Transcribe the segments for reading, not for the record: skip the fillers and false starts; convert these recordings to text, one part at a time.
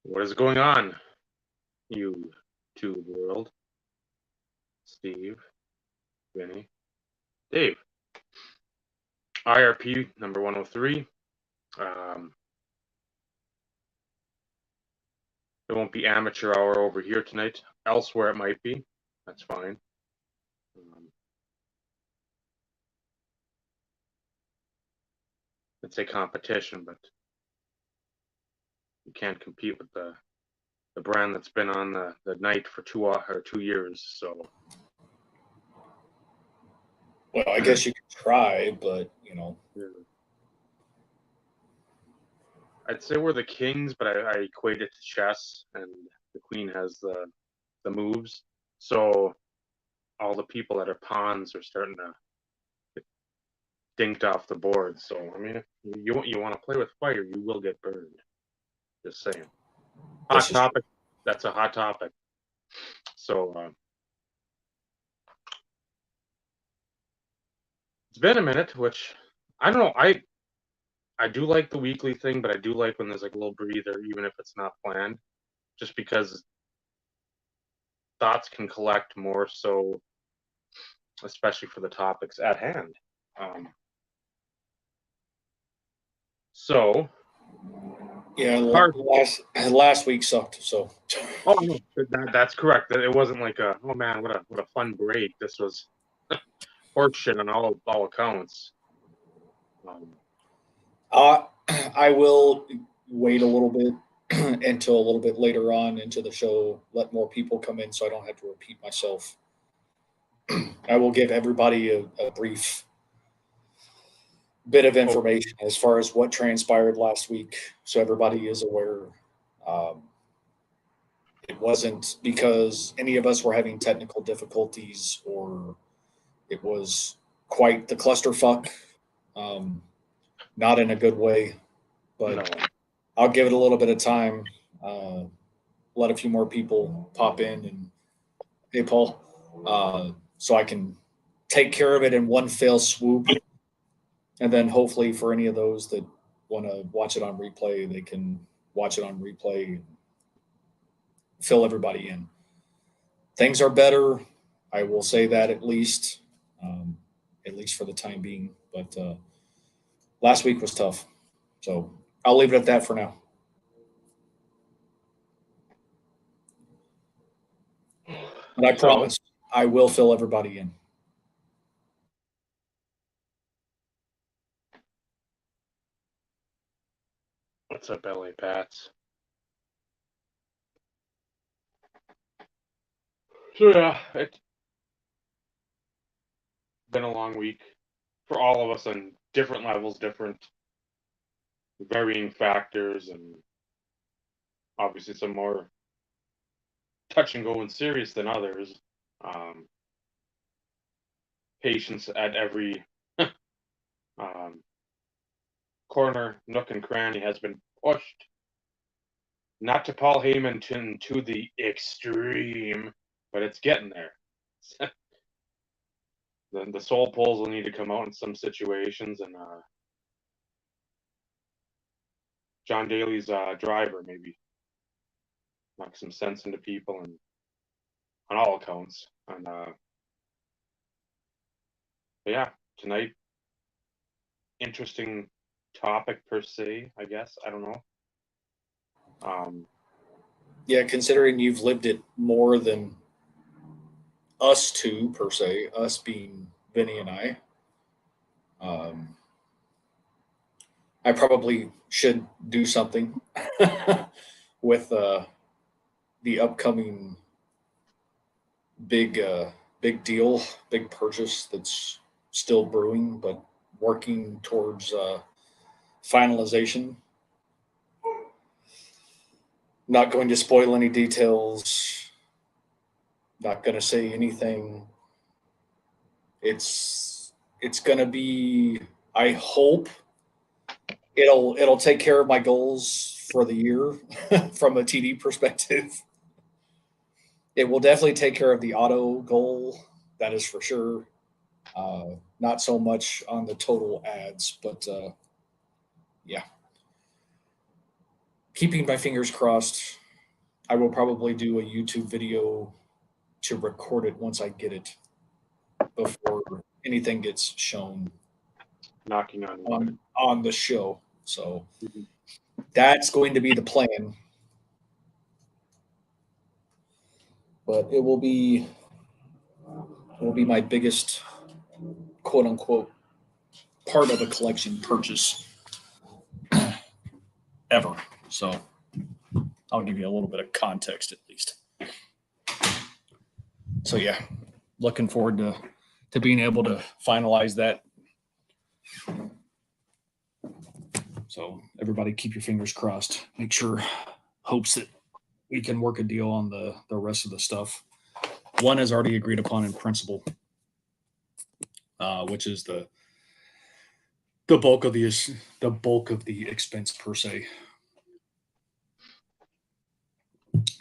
What is going on, YouTube world? Steve, Vinny, Dave. IRP number 103. There won't be amateur hour over here tonight. Elsewhere it might be. That's fine. It's a competition, but you can't compete with the brand that's been on the night for 2 years. So, well, I guess you could try, but I'd say we're the kings, but I equate it to chess, and the queen has the moves. So all the people that are pawns are starting to get dinked off the board. So I mean, if you want to play with fire, you will get burned. Just saying. Hot topic. That's a hot topic. So it's been a minute, which I don't know. I do like the weekly thing, but I do like when there's like a little breather, even if it's not planned, just because thoughts can collect more so, especially for the topics at hand. So yeah, last week sucked. So oh no, that's correct. It wasn't like a oh man, what a fun break. This was horseshit on all accounts. I will wait a little bit until a little bit later on into the show, let more people come in so I don't have to repeat myself. I will give everybody a brief bit of information as far as what transpired last week so everybody is aware. It wasn't because any of us were having technical difficulties or it was quite the clusterfuck. Not in a good way, but No. I'll give it a little bit of time. Let a few more people pop in and hey, Paul, so I can take care of it in one fell swoop. And then hopefully for any of those that want to watch it on replay, they can watch it on replay and fill everybody in. Things are better. I will say that at least for the time being. But last week was tough. So I'll leave it at that for now. But I promise I will fill everybody in. What's up, LA Pats? So yeah, it's been a long week for all of us on different levels, different varying factors, and obviously some more touch and go and serious than others. Patience at every corner, nook, and cranny has been pushed. Not to Paul Heyman to the extreme, but it's getting there. The soul pulls will need to come out in some situations, and John Daly's driver maybe knock some sense into people, and on all accounts. And yeah, tonight, interesting topic per se, I guess. I don't know. Yeah, considering you've lived it more than us two per se, us being Vinny and I probably should do something with the upcoming big big deal, big purchase that's still brewing, but working towards finalization. Not going to spoil any details. Not going to say anything. It's going to be. I hope it'll take care of my goals for the year from a TD perspective. It will definitely take care of the auto goal. That is for sure. Not so much on the total ads, but yeah. keeping my fingers crossed. I will probably do a YouTube video to record it once I get it before anything gets shown Knocking on wood. on the show. So Mhm. that's going to be the plan. But it will be my biggest quote unquote part of a collection purchase ever. So I'll give you a little bit of context at least. So yeah, looking forward to being able to finalize that. So everybody keep your fingers crossed. Make sure hopes that we can work a deal on the rest of the stuff. One is already agreed upon in principle, which is the bulk of the expense per se.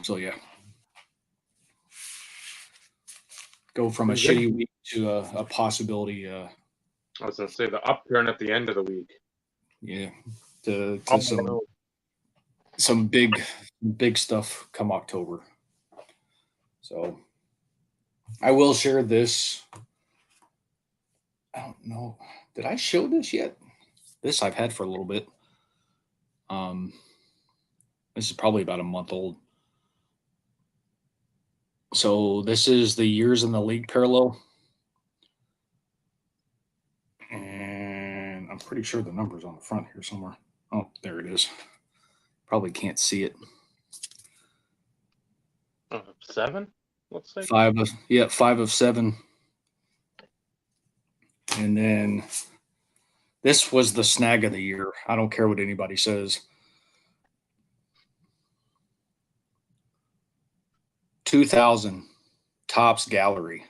So yeah, go from a shitty week to a possibility. I was gonna say the upturn at the end of the week. Yeah, to Oh, some big stuff come October. So I will share this. I don't know. Did I show this yet? This I've had for a little bit. This is probably about a month old. So this is the years in the league parallel. And I'm pretty sure the number's on the front here somewhere. Oh, there it is. Probably can't see it. 7, let's say. 5 of 7. And then this was the snag of the year. I don't care what anybody says. 2000 Topps Gallery.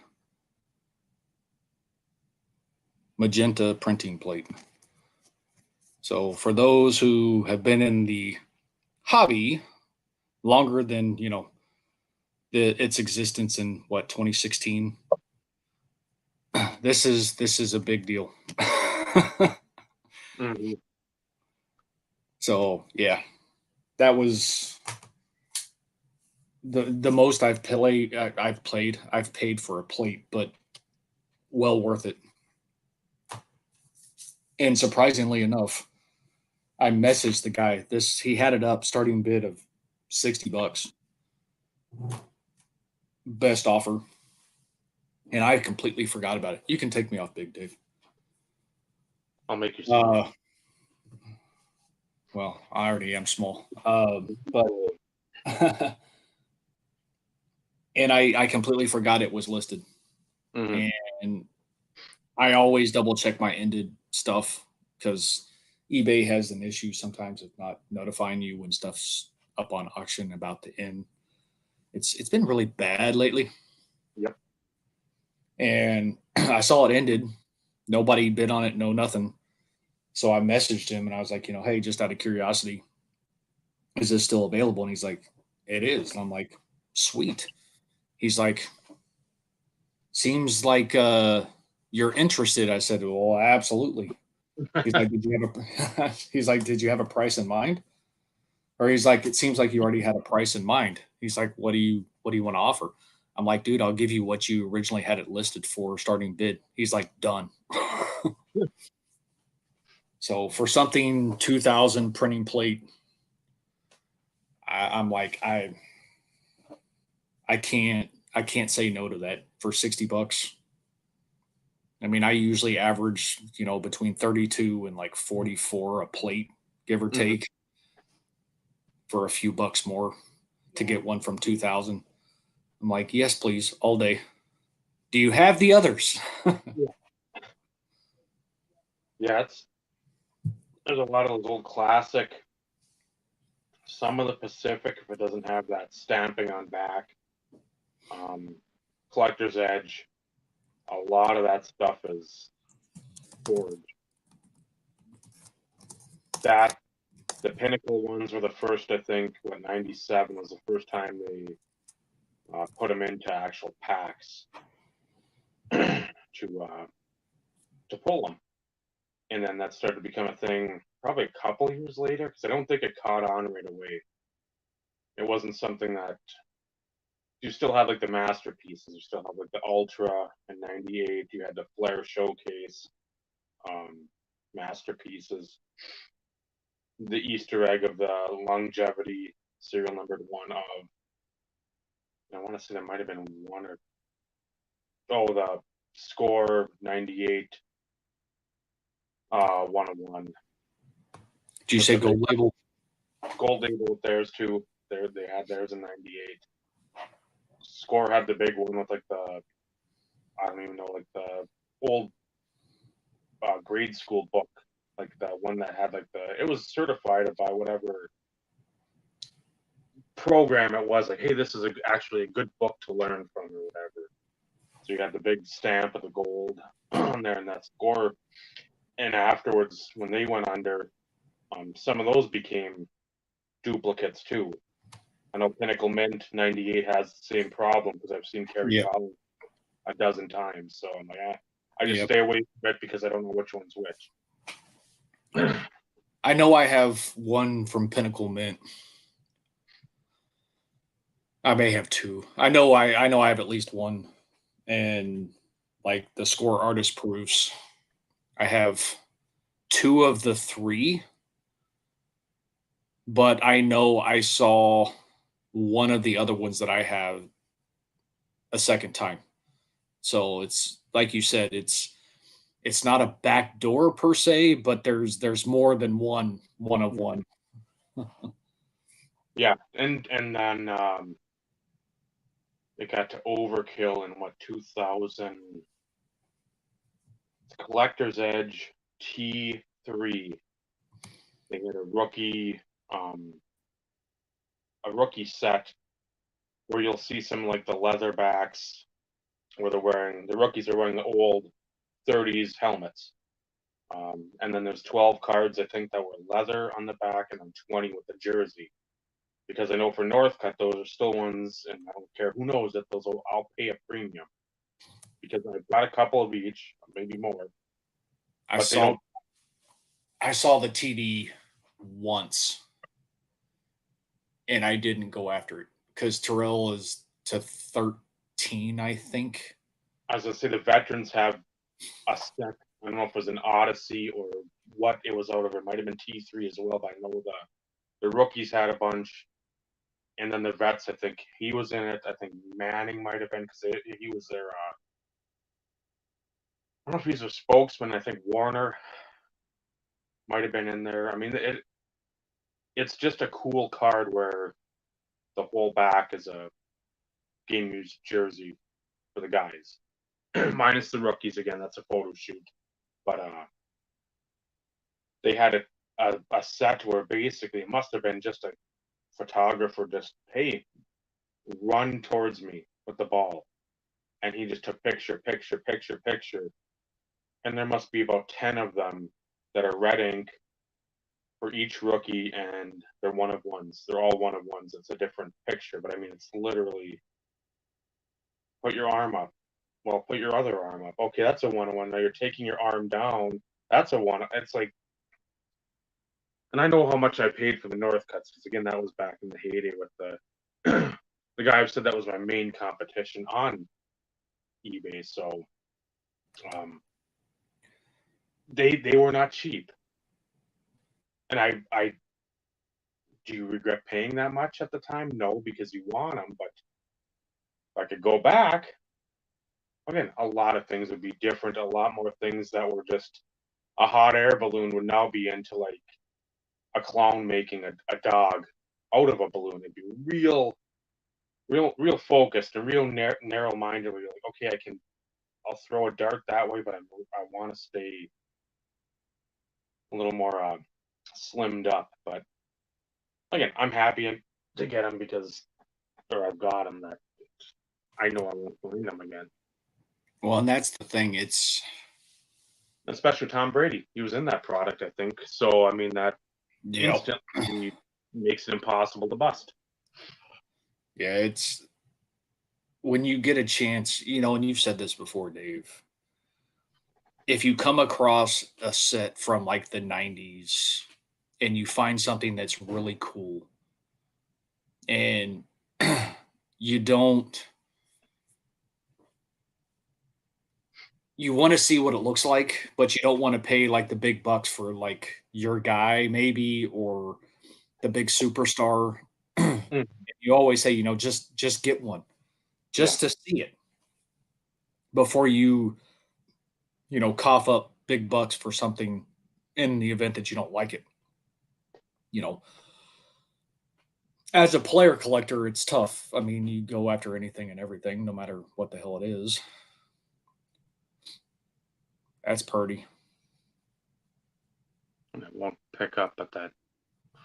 Magenta printing plate. So for those who have been in the hobby longer than, its existence in 2016, this is a big deal. Mm-hmm. So yeah, that was the most I've played. I've paid for a plate, but well worth it. And surprisingly enough, I messaged the guy. He had it up, starting bid of $60, best offer, and I completely forgot about it. You can take me off, Big Dave. I'll make you see. Well, I already am small, but and I completely forgot it was listed. Mm-hmm. And I always double check my ended stuff because eBay has an issue sometimes of not notifying you when stuff's up on auction about to end. It's been really bad lately. Yep. And I saw it ended. Nobody bid on it, no nothing. So I messaged him and I was like, hey, just out of curiosity, is this still available? And he's like, it is. And I'm like, sweet. He's like, seems like you're interested. I said, well, absolutely. He's like, did you have a price in mind? Or he's like, it seems like you already had a price in mind. He's like, what do you want to offer? I'm like, dude, I'll give you what you originally had it listed for, starting bid. He's like, done. So for something 2000 printing plate, I'm like, I can't say no to that for $60. I mean, I usually average, between 32 and like 44 a plate, give or take, for a few bucks more to get one from 2000. I'm like, yes, please, all day. Do you have the others? Yeah, there's a lot of those old classic. Some of the Pacific, if it doesn't have that stamping on back, Collector's Edge, a lot of that stuff is forged. That the Pinnacle ones were the first, I think. 97 was the first time they put them into actual packs to pull them, and then that started to become a thing probably a couple years later, because I don't think it caught on right away. It wasn't something that you still had like the masterpieces. You still have like the Ultra in '98. You had the Flair Showcase masterpieces. The Easter egg of the longevity serial numbered one of. I want to say there might have been one or the score '98 101. Did you say gold label? Gold label with theirs too. They had theirs in '98. Score had the big one with like the, I don't even know, like the old grade school book, like the one that had like it was certified by whatever program it was. Like, hey, this is actually a good book to learn from or whatever. So you had the big stamp of the gold on there and that score. And afterwards, when they went under, some of those became duplicates too. I know Pinnacle Mint '98 has the same problem because I've seen Kerry Collins a dozen times. So I'm like, I just stay away from it because I don't know which one's which. I know I have one from Pinnacle Mint. I may have two. I know I have at least one. And like the score artist proofs, I have two of the three. But I know I saw one of the other ones that I have a second time. So it's like you said, it's not a back door per se, but there's more than one of one. Yeah, and then it got to overkill in what 2000 Collector's Edge T3. They had a rookie set where you'll see some like the leatherbacks where the rookies are wearing the old '30s helmets. And then there's 12 cards, I think, that were leather on the back, and then 20 with the jersey. Because I know for Northcutt, those are still ones, and I don't care who knows that I'll pay a premium. Because I've got a couple of each, maybe more. I saw the TD once, and I didn't go after it because Terrell is to 13, I think. As I say, the veterans have a set. I don't know if it was an Odyssey or what it was out of. It might have been T3 as well, but I know the rookies had a bunch. And then the vets, I think he was in it. I think Manning might have been because he was there. I don't know if he's a spokesman. I think Warner might have been in there. I mean, it's just a cool card where the whole back is a game used jersey for the guys, minus the rookies. Again, that's a photo shoot. But they had a set where basically it must have been just a photographer just, hey, run towards me with the ball. And he just took picture. And there must be about 10 of them that are red ink for each rookie, and they're one of ones. They're all one of ones. It's a different picture, but I mean, it's literally put your arm up. Well, put your other arm up. Okay, that's a one-on-one. Now you're taking your arm down. That's a one. It's like, and I know how much I paid for the Northcutts because again, that was back in the heyday with the the guy who said that was my main competition on eBay. So, they were not cheap. And I do you regret paying that much at the time? No, because you want them. But if I could go back, again, a lot of things would be different. A lot more things that were just a hot air balloon would now be into like a clown making a dog out of a balloon. It'd be real focused and real narrow minded. Where you're like, okay, I'll throw a dart that way, but I want to stay a little more slimmed up. But again, I'm happy to get them I've got them that I know I won't find them again. Well, and that's the thing. It's especially Tom Brady. He was in that product, I think. So I mean that instantly makes it impossible to bust. Yeah, it's when you get a chance, and you've said this before, Dave. If you come across a set from like the 90s and you find something that's really cool, and you don't you want to see what it looks like, but you don't want to pay like the big bucks for like your guy maybe or the big superstar. Mm, You always say, just get one yeah. just to see it before cough up big bucks for something in the event that you don't like it. You know, as a player collector, it's tough. I mean, you go after anything and everything, no matter what the hell it is. That's purdy. And it won't pick up, but that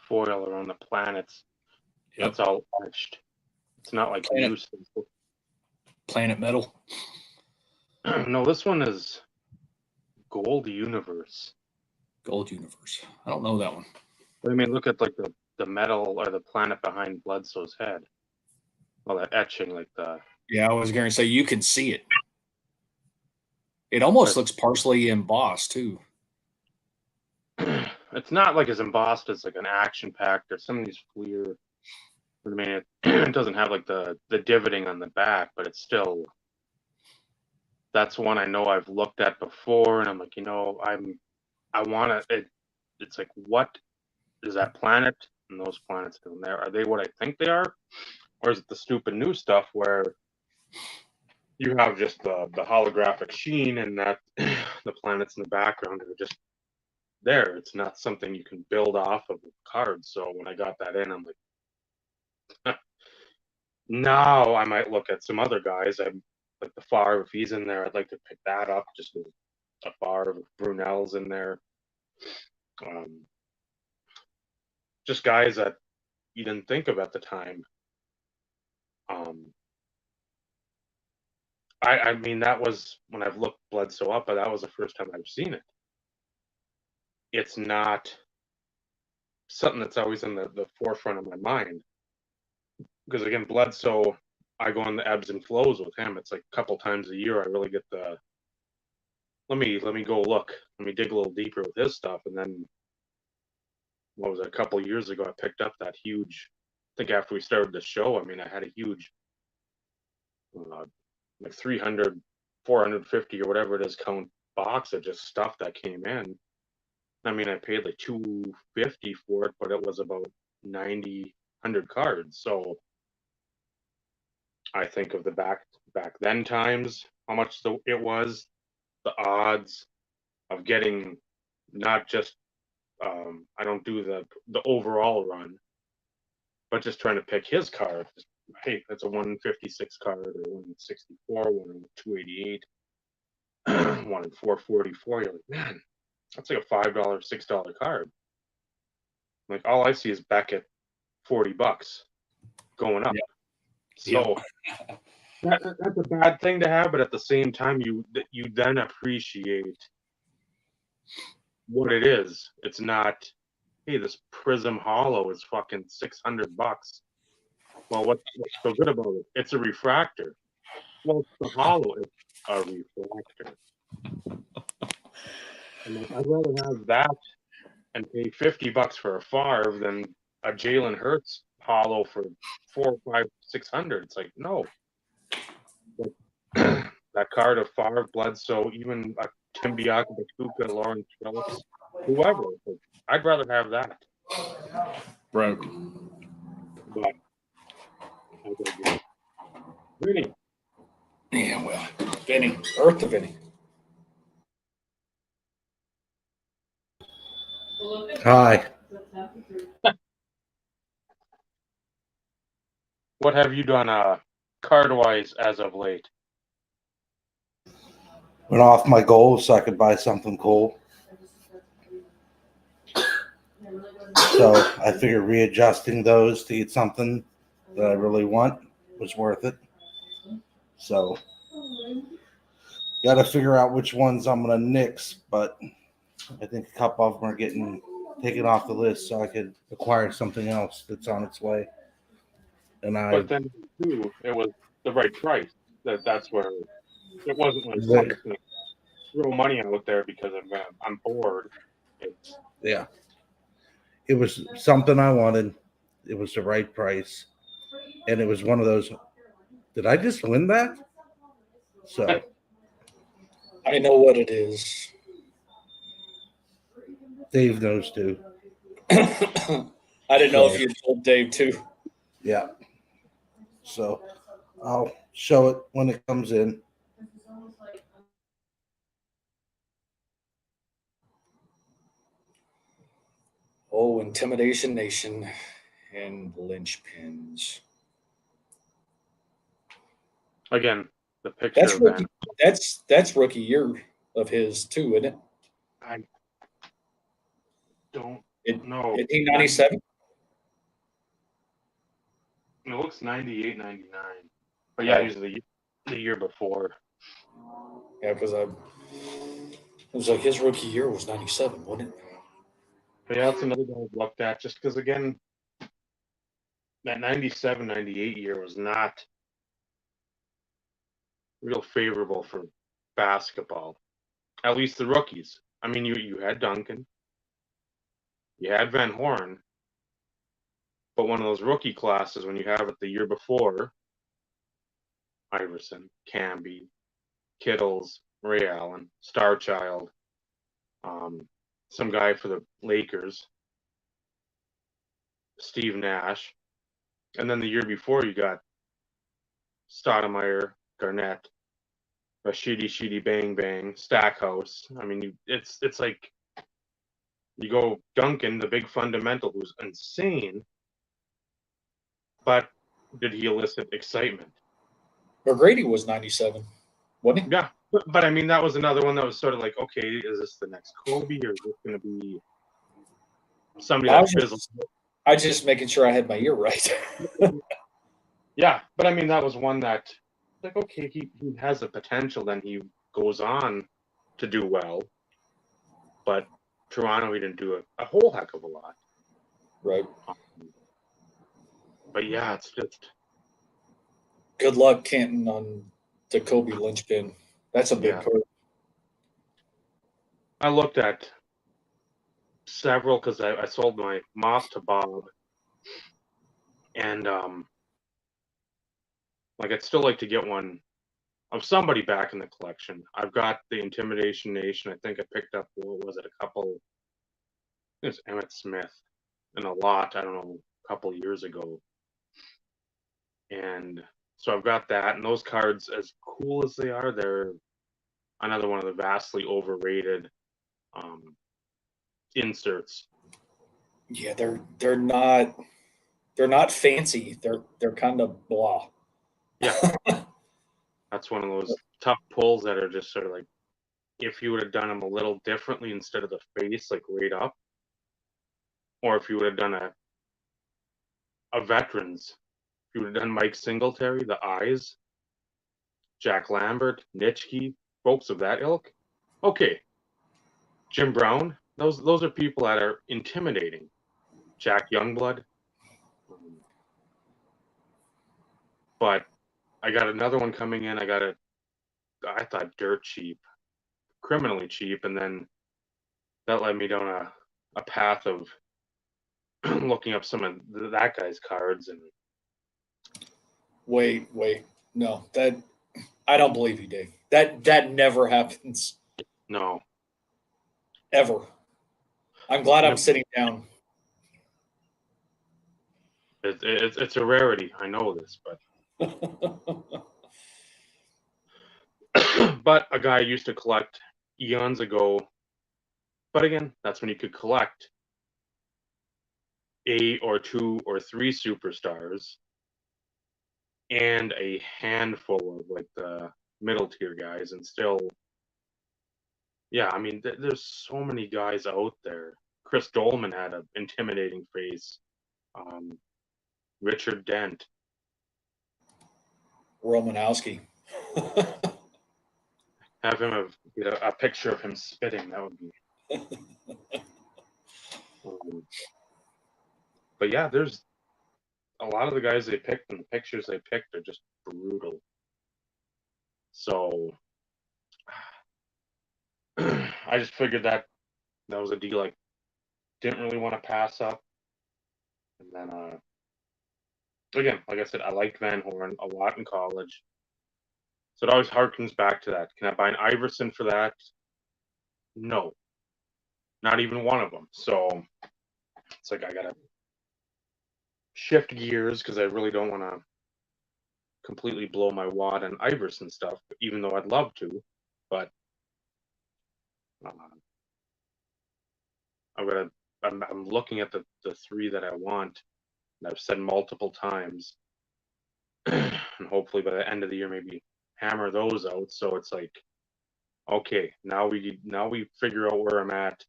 foil around the planets, Yep. that's all etched. It's not like Planet, new stuff. Planet Metal. No, this one is Gold Universe. Gold Universe. I don't know that one. I mean, look at like the metal or the planet behind Bledsoe's head. Well, that etching, like the. Yeah, I was going to say you can see it. It almost looks partially embossed too. It's not like as embossed as like an action pack or some of these Fleer. I mean, it doesn't have like the divoting on the back, but it's still. That's one I know I've looked at before, and I'm like, I want to. It's like, what is that planet and those planets down there? Are they what I think they are, or is it the stupid new stuff where you have just the holographic sheen and that the planets in the background are just there? It's not something you can build off of a card. So when I got that in, I'm like, now I might look at some other guys. I'm like the Favre, if he's in there, I'd like to pick that up. Just a Favre, Brunel's in there. Um, just guys that you didn't think of at the time. I mean, that was when I've looked Bledsoe up, but that was the first time I've seen it. It's not something that's always in the forefront of my mind. Because again, Bledsoe, I go on the ebbs and flows with him. It's like a couple times a year I really get the let me go look. Let me dig a little deeper with his stuff. And then what was it, a couple years ago I picked up that huge I think after we started the show, I mean I had a huge like 300, 450 or whatever it is count box of just stuff that came in. I mean, I paid like 250 for it, but it was about 90, 100 cards. So I think of the back then times, how much it was, the odds of getting not just I don't do the overall run, but just trying to pick his card. Hey, that's a 156 card or 164, one in 288, one in 444. You're like, man, that's like a $5, $6 card. Like all I see is Beckett, $40 going up. Yeah. So that's a bad thing to have, but at the same time, you then appreciate what it is. It's not, hey, this Prism Hollow is fucking $600. Well, what's so good about it? It's a refractor. Well, the Hollow is a refractor. I'd rather have that and pay $50 for a Favre than a Jalen Hurts Hollow for 4, 5, 600. It's like no. That card of Favre, Bledsoe, even Tim Biaka, Batuka, Lawrence Phillips, whoever. I'd rather have that. Right. But Vinny. Yeah, well, Vinny. Earth to Vinny. Hi. What have you done card wise as of late? Went off my goals so I could buy something cool. So I figured readjusting those to get something that I really want was worth it. So got to figure out which ones I'm going to nix, but I think a couple of them are getting taken off the list so I could acquire something else that's on its way. And But then too, it was the right price. That's where it wasn't like Vic. I'm just gonna throw money out there because I'm bored. It's yeah. it was something I wanted. It was the right price, and it was one of those. Did I just win that? So I know what it is. Dave knows too. I didn't know if you told Dave too. Yeah. So I'll show it when it comes in. Oh, Intimidation Nation and linchpins. Again, the picture That's of rookie. Van. That's rookie year of his too, isn't it? I don't It know. 1897. It looks 98, 99. But yeah, Oh. usually the year before. Yeah, because it was like his rookie year was 97, wasn't it? But yeah, that's another guy I've looked at just because, again, that 97, 98 year was not real favorable for basketball. At least the rookies. I mean, you had Duncan, you had Van Horn, but one of those rookie classes when you have it the year before, Iverson, Camby, Kittles, Ray Allen, Starchild, some guy for the Lakers, Steve Nash, and then the year before you got Stoudemire, Garnett, Rashidi Shidi Bang Bang, Stackhouse. I mean, it's like you go Duncan, the big fundamental, who's insane, but did he elicit excitement? O'Grady was 97, wasn't he? Yeah, but I mean, that was another one that was sort of like, okay, is this the next Kobe, or is this going to be somebody that fizzles? I was just making sure I had my year right. Yeah, but I mean, that was one that, like, okay, he has the potential, then he goes on to do well, but Toronto, he didn't do a whole heck of a lot. Right. But yeah, it's just Good luck, Canton, on the Kobe linchpin. That's a big card. I looked at several because I sold my Moss to Bob, and like I'd still like to get one of somebody back in the collection. I've got the Intimidation Nation. I think I picked up, what was it, a couple. It was Emmett Smith in a lot. I don't know, a couple years ago, and so I've got that. And those cards, as cool as they are, they're another one of the vastly overrated inserts. Yeah, they're not fancy. They're kind of blah. Yeah. That's one of those tough pulls that are just sort of like, if you would have done them a little differently instead of the face, like right up, or if you would have done a veterans, if you would have done Mike Singletary, the eyes, Jack Lambert, Nitschke, folks of that ilk. Okay, Jim Brown, those are people that are intimidating. Jack Youngblood, but I got another one coming in. I thought dirt cheap, criminally cheap, and then that led me down a path of looking up some of that guy's cards. And Wait, no, that I don't believe you, Dave. That never happens. no, Ever. I'm glad I'm sitting down. it's a rarity. I know this, but a guy I used to collect eons ago. But again, that's when you could collect 8 or 2 or 3 superstars and a handful of like the middle tier guys, and still, yeah, I mean, there's so many guys out there. Chris Dolman had an intimidating face. Richard Dent. Romanowski. Have him get a picture of him spitting. That would be. But yeah, there's a lot of the guys they picked and the pictures they picked are just brutal. So I just figured that was a deal. Like, didn't really want to pass up. And then again, like I said, I liked Van Horn a lot in college. So it always harkens back to that. Can I buy an Iverson for that? No, not even one of them. So it's like I gotta shift gears because I really don't want to completely blow my wad on Iverson stuff, even though I'd love to. But uh, I'm looking at the three that I want, and I've said multiple times, and hopefully by the end of the year maybe hammer those out. So it's like, okay, now we figure out where I'm at,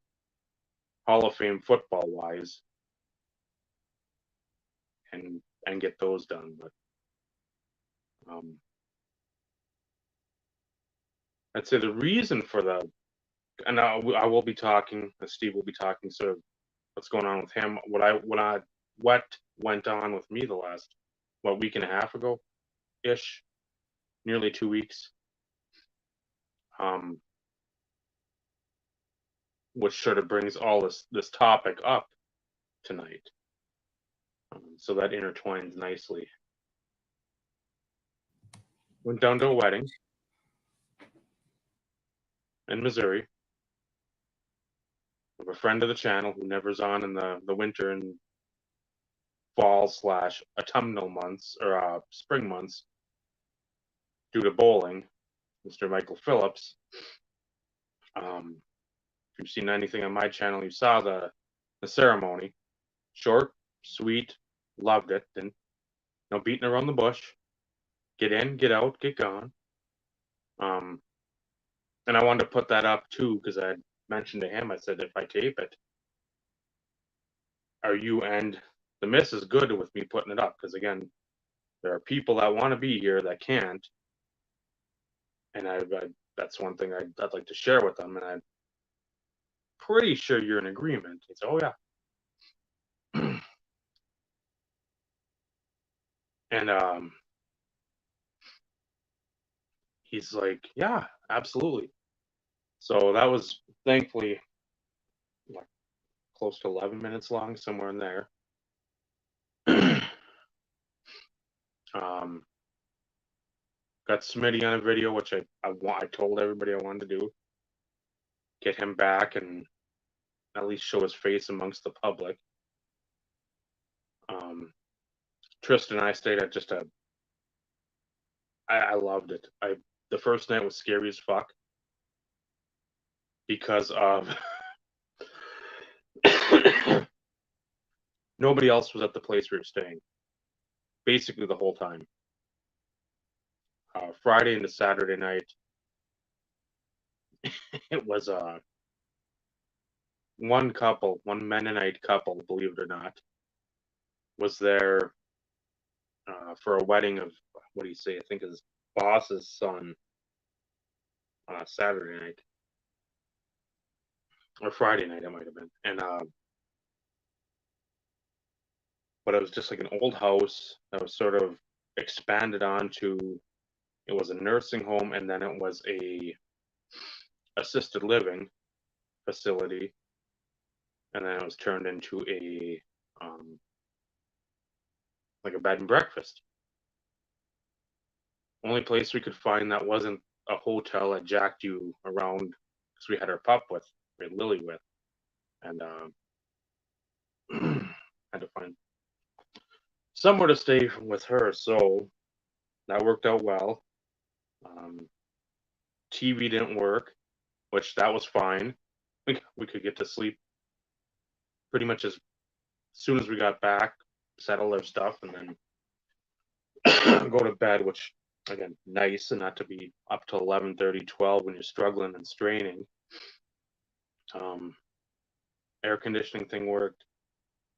Hall of Fame football wise, and get those done. But I'd say the reason for and I will be talking, Steve will be talking sort of what's going on with him, what went on with me the last week and a half ago ish, nearly 2 weeks, which sort of brings all this topic up tonight. So that intertwines nicely. Went down to a wedding in Missouri of a friend of the channel who never's on in the winter and fall / autumnal months or spring months due to bowling, Mr. Michael Phillips. If you've seen anything on my channel, you saw the ceremony. Short, sweet, loved it. And no beating around the bush. Get in, get out, get gone. And I wanted to put that up too because I mentioned to him, I said, if I tape it, are you and the miss is good with me putting it up? Because again, there are people that want to be here that can't, and that's one thing I'd like to share with them, and I'm pretty sure you're in agreement. He said, oh yeah. And he's like, yeah, absolutely. So that was thankfully like close to 11 minutes long, somewhere in there. Got Smitty on a video, which I told everybody I wanted to do. Get him back and at least show his face amongst the public. Tristan and I stayed at just I loved it. The first night was scary as fuck because of nobody else was at the place we were staying basically the whole time. Friday into Saturday night, it was one Mennonite couple, believe it or not, was there for a wedding of, what do you say, I think his boss's son, Saturday night or Friday night it might have been. And but it was just like an old house that was sort of expanded onto, it was a nursing home and then it was a assisted living facility, and then it was turned into a like a bed and breakfast. Only place we could find that wasn't a hotel that jacked you around, because we had our pup with, we had Lily with, and had to find somewhere to stay with her. So that worked out well. TV didn't work, which that was fine. We could get to sleep pretty much as soon as we got back, settle our stuff, and then go to bed, which again, nice, and not to be up till 11:30, 12 when you're struggling and straining. Air conditioning thing worked.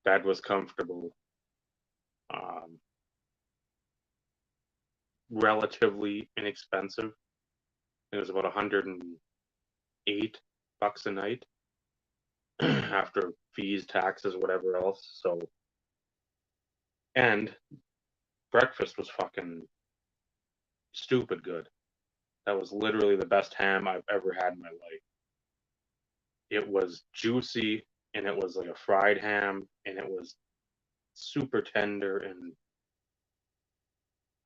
Bed was comfortable. Relatively inexpensive. It was about $108 a night after fees, taxes, whatever else. So, and breakfast was fucking stupid good. That was literally the best ham I've ever had in my life. It was juicy. and it was like a fried ham, and it was super tender, and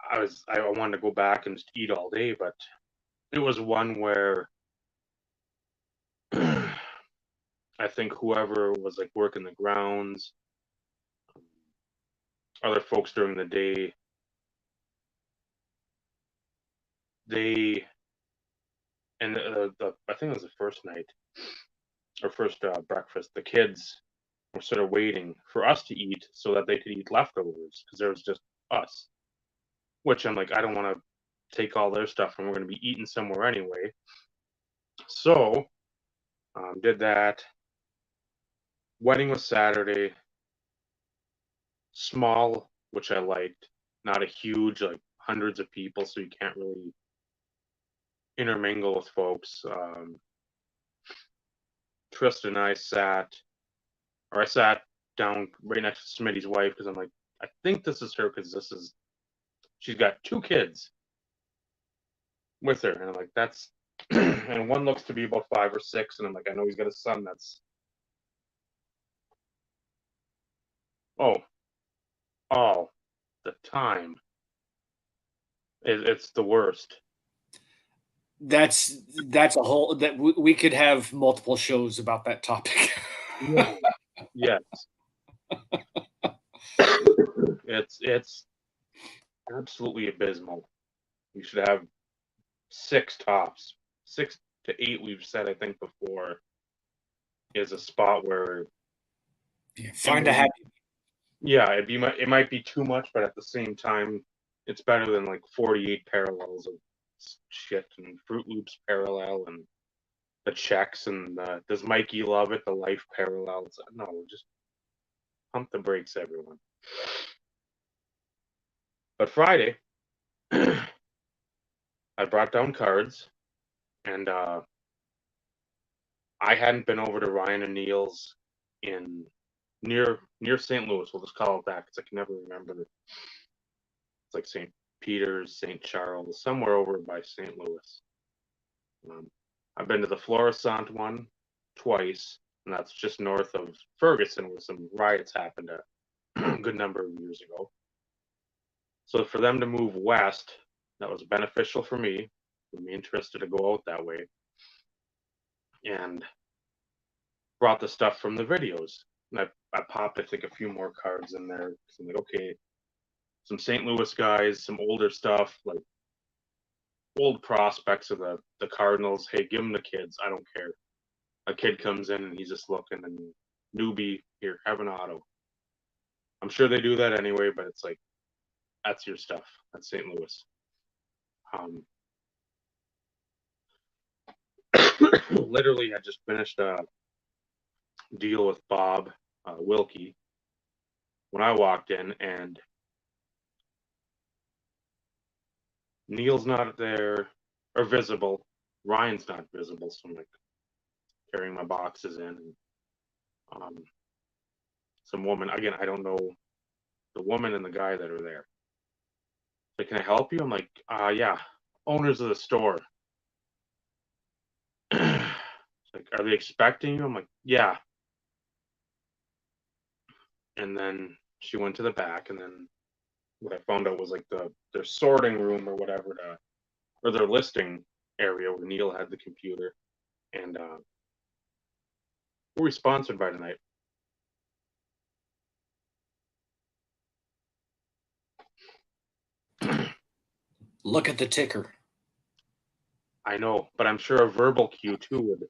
I wanted to go back and just eat all day, but it was one where I think whoever was like working the grounds, other folks during the day, they and I think it was the first night or first breakfast, the kids were sort of waiting for us to eat so that they could eat leftovers because there was just us. Which I'm like, I don't want to take all their stuff and we're going to be eating somewhere anyway. So did that. Wedding was Saturday. Small, which I liked. Not a huge, like hundreds of people, so you can't really intermingle with folks. Tristan and I sat down right next to Smitty's wife because I'm like, I think this is her because she's got two kids with her, and I'm like, that's, and one looks to be about 5 or 6, and I'm like, I know he's got a son that's, oh, all the time. It's the worst. That's a whole that we could have multiple shows about that topic. Yeah. Yes. It's absolutely abysmal. You should have 6 tops. 6 to 8 we've said I think before is a spot where Find a happy. Yeah, it might be too much, but at the same time, it's better than like 48 parallels of shit and Fruit Loops parallel and the checks and does Mikey love it? The life parallels. No, just pump the brakes, everyone. But Friday, I brought down cards, and I hadn't been over to Ryan and Neil's in near St. Louis. We'll just call it that because I can never remember. It's like St. Peter's, St. Charles, somewhere over by St. Louis. I've been to the Florissant one twice, and that's just north of Ferguson, where some riots happened a good number of years ago. So for them to move west, that was beneficial for me. For me interested to go out that way, and brought the stuff from the videos. And I popped, I think, a few more cards in there. So I'm like, okay, some St. Louis guys, some older stuff, like old prospects of the Cardinals. Hey, give them the kids. I don't care. A kid comes in and he's just looking and newbie, here, have an auto. I'm sure they do that anyway, but it's like, that's your stuff. That's St. Louis. Literally, I just finished a deal with Bob Wilkie when I walked in, and Neil's not there or visible. Ryan's not visible, so I'm like carrying my boxes in. And, some woman, again, I don't know the woman and the guy that are there. Like, can I help you? I'm like, yeah, owners of the store. Like, are they expecting you? I'm like, yeah. And then she went to the back, and then what I found out was like their sorting room or whatever, or their listing area where Neil had the computer. And who are we sponsored by tonight? Look at the ticker. I know, but I'm sure a verbal cue too would.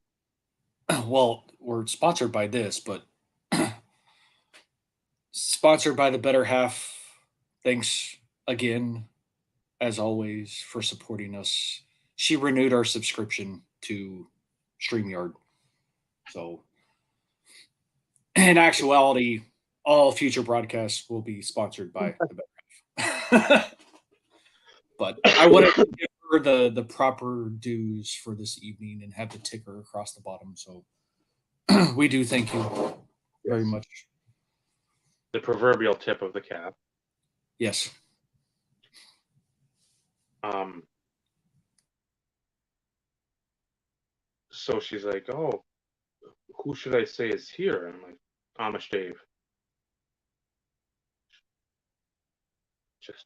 Well, we're sponsored by this, but sponsored by the Better Half. Thanks again, as always, for supporting us. She renewed our subscription to StreamYard. So, in actuality, all future broadcasts will be sponsored by the Better Half. But I wanted to give her the proper dues for this evening and have the ticker across the bottom. So we do thank you very much. The proverbial tip of the cap. Yes. So she's like, oh, who should I say is here? And I'm like, Amish Dave. Just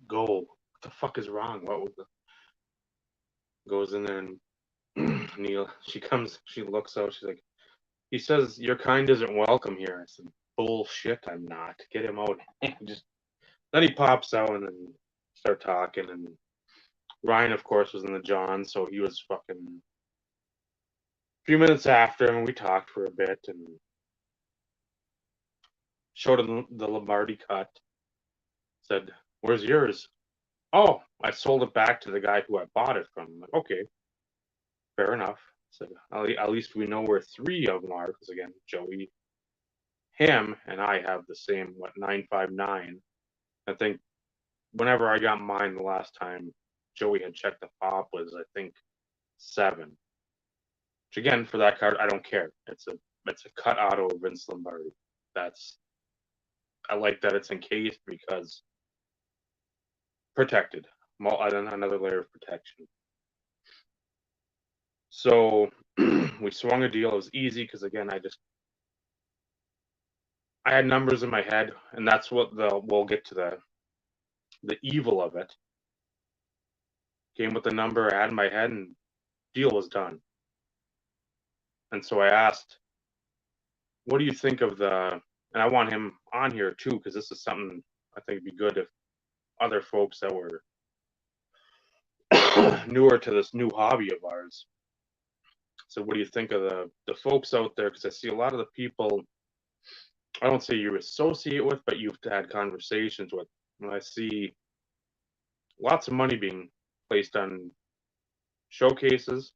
go. What the fuck is wrong? What was the goes in there and Neil, she looks out, she's like, he says your kind isn't welcome here. I said, bullshit, I'm not. Get him out. Just then he pops out and then start talking, and Ryan of course was in the John, so he was fucking a few minutes after him, and we talked for a bit and showed him the Lombardi cut. Said, where's yours? Oh, I sold it back to the guy who I bought it from. I'm like, okay, fair enough. So at least we know where 3 of them are, because again, Joey, him, and I have the same 959. I think whenever I got mine the last time Joey had checked the pop was I think 7. Which again, for that card, I don't care. It's a cut auto Vince Lombardi. I like that it's encased because protected. Another layer of protection. So we swung a deal. It was easy because again, I had numbers in my head, and that's what we'll get to the evil of it. Came with the number I had in my head, and deal was done. And so I asked, what do you think of and I want him on here too, because this is something I think it'd be good if other folks that were newer to this new hobby of ours. So what do you think of the folks out there? Because I see a lot of the people, I don't say you associate with, but you've had conversations with. And I see lots of money being placed on showcases,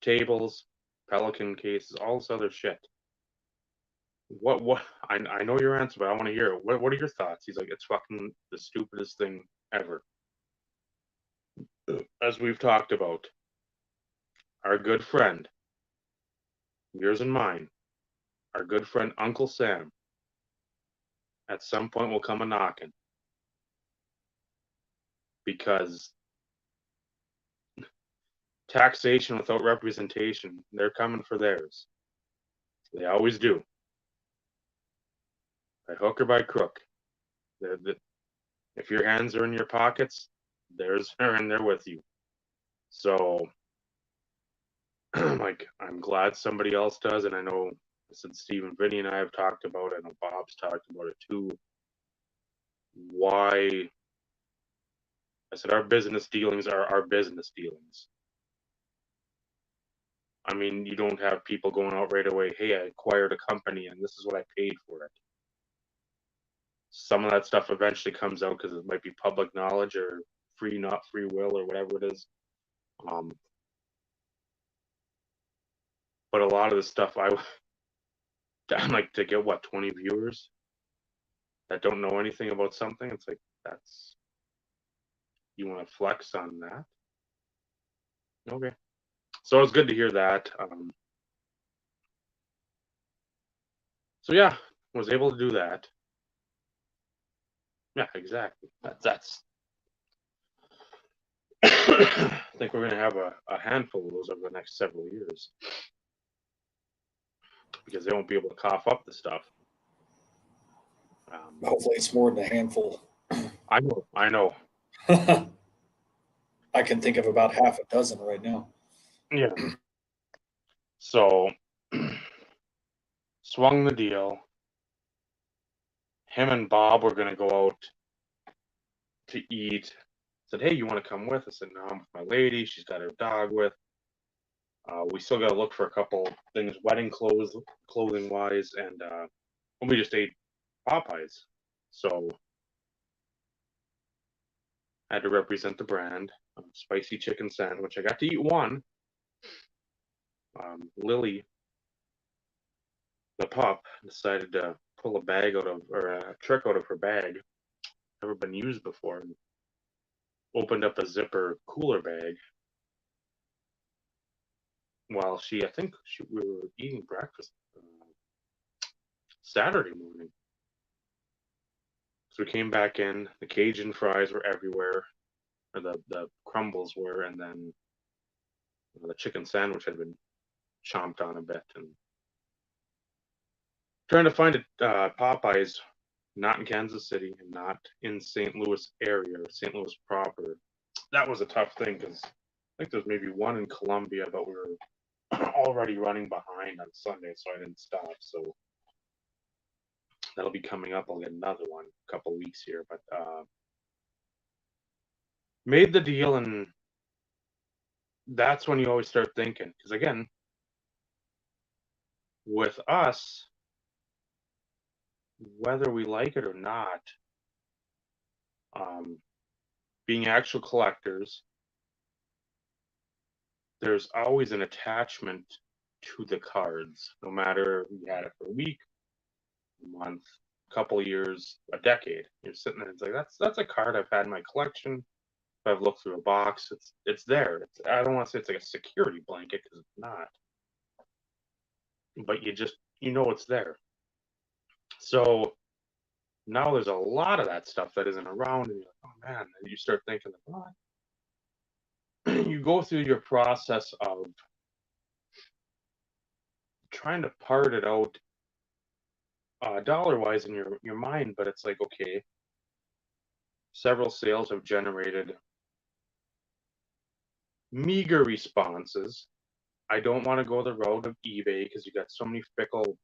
tables, Pelican cases, all this other shit. What I know your answer, but I want to hear it. What are your thoughts? He's like, it's fucking the stupidest thing ever. As we've talked about, our good friend, yours and mine, our good friend Uncle Sam, at some point will come a knocking. Because taxation without representation, they're coming for theirs. They always do. By hook or by crook. If your hands are in your pockets, theirs are in there with you. So, like, I'm glad somebody else does, and I know since Stephen, Vinny, and I have talked about it, I know Bob's talked about it too. Why? I said our business dealings are our business dealings. I mean, you don't have people going out right away, hey, I acquired a company and this is what I paid for it. Some of that stuff eventually comes out because it might be public knowledge or not free will or whatever it is. But a lot of the stuff I'm like, to get 20 viewers that don't know anything about something. It's like, you want to flex on that? Okay. So it's good to hear that. So yeah, was able to do that. Yeah, exactly. That's I think we're going to have a handful of those over the next several years because they won't be able to cough up the stuff. Hopefully it's more than a handful. I know. I can think of about half a dozen right now. Yeah. So swung the deal. Him and Bob were going to go out to eat. Said, hey, you want to come with? I said, no, I'm with my lady. She's got her dog with. We still got to look for a couple things, wedding clothing wise, and we just ate Popeyes. So I had to represent the brand. Spicy chicken sandwich. I got to eat one. Lily, the pup, decided to pull a bag out of, or a trick out of her bag, never been used before, and opened up a zipper cooler bag while I think we were eating breakfast Saturday morning. So we came back in, the Cajun fries were everywhere, or the crumbles were, and then the chicken sandwich had been chomped on a bit, and trying to find a Popeyes, not in Kansas City and not in St. Louis area or St. Louis proper. That was a tough thing because I think there's maybe one in Columbia, but we were already running behind on Sunday, so I didn't stop. So that'll be coming up. I'll get another one a couple weeks here, but made the deal, and that's when you always start thinking, because again, with us, whether we like it or not, being actual collectors, there's always an attachment to the cards, no matter if you had it for a week, a month, a couple of years, a decade. You're sitting there, it's like that's a card I've had in my collection. If I've looked through a box, it's there. I don't want to say it's like a security blanket because it's not, but you know it's there. So now there's a lot of that stuff that isn't around, and you're like, oh man, and you start thinking, what? You go through your process of trying to part it out dollar wise in your mind, but it's like, okay, several sales have generated meager responses. I don't want to go the route of eBay because you got so many fickle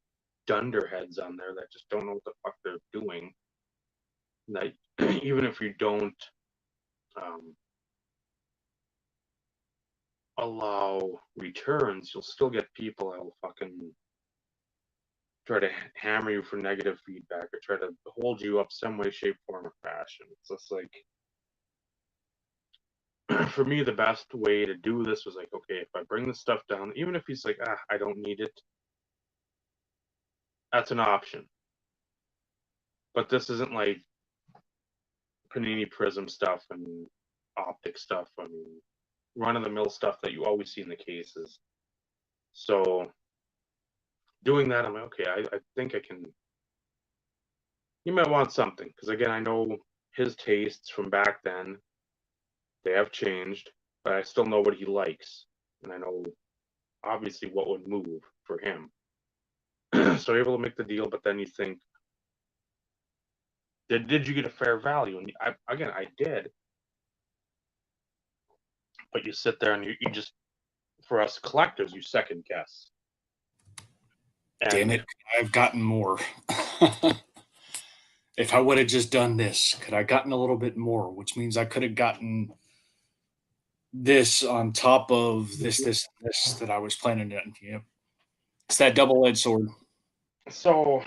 dunderheads on there that just don't know what the fuck they're doing. That even if you don't allow returns, you'll still get people that will fucking try to hammer you for negative feedback or try to hold you up some way, shape, form, or fashion. It's just like, for me, the best way to do this was like, okay, if I bring this stuff down, even if he's like, I don't need it, that's an option. But this isn't like Panini Prism stuff and optic stuff. I mean, run of the mill stuff that you always see in the cases. So doing that, I'm like, okay, I think I can. You might want something because again, I know his tastes from back then, they have changed, but I still know what he likes, and I know obviously what would move for him. So you're able to make the deal, but then you think, did you get a fair value? And I did, but you sit there and you just, for us collectors, you second guess. And Damn it, I've gotten more. If I would have just done this, could I gotten a little bit more? Which means I could have gotten this on top of this that I was planning to. Yeah, it's that double-edged sword. so,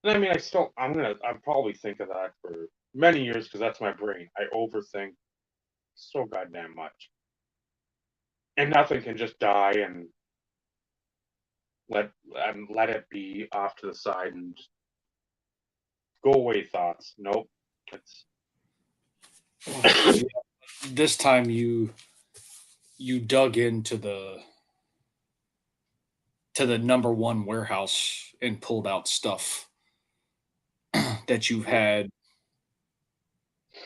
I mean, I'm probably think of that for many years because that's my brain. I overthink so goddamn much, and nothing can just die and let it be off to the side and just go away thoughts. Nope. It's This time you dug into the number one warehouse and pulled out stuff that you've had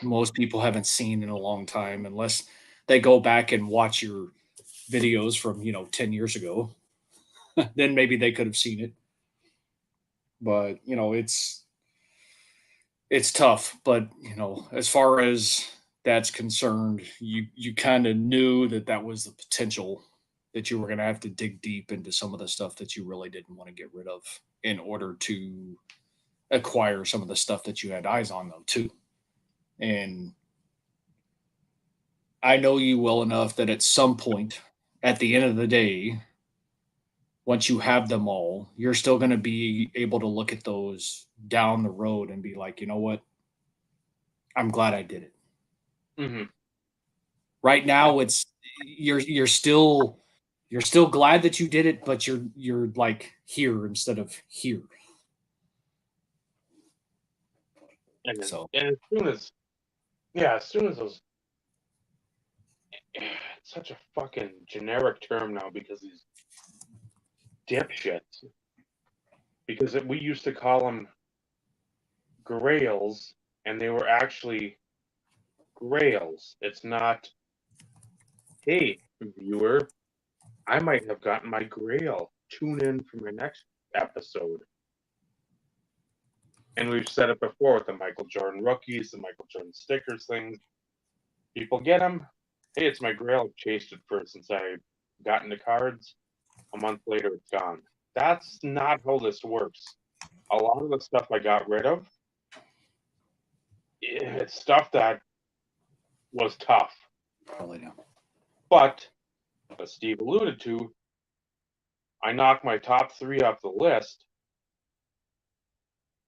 most people haven't seen in a long time unless they go back and watch your videos from 10 years ago. Then maybe they could have seen it, but it's tough. But as far as that's concerned, you kind of knew that was the potential, that you were going to have to dig deep into some of the stuff that you really didn't want to get rid of in order to acquire some of the stuff that you had eyes on, though, too. And I know you well enough that at some point, at the end of the day, once you have them all, you're still going to be able to look at those down the road and be like, you know what? I'm glad I did it. mm-hmm. Right now, it's you're still glad that you did it, but you're like here instead of here. And So as soon as those, it's such a fucking generic term now because these dipshits, because we used to call them grails, and they were actually grails. It's not, hey, viewer, I might have gotten my grail. Tune in for my next episode. And we've said it before with the Michael Jordan rookies, the Michael Jordan stickers things. People get them. Hey, it's my grail. I've chased it since I got into cards. A month later, it's gone. That's not how this works. A lot of the stuff I got rid of, it's stuff that was tough. Probably not. But, as Steve alluded to, I knocked my top 3 off the list,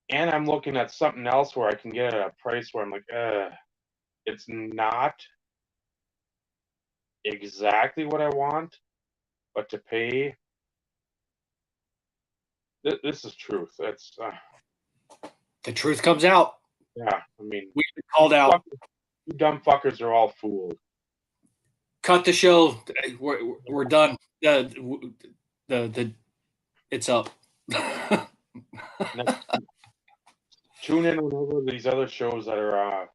and I'm looking at something else where I can get it at a price where I'm like, it's not exactly what I want, but to pay, this is truth. It's The truth comes out. yeah. I mean, We've been called out. You dumb fuckers are all fooled. Cut the show. We're done. The it's up. Tune in whenever these other shows that are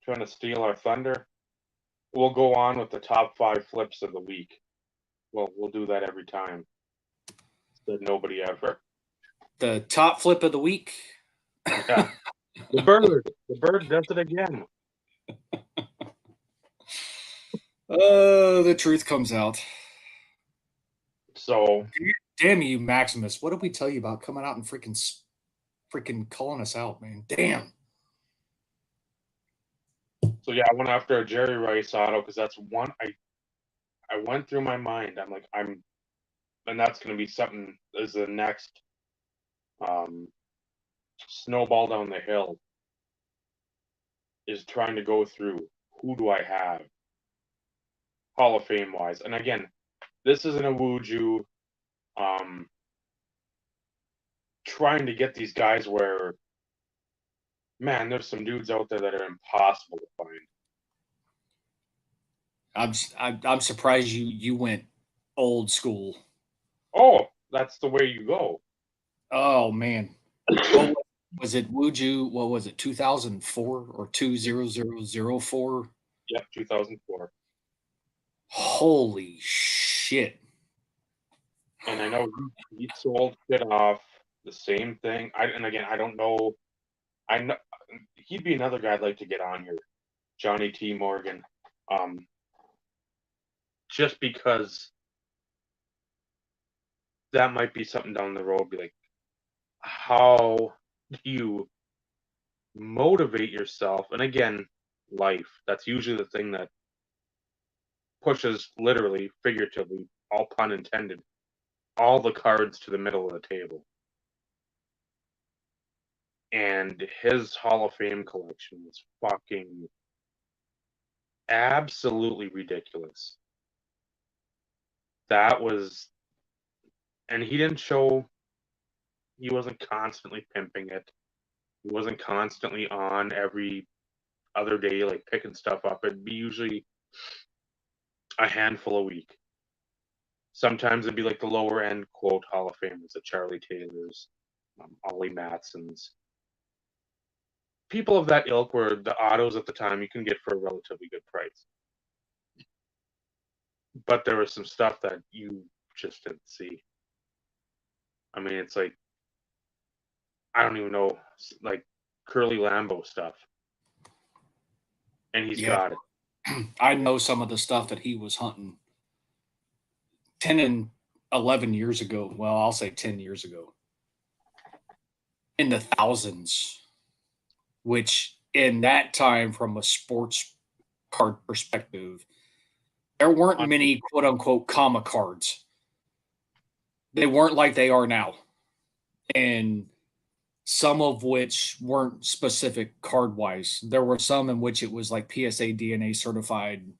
trying to steal our thunder. We'll go on with the top 5 flips of the week. Well, we'll do that every time. Said nobody ever. The top flip of the week. Yeah. The bird does it again. The truth comes out. So damn you, Maximus. What did we tell you about coming out and freaking calling us out, man? Damn. So yeah, I went after a Jerry Rice auto because that's one I went through my mind. I'm like, and that's gonna be something as the next snowball down the hill is trying to go through who do I have Hall of Fame wise. And again, this isn't a Wuju trying to get these guys where, man, there's some dudes out there that are impossible to find. I'm surprised you went old school. Oh, that's the way you go. Oh man. Was it Wuju? What was it? 2004 or 20004? Yep, 2004. Holy shit. And I know he sold shit off the same thing. And again, I don't know. I know he'd be another guy I'd like to get on here, Johnny T. Morgan. Just because that might be something down the road. Be like, how do you motivate yourself? And again, life. That's usually the thing that pushes, literally, figuratively, all pun intended, all the cards to the middle of the table. And his Hall of Fame collection was fucking absolutely ridiculous. That was, and he wasn't constantly pimping it. He wasn't constantly on every other day, like picking stuff up. It'd be usually a handful a week. Sometimes it'd be like the lower end quote Hall of Famers, the Charlie Taylors, Ollie Matsons. People of that ilk were the autos at the time you can get for a relatively good price. But there was some stuff that you just didn't see. I mean, it's like, I don't even know, like Curly Lambeau stuff. And he's got it. I know some of the stuff that he was hunting 10 and 11 years ago. Well, I'll say 10 years ago. In the thousands, which in that time, from a sports card perspective, there weren't many quote unquote comma cards. They weren't like they are now. And some of which weren't specific card wise. There were some in which it was like PSA DNA certified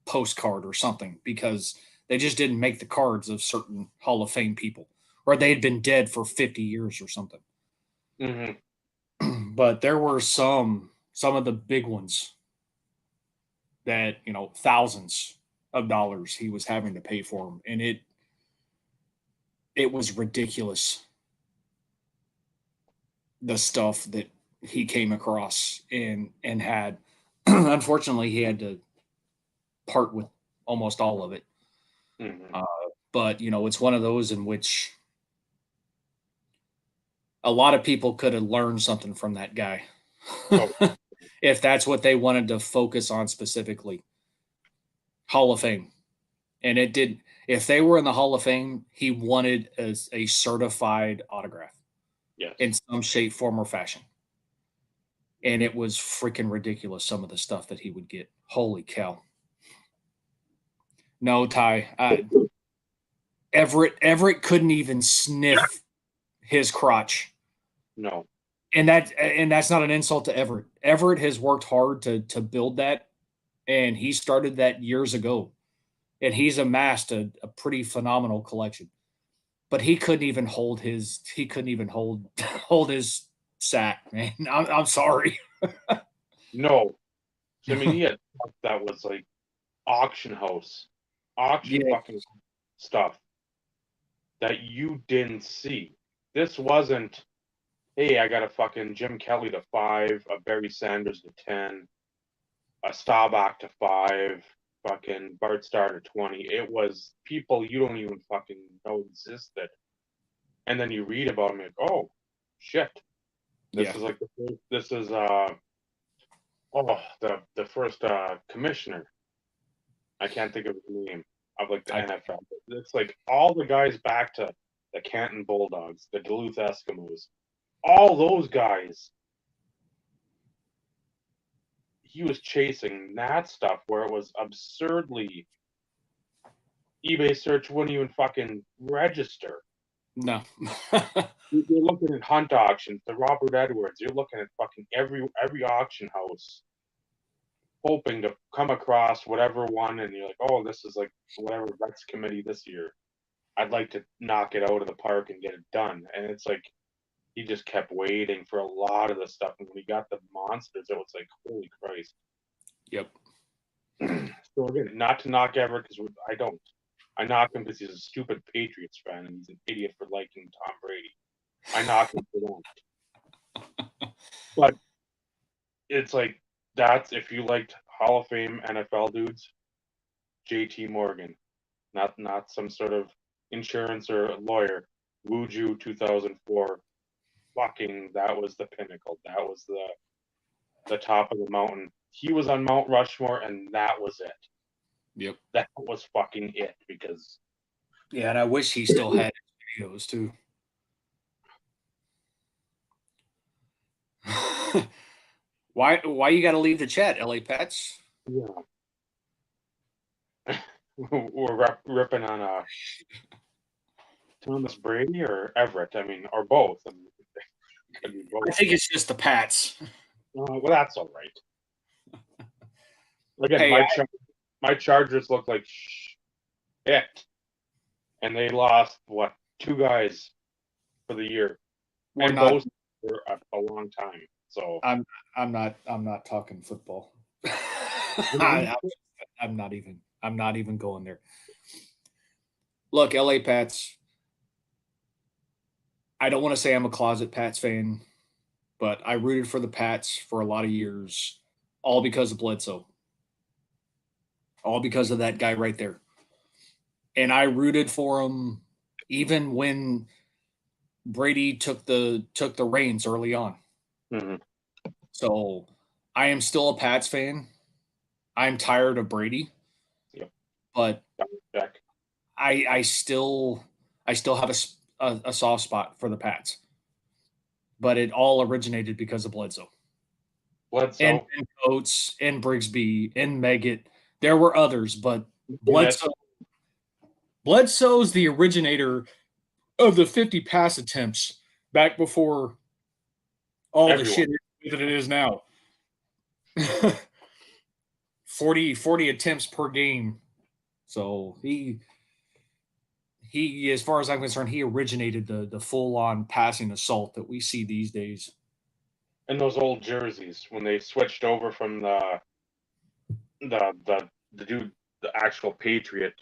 postcard or something because they just didn't make the cards of certain Hall of Fame people, or they had been dead for 50 years or something. Mm-hmm. But there were some of the big ones that, thousands of dollars he was having to pay for them. And it was ridiculous, the stuff that he came across and had. Unfortunately, he had to part with almost all of it. Mm-hmm. But it's one of those in which a lot of people could have learned something from that guy. Oh. If that's what they wanted to focus on specifically. Hall of Fame. And it did. If they were in the Hall of Fame, he wanted a certified autograph. Yes. In some shape, form, or fashion. And it was freaking ridiculous, some of the stuff that he would get. Holy cow. No, Ty. Everett couldn't even sniff his crotch. No. And that's not an insult to Everett. Everett has worked hard to build that, and he started that years ago. And he's amassed a pretty phenomenal collection. But he couldn't even hold his hold his sack, man. I'm sorry. No. I mean, he had stuff that was like auction fucking stuff that you didn't see. This wasn't, hey, I got a fucking Jim Kelly to 5, a Barry Sanders to 10, a Staubach to 5, fucking Bart Starr to 20. It was people you don't even fucking know existed. And then you read about them, like, oh, shit. This is like the first commissioner. I can't think of his name of like the NFL. It's like all the guys back to the Canton Bulldogs, the Duluth Eskimos, all those guys. He was chasing that stuff where it was absurdly eBay search wouldn't even fucking register. No. You're looking at hunt auctions, the Robert Edwards. You're looking at fucking every auction house, hoping to come across whatever one, and you're like, oh, this is like whatever Rex committee this year. I'd like to knock it out of the park and get it done. And it's like he just kept waiting for a lot of the stuff, and when he got the monsters, it was like, holy Christ. Yep. So again, not to knock Everett, because I don't. I knock him because he's a stupid Patriots fan and he's an idiot for liking Tom Brady. I knock him for that. But it's like, that's if you liked Hall of Fame NFL dudes, JT Morgan, not some sort of insurance or lawyer. Wuju 2004, fucking, that was the pinnacle. That was the top of the mountain. He was on Mount Rushmore, and that was it. Yep. That was fucking it, because yeah, and I wish he still had his videos too. Why you got to leave the chat, LA Pats? Yeah. We're ripping on Thomas Brady or Everett. I mean, or both. I mean, could be both. I think it's just the Pats. Well, that's all right. Again, Hey, my Chargers look like shit, and they lost 2 guys for the year, and both for a long time. So I'm not talking football. I'm not even going there. Look, LA Pats. I don't want to say I'm a closet Pats fan, but I rooted for the Pats for a lot of years, all because of Bledsoe. All because of that guy right there. And I rooted for him even when Brady took the reins early on. Mm-hmm. So I am still a Pats fan. I'm tired of Brady. Yep. But I still have a soft spot for the Pats. But it all originated because of Bledsoe. And Coates and Brigsby and Meggett. There were others, but Bledsoe's the originator of the 50 pass attempts back before all the shit that it is now. 40 attempts per game. So he, as far as I'm concerned, he originated the full-on passing assault that we see these days. And those old jerseys, when they switched over from the dude, the actual Patriot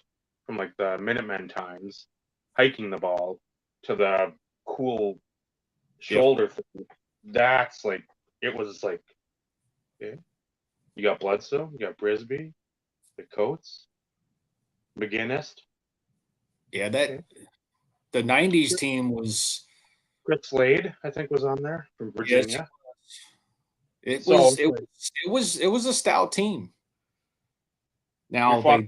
from like the Minutemen times, hiking the ball, to the cool shoulder thing. That's like, it was like, okay, you got Bledsoe, you got Brisby, the Coates, McGinnis. Yeah, the 90s team was Chris Slade, I think, was on there from Yes, Virginia. it So, was it's like, it was a stout team. if Now you fought they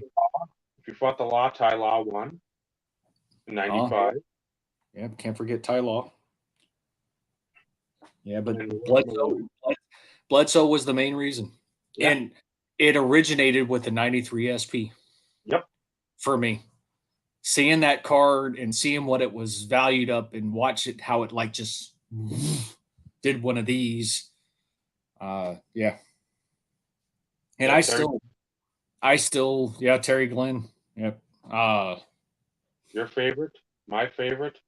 if you fought the Law, Ty Law won in '95. yeah, can't forget Ty Law. Yeah, but And Bledsoe was the main reason. Yeah. And it originated with the 93 SP Yep. for me. Seeing that card and seeing what it was valued up and watch it how it like just did one of these. Yeah. And Yeah, I still yeah, Terry Glenn. Yep. Your favorite, my favorite,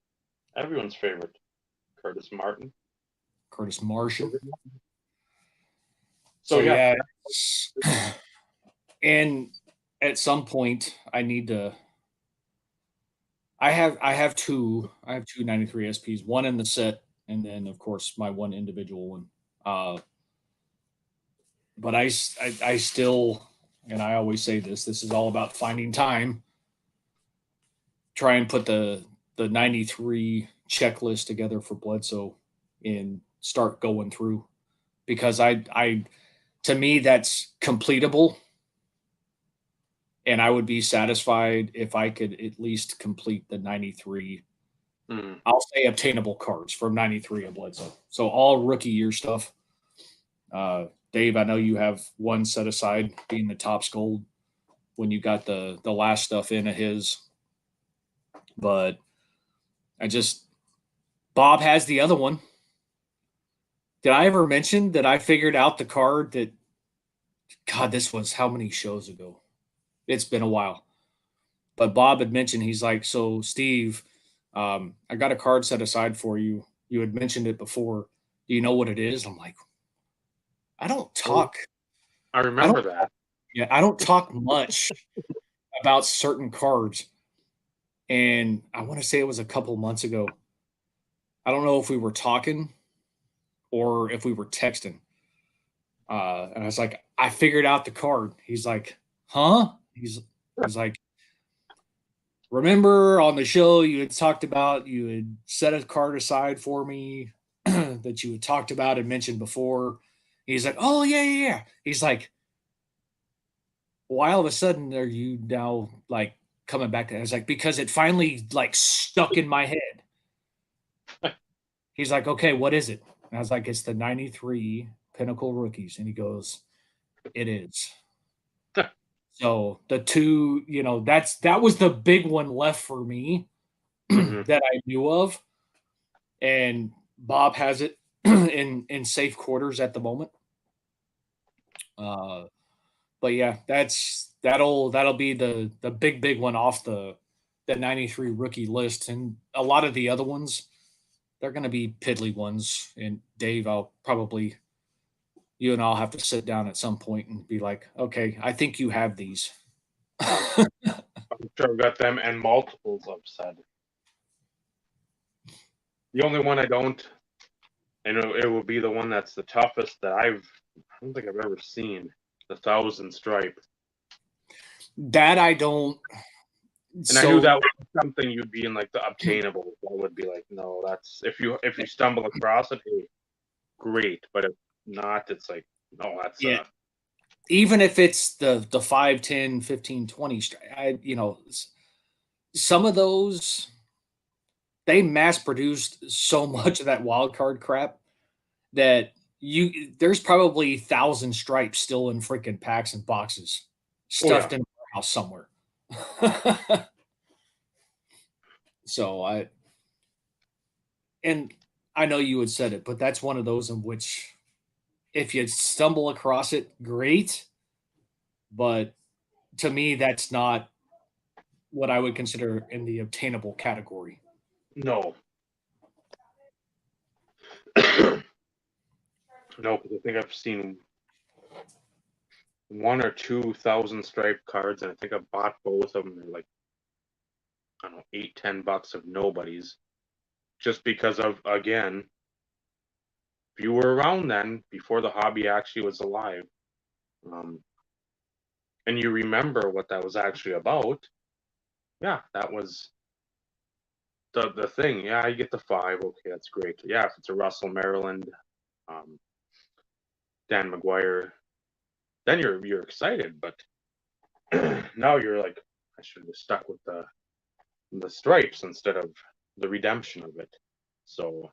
everyone's favorite, Curtis Martin. Curtis Marshall. So yeah, yeah. And at some point I need to I have two 93 SPs, one in the set and then of course my one individual one. But I still, and I always say this is all about finding time. Try and put the 93 checklist together for Bledsoe and start going through because I to me that's completable. And I would be satisfied if I could at least complete the 93. I'll say obtainable cards from 93 of Bledsoe. So all rookie year stuff. Dave, I know you have one set aside being the Topps Gold when you got the last stuff in of his. But Bob has the other one. Did I ever mention that I figured out the card that, God, this was how many shows ago? It's been a while. But Bob had mentioned, he's like, so Steve, I got a card set aside for you. You had mentioned it before. Do you know what it is? I'm like, I don't talk. I remember that. Yeah, I don't talk much about certain cards. And I want to say it was a couple months ago. I don't know if we were talking or if we were texting. And I was like, I figured out the card. He's like, huh? He's like, remember on the show you had talked about, you had set a card aside for me that you had talked about and mentioned before. He's like, oh, yeah. He's like, why all of a sudden are you now like coming back to it? I was like, because it finally like stuck in my head. He's like, okay, what is it? And I was like, it's the 93 Pinnacle Rookies. And he goes, it is. So the two, that was the big one left for me that I knew of. And Bob has it in safe quarters at the moment. But yeah, that'll be the big one off the 93 rookie list. And a lot of the other ones, they're going to be piddly ones. And Dave, you and I'll have to sit down at some point and be like, okay, I think you have these. I'm sure I've got them and multiples of said. The only one I don't, and it will be the one that's the toughest that I don't think I've ever seen, the 1,000 stripe. That I don't. And I knew that was something you'd be in like the obtainable. I would be like, no, that's if you stumble across it, hey, great. But if not, it's like, no, that's yeah. Even if it's the 5, 10, 15, 20, some of those, they mass produced so much of that wild card crap that there's probably 1,000 stripes still in freaking packs and boxes stuffed in a warehouse somewhere. So I know you had said it, but that's one of those in which if you stumble across it, great. But to me, that's not what I would consider in the obtainable category. No. No, because I think I've seen 1 or 2,000 stripe cards, and I think I bought both of them. They're like, I don't know, $8-10 of nobody's, just because of, again, if you were around then before the hobby actually was alive, and you remember what that was actually about, yeah, that was the thing. Yeah, you get the 5. Okay, that's great. Yeah, if it's a Russell Maryland, Dan McGuire, then you're excited. But now you're like, I should have stuck with the stripes instead of the redemption of it. So,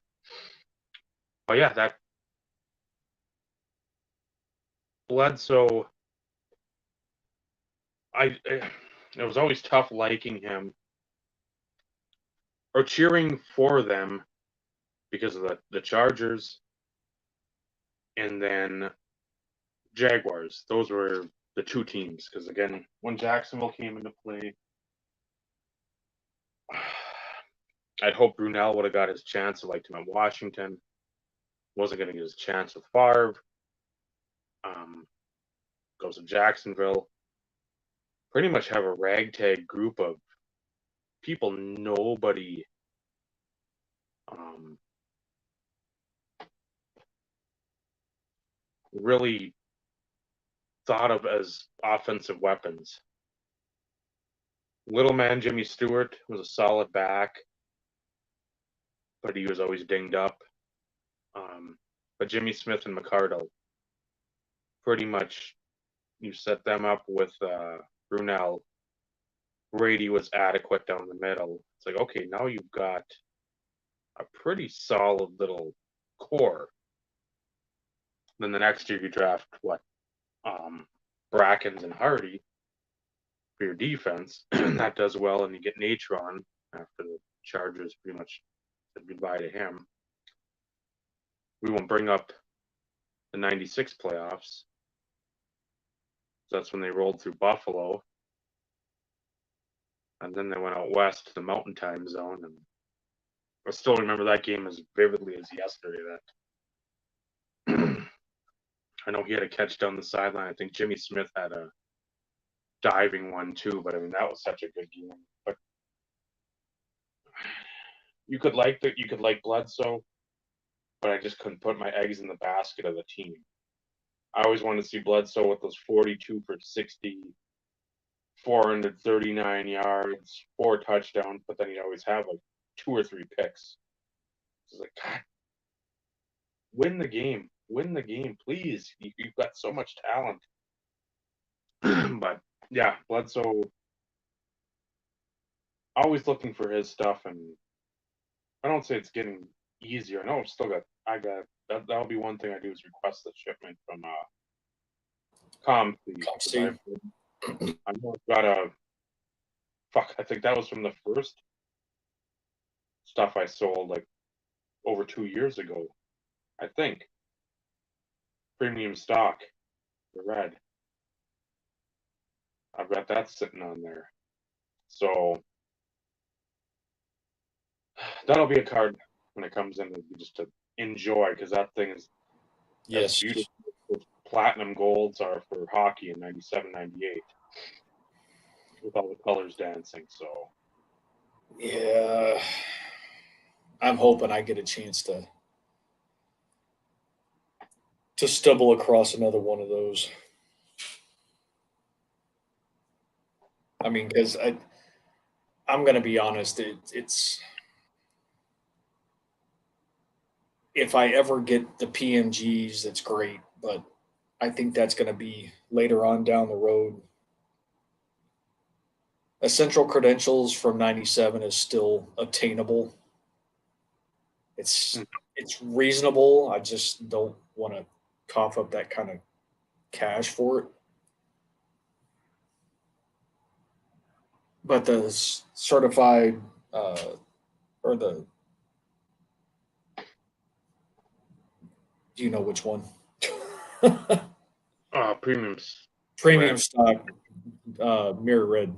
but yeah, that Bledsoe, it was always tough liking him or cheering for them because of the Chargers and then Jaguars. Those were the 2 teams. Because again, when Jacksonville came into play, I'd hoped Brunell would have got his chance. I liked him at Washington. Wasn't going to get his chance with Favre. Goes to Jacksonville. Pretty much have a ragtag group of people nobody really thought of as offensive weapons. Little man Jimmy Stewart was a solid back, but he was always dinged up. But Jimmy Smith and McCardle, pretty much, you set them up with Brunell. Brady was adequate down the middle. It's like, okay, now you've got a pretty solid little core. Then the next year you draft Brackens and Hardy for your defense. That does well, and you get Natron after the Chargers pretty much said goodbye to him. We won't bring up the 96 playoffs. That's when they rolled through Buffalo. And then they went out west to the Mountain Time Zone. And I still remember that game as vividly as yesterday. That I know he had a catch down the sideline. I think Jimmy Smith had a diving one too. But I mean, that was such a good game. But you could like Bledsoe, but I just couldn't put my eggs in the basket of the team. I always wanted to see Bledsoe with those 42 for 60, 439 yards, 4 touchdowns, but then he'd always have like 2 or 3 picks. It's like, God, win the game, please. You've got so much talent. But yeah, Bledsoe, always looking for his stuff, and I don't say it's getting easier. I know that'll be one thing I do is request the shipment from ComC. I know I've got I think that was from the first stuff I sold like over 2 years ago. I think. Premium stock, the red. I've got that sitting on there. So that'll be a card when it comes in just to enjoy, because that thing is Yes. beautiful. Platinum golds are for hockey in 97, 98 with all the colors dancing. So Yeah. I'm hoping I get a chance to stumble across another one of those. I mean, because I'm going to be honest, it's if I ever get the PMGs, that's great, but I think that's going to be later on down the road. Essential credentials from 97 is still obtainable. It's reasonable. I just don't want to cough up that kind of cash for it. But the certified or the, do you know which one? premiums. Premium stock, mirror red.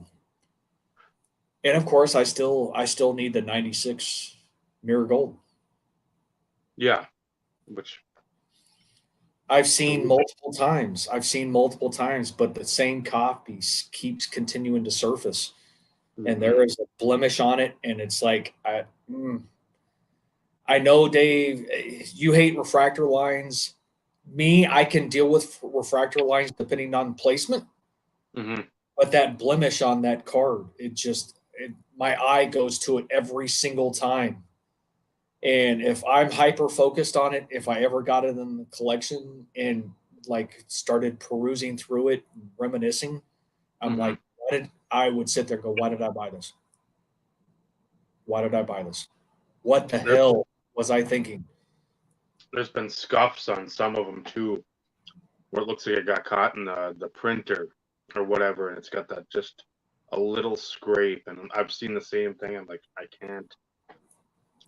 And of course, I still need the 96 mirror gold. Yeah, which I've seen multiple times. But the same copy keeps continuing to surface. And there is a blemish on it, and it's like I know, Dave, you hate refractor lines. Me, I can deal with refractor lines depending on placement. Mm-hmm. But that blemish on that card, it my eye goes to it every single time. And if I'm hyper focused on it, if I ever got it in the collection and like started perusing through it, reminiscing, I'm like, I would sit there and go, why did I buy this? Why did I buy this? What the hell was I thinking? There's been scuffs on some of them too, where it looks like it got caught in the printer or whatever, and it's got that just a little scrape. And I've seen the same thing. I'm like, I can't.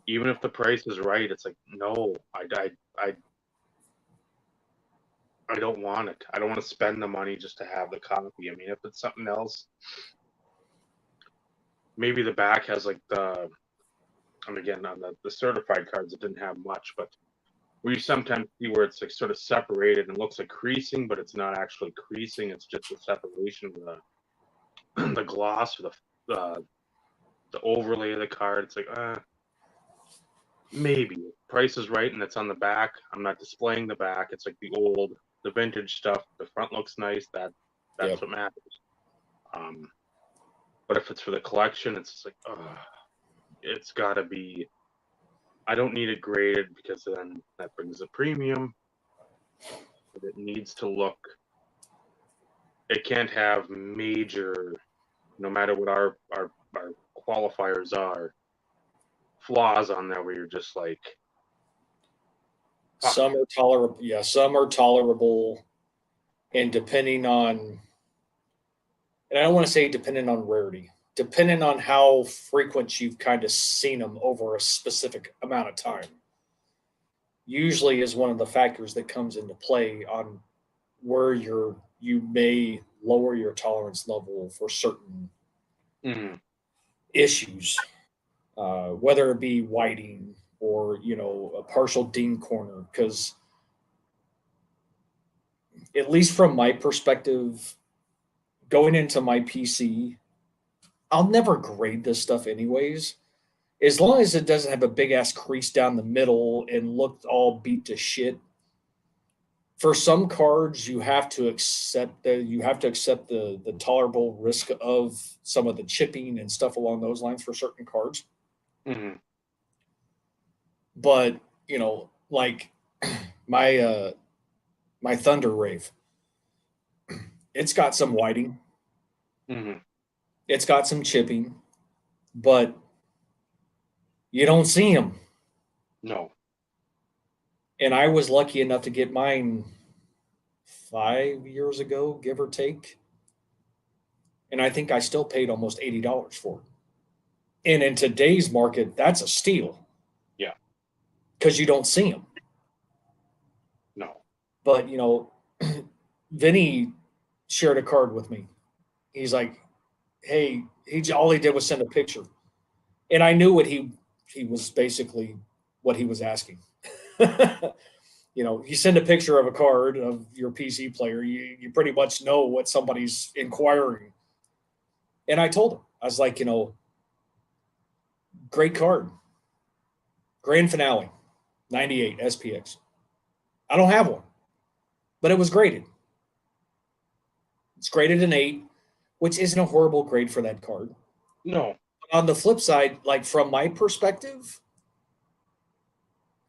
Even if the price is right, it's like, no, I don't want it. I don't want to spend the money just to have the copy. I mean, if it's something else, maybe the back has like and again, on the certified cards, it didn't have much, but we sometimes see where it's like sort of separated and looks like creasing, but it's not actually creasing. It's just the separation of the gloss or the overlay of the card. It's like, maybe price is right and it's on the back. I'm not displaying the back. It's like the vintage stuff. The front looks nice. That's what matters. But if it's for the collection, it's just like, it's got to be. I don't need it graded because then that brings a premium. But it needs to look. It can't have major, no matter what our qualifiers are, flaws on there where you're just like. Some are tolerable. Yeah, some are tolerable, and depending on, and I don't want to say depending on rarity, depending on how frequent you've kind of seen them over a specific amount of time, usually is one of the factors that comes into play on where you may lower your tolerance level for certain issues, whether it be whiting or a partial ding corner. Because at least from my perspective, going into my PC, I'll never grade this stuff anyways. As long as it doesn't have a big ass crease down the middle and look all beat to shit. For some cards, you have to accept the tolerable risk of some of the chipping and stuff along those lines for certain cards. But like my Thunder Rave, it's got some whiting. It's got some chipping, but you don't see them. No. And I was lucky enough to get mine 5 years ago, give or take. And I think I still paid almost $80 for it. And in today's market, that's a steal. Yeah. Because you don't see them. No. But, Vinny shared a card with me. He's like, hey, all he did was send a picture. And I knew what he was basically what he was asking. You send a picture of a card of your PC player, you pretty much know what somebody's inquiring. And I told him, I was like, great card. Grand Finale, 98 SPX. I don't have one, but it was graded. It's graded an 8, which isn't a horrible grade for that card. No. On the flip side, like from my perspective,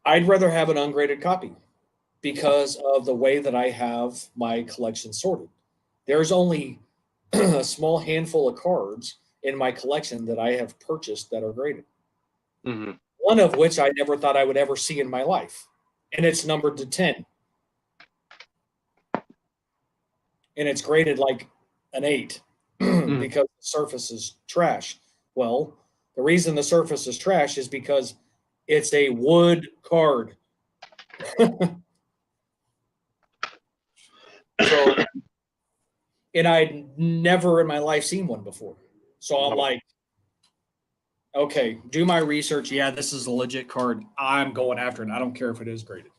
I'd rather have an ungraded copy because of the way that I have my collection sorted. There's only a small handful of cards in my collection that I have purchased that are graded. One of which I never thought I would ever see in my life. And it's numbered to 10. And it's graded like an 8 because the surface is trash. Well, the reason the surface is trash is because it's a wood card. So, and I'd never in my life seen one before. So I'm like, okay, do my research. Yeah, this is a legit card. I'm going after it. I don't care if it is graded.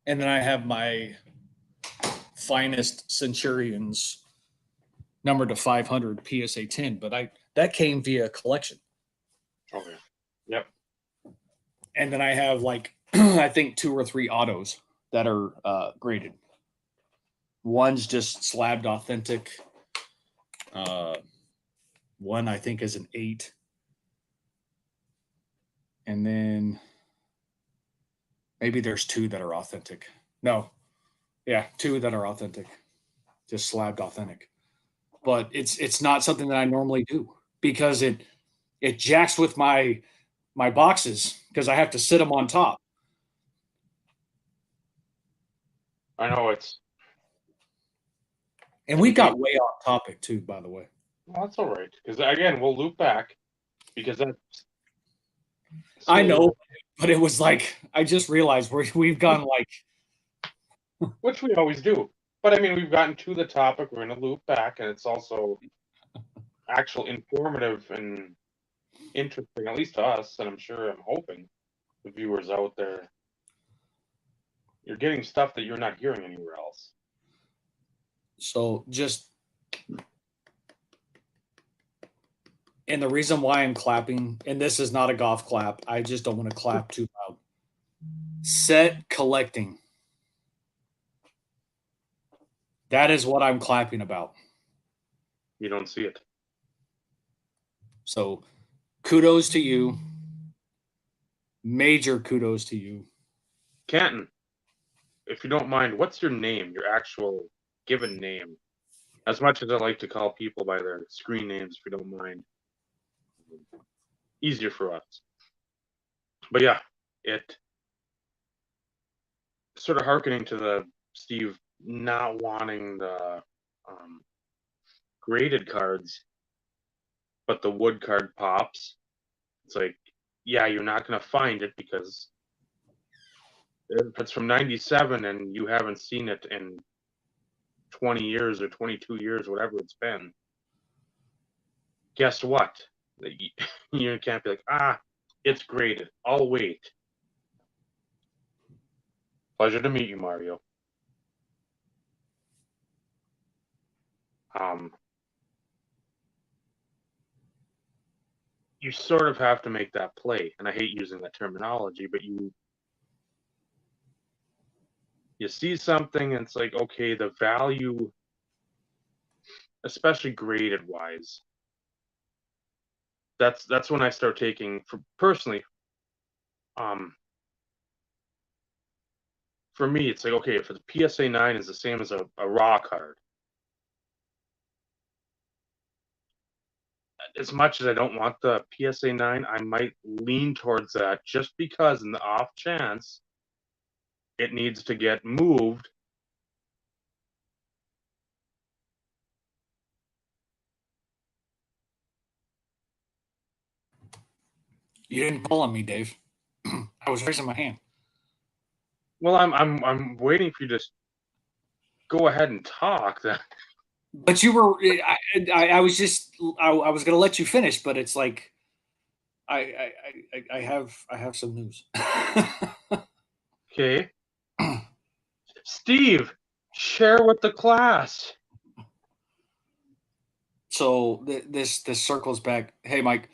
And then I have my finest Centurions numbered to 500 PSA 10, but that came via collection. Okay. Yep. And then I have like I think 2 or 3 autos that are graded. One's just slabbed authentic. One I think is an 8. And then maybe there's 2 that are authentic. No. Yeah, 2 that are authentic. Just slabbed authentic. But it's not something that I normally do because it jacks with my boxes because I have to sit them on top. I know it's. And we got way off topic too, by the way. Well, that's all right because again we'll loop back because that's. I know, but it was like I just realized we've gone like. Which we always do, but I mean we've gotten to the topic. We're going to loop back, and it's also actual informative and interesting, at least to us, and I'm hoping the viewers out there. You're getting stuff that you're not hearing anywhere else. So just, and the reason why I'm clapping, and this is not a golf clap, I just don't want to clap too loud. Set collecting. That is what I'm clapping about. You don't see it. So kudos to you. Major kudos to you. Canton, if you don't mind, what's your name, your actual given name? As much as I like to call people by their screen names, if you don't mind. Easier for us. But yeah, it sort of hearkening to the Steve not wanting the graded cards, but the wood card pops. It's like, yeah, you're not going to find it because if it's from 97 and you haven't seen it in 20 years or 22 years, whatever it's been, guess what? You can't be like, it's graded. I'll wait. Pleasure to meet you, Mario. You sort of have to make that play, and I hate using that terminology, but you see something and it's like, okay, the value, especially graded wise, that's when I start taking, for personally, for me, it's like, okay, if the PSA 9 is the same as a raw card, as much as I don't want the PSA 9, I might lean towards that just because in the off chance it needs to get moved. You didn't pull on me, Dave. I was raising my hand. Well, I'm waiting for you to go ahead and talk. But you were, I was just, I was going to let you finish, but it's like, I have some news. Okay. Steve, share with the class. So this circles back. Hey, Mike.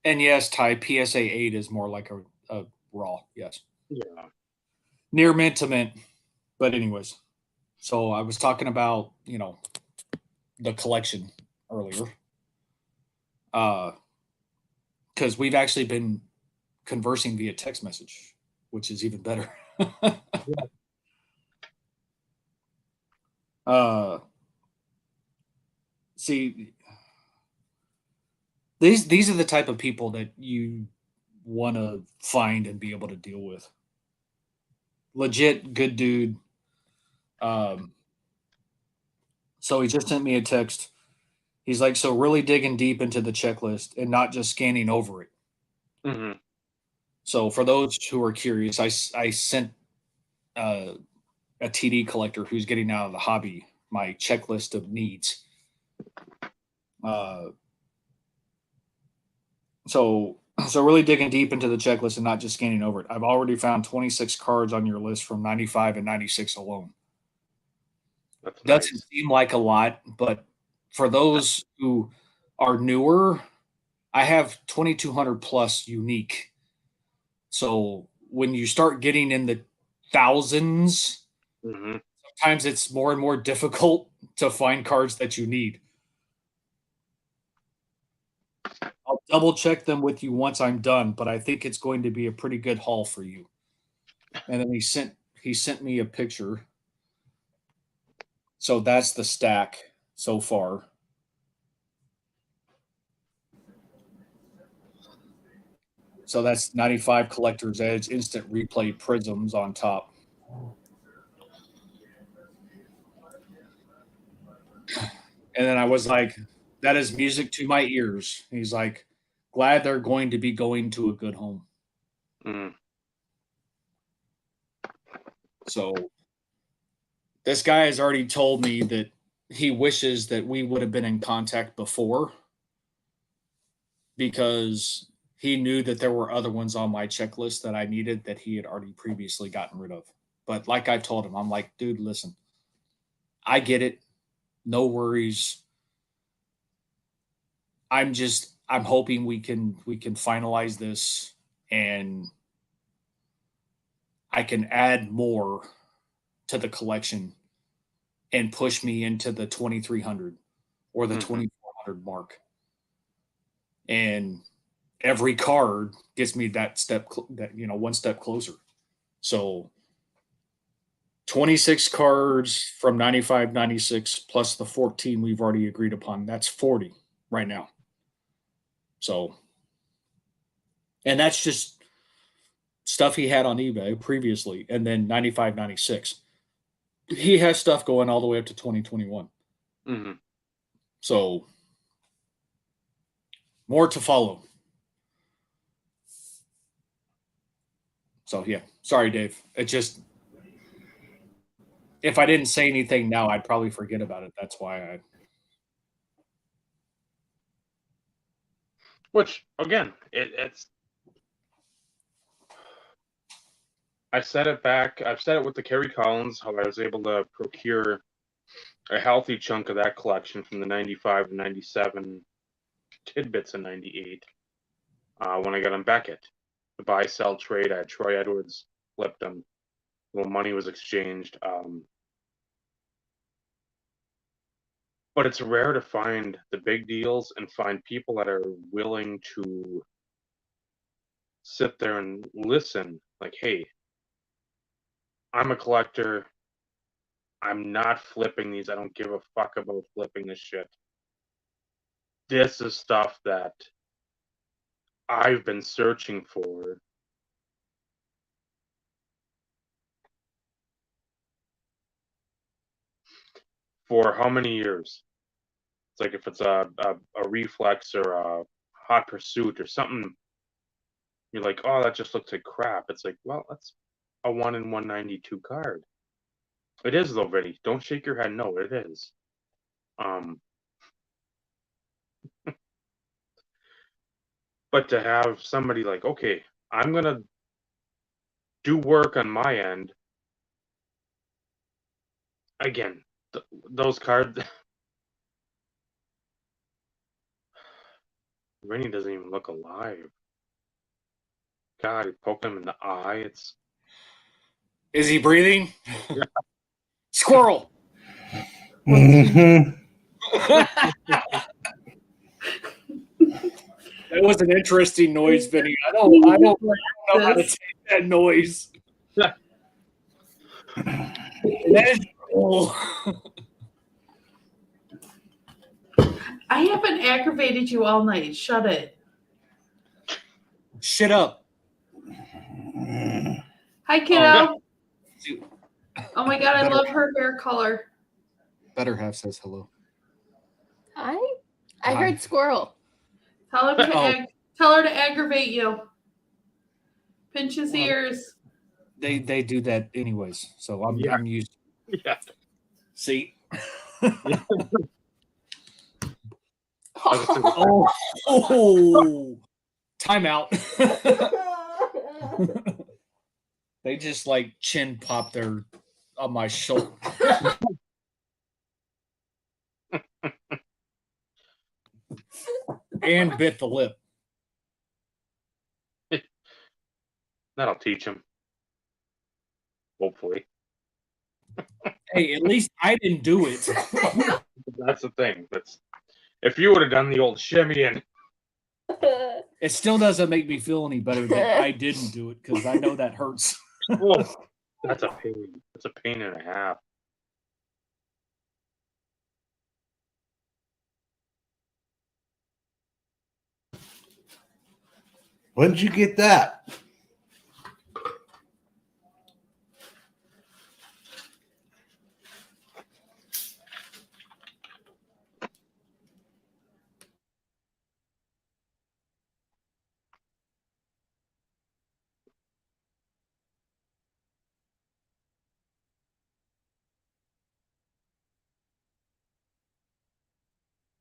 And yes, Ty, PSA 8 is more like a raw. Yes. Yeah. Near mint to mint. But anyways, so I was talking about, the collection earlier. Because we've actually been conversing via text message, which is even better. See, these are the type of people that you want to find and be able to deal with. Legit good dude. So he just sent me a text. He's like, so really digging deep into the checklist and not just scanning over it. Mm-hmm. So for those who are curious, I sent a TD collector who's getting out of the hobby my checklist of needs. So really digging deep into the checklist and not just scanning over it. I've already found 26 cards on your list from 95 and 96 alone. That's Doesn't nice. seem like a lot, but for those who are newer, I have 2,200 plus unique. So when you start getting in the thousands, Mm-hmm. sometimes it's more and more difficult to find cards that you need. double check them with you once I'm done, but I think it's going to be a pretty good haul for you. And then he sent me a picture. So that's the stack so far. So that's 95 Collector's Edge instant replay prisms on top. And then I was like, that is music to my ears. He's like, glad they're going to be going to a good home. Mm. So this guy has already told me that he wishes that we would have been in contact before because he knew that there were other ones on my checklist that I needed that he had already previously gotten rid of. But like I told him, I'm like, dude, listen, I get it. No worries. I'm hoping we can finalize this and I can add more to the collection and push me into the 2300 or the 2400 mark. And every card gets me that one step closer. So 26 cards from 95, 96 plus the 14 we've already agreed upon. That's 40 right now. So, and that's just stuff he had on eBay previously, and then 95, 96. He has stuff going all the way up to 2021. Mm-hmm. So, more to follow. So, yeah. Sorry, Dave. It just, if I didn't say anything now, I'd probably forget about it. That's why I. Which, again, it's. I said it back. I've said it with the Kerry Collins, how I was able to procure a healthy chunk of that collection from the 95 and 97 tidbits in 98 when I got on Beckett. The buy sell trade, I had Troy Edwards, flipped him. Well, money was exchanged. But it's rare to find the big deals and find people that are willing to sit there and listen. Like, hey, I'm a collector. I'm not flipping these. I don't give a fuck about flipping this shit. This is stuff that I've been searching for how many years? It's like if it's a reflex or a hot pursuit or something, you're like, oh, that just looks like crap. It's like, well, that's a 1 in 192 card. It is though, Vinny. Don't shake your head. No, it is. But to have somebody like, okay, I'm gonna do work on my end. Again, those cards. Rennie doesn't even look alive. God, he poked him in the eye. It's. Is he breathing? Squirrel. Mm-hmm. That was an interesting noise, Vinny. I don't know how to take that noise. That is cool. I haven't aggravated you all night. Shut it. Shut up. Hi, kiddo. Oh, Oh my god, I love her hair color. Better Half says hello. Hi. I heard squirrel. Tell her to aggravate you. Pinch his ears. They do that anyways, so I'm used. Yeah. See. Oh. Time out. They just like chin pop their on my shoulder. And bit the lip. That'll teach him. Hopefully. Hey, at least I didn't do it. That's the thing. If you would have done the old shimmy and It still doesn't make me feel any better that I didn't do it because I know that hurts. Oh, that's a pain. That's a pain and a half. When did you get that?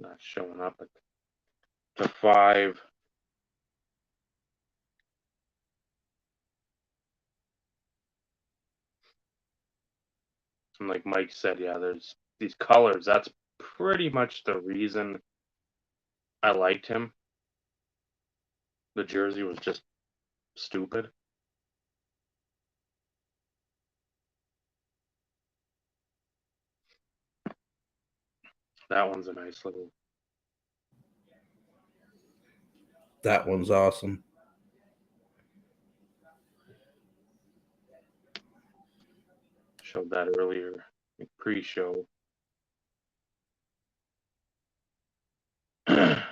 Not showing up at the 5. And like Mike said, yeah, there's these colors. That's pretty much the reason I liked him. The jersey was just stupid. That one's a nice little. That one's awesome. Showed that earlier, pre-show. Again,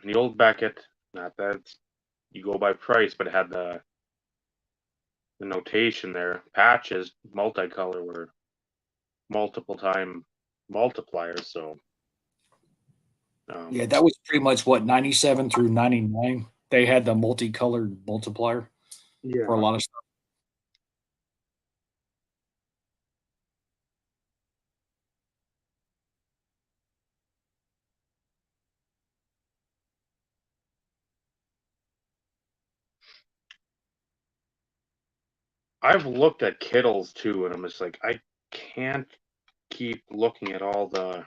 the old Beckett. Not that you go by price, but it had the notation there. Patches, multicolor were multiple time multipliers. So Yeah, that was pretty much what 97 through 99. They had the multicolored multiplier for a yeah, lot of stuff. I've looked at Kittles too, and I'm just like, I can't keep looking at all the.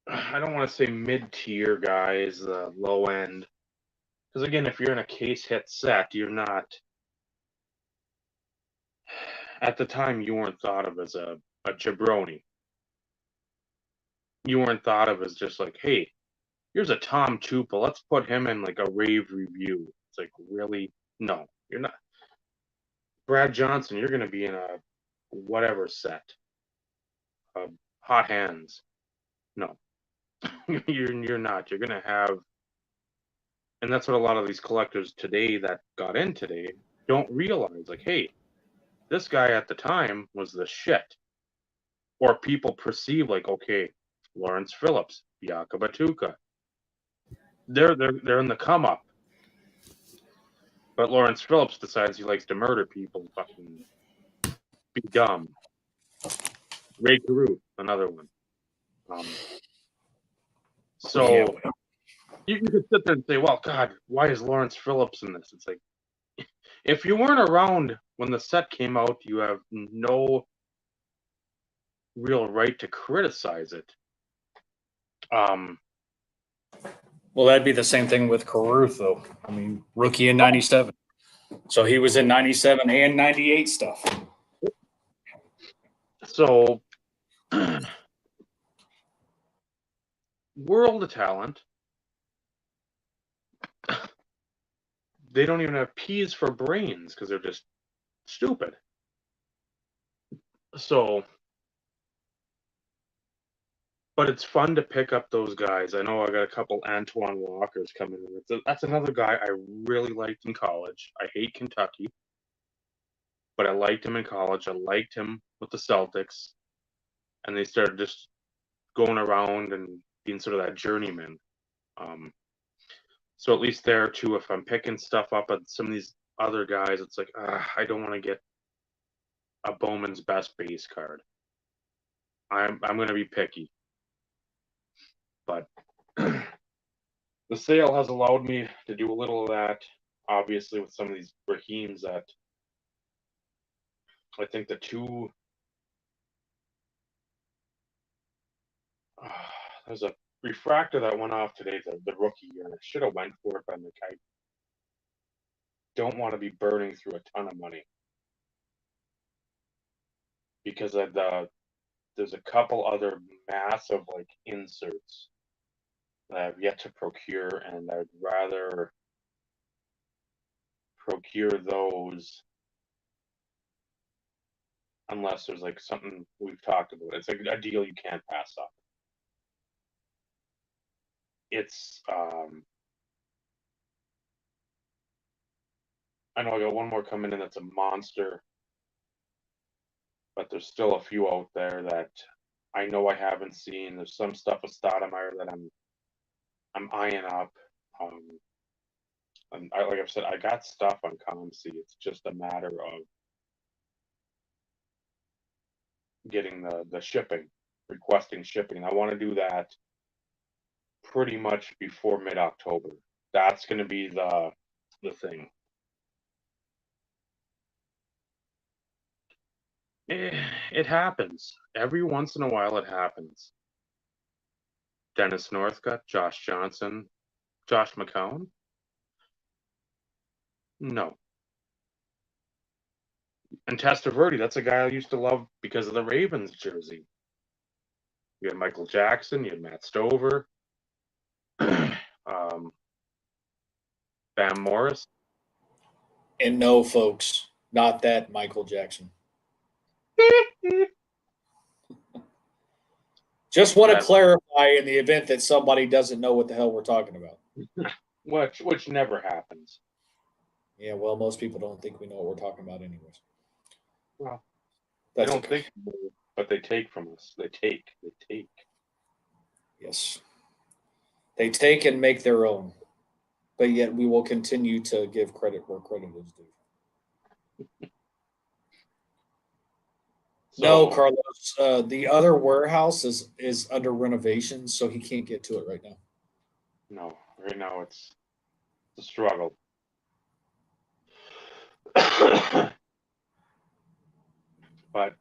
I don't want to say mid-tier guys, low end, because again, if you're in a case hit set, you're not. At the time, you weren't thought of as a jabroni. You weren't thought of as just like, hey, here's a Tom Tupa. Let's put him in like a rave review. It's like, really? No, you're not. Brad Johnson, you're going to be in a whatever set. Hot Hands. No, you're not. You're going to have, and that's what a lot of these collectors today that got in today don't realize. Like, hey, this guy at the time was the shit. Or people perceive like, okay, Lawrence Phillips, Yaka Batuka. They're in the come up. But Lawrence Phillips decides he likes to murder people and fucking be dumb. Ray Caruth, another one. So Yeah. you could sit there and say, well, God, why is Lawrence Phillips in this? It's like, if you weren't around when the set came out, you have no real right to criticize it. Well, that'd be the same thing with Caruth, though. I mean, rookie in 97. So he was in 97 and 98 stuff. So, world of talent. They don't even have peas for brains because they're just stupid. So, but it's fun to pick up those guys. I know I got a couple Antoine Walkers coming in. That's another guy I really liked in college. I hate Kentucky, but I liked him in college. I liked him with the Celtics, and they started just going around and being sort of that journeyman. So at least there too, if I'm picking stuff up at some of these other guys, it's like I don't want to get a Bowman's best base card. I'm going to be picky, but the sale has allowed me to do a little of that. Obviously, with some of these Raheems that I think the two. There's a refractor that went off today, the rookie year. I should have went for it, but I'm like, I don't want to be burning through a ton of money because of the there's a couple other massive like inserts that I've yet to procure, and I'd rather procure those unless there's like something we've talked about. It's like a deal you can't pass up. It's I know I got one more coming in that's a monster, but there's still a few out there that I know I haven't seen. There's some stuff with Stoudemire that I'm eyeing up. And like I've said, I got stuff on ComC. It's just a matter of getting the shipping, requesting shipping. And I want to do that pretty much before mid-October. That's going to be the thing. It happens. Every once in a while it happens. Dennis Northcutt, Josh Johnson, Josh McCown? No. And Testaverde, that's a guy I used to love because of the Ravens jersey. You had Michael Jackson, you had Matt Stover, Bam Morris. And no, folks, not that Michael Jackson. Just want to clarify in the event that somebody doesn't know what the hell we're talking about. Which never happens. Yeah, well, most people don't think we know what we're talking about anyways. Well, That's they don't okay. think, but they take from us. They take. Yes. They take and make their own. But yet we will continue to give credit where credit is due. No, Carlos. The other warehouse is under renovation, so he can't get to it right now. No, right now it's a struggle. But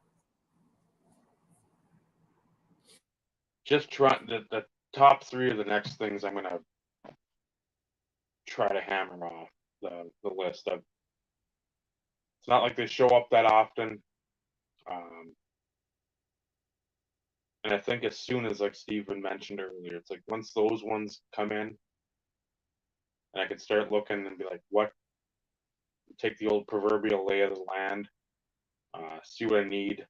just trying the top three of the next things I'm gonna try to hammer off the list of. It's not like they show up that often. And I think as soon as, like Stephen mentioned earlier, it's like once those ones come in, and I can start looking and be like, what? Take the old proverbial lay of the land, see what I need,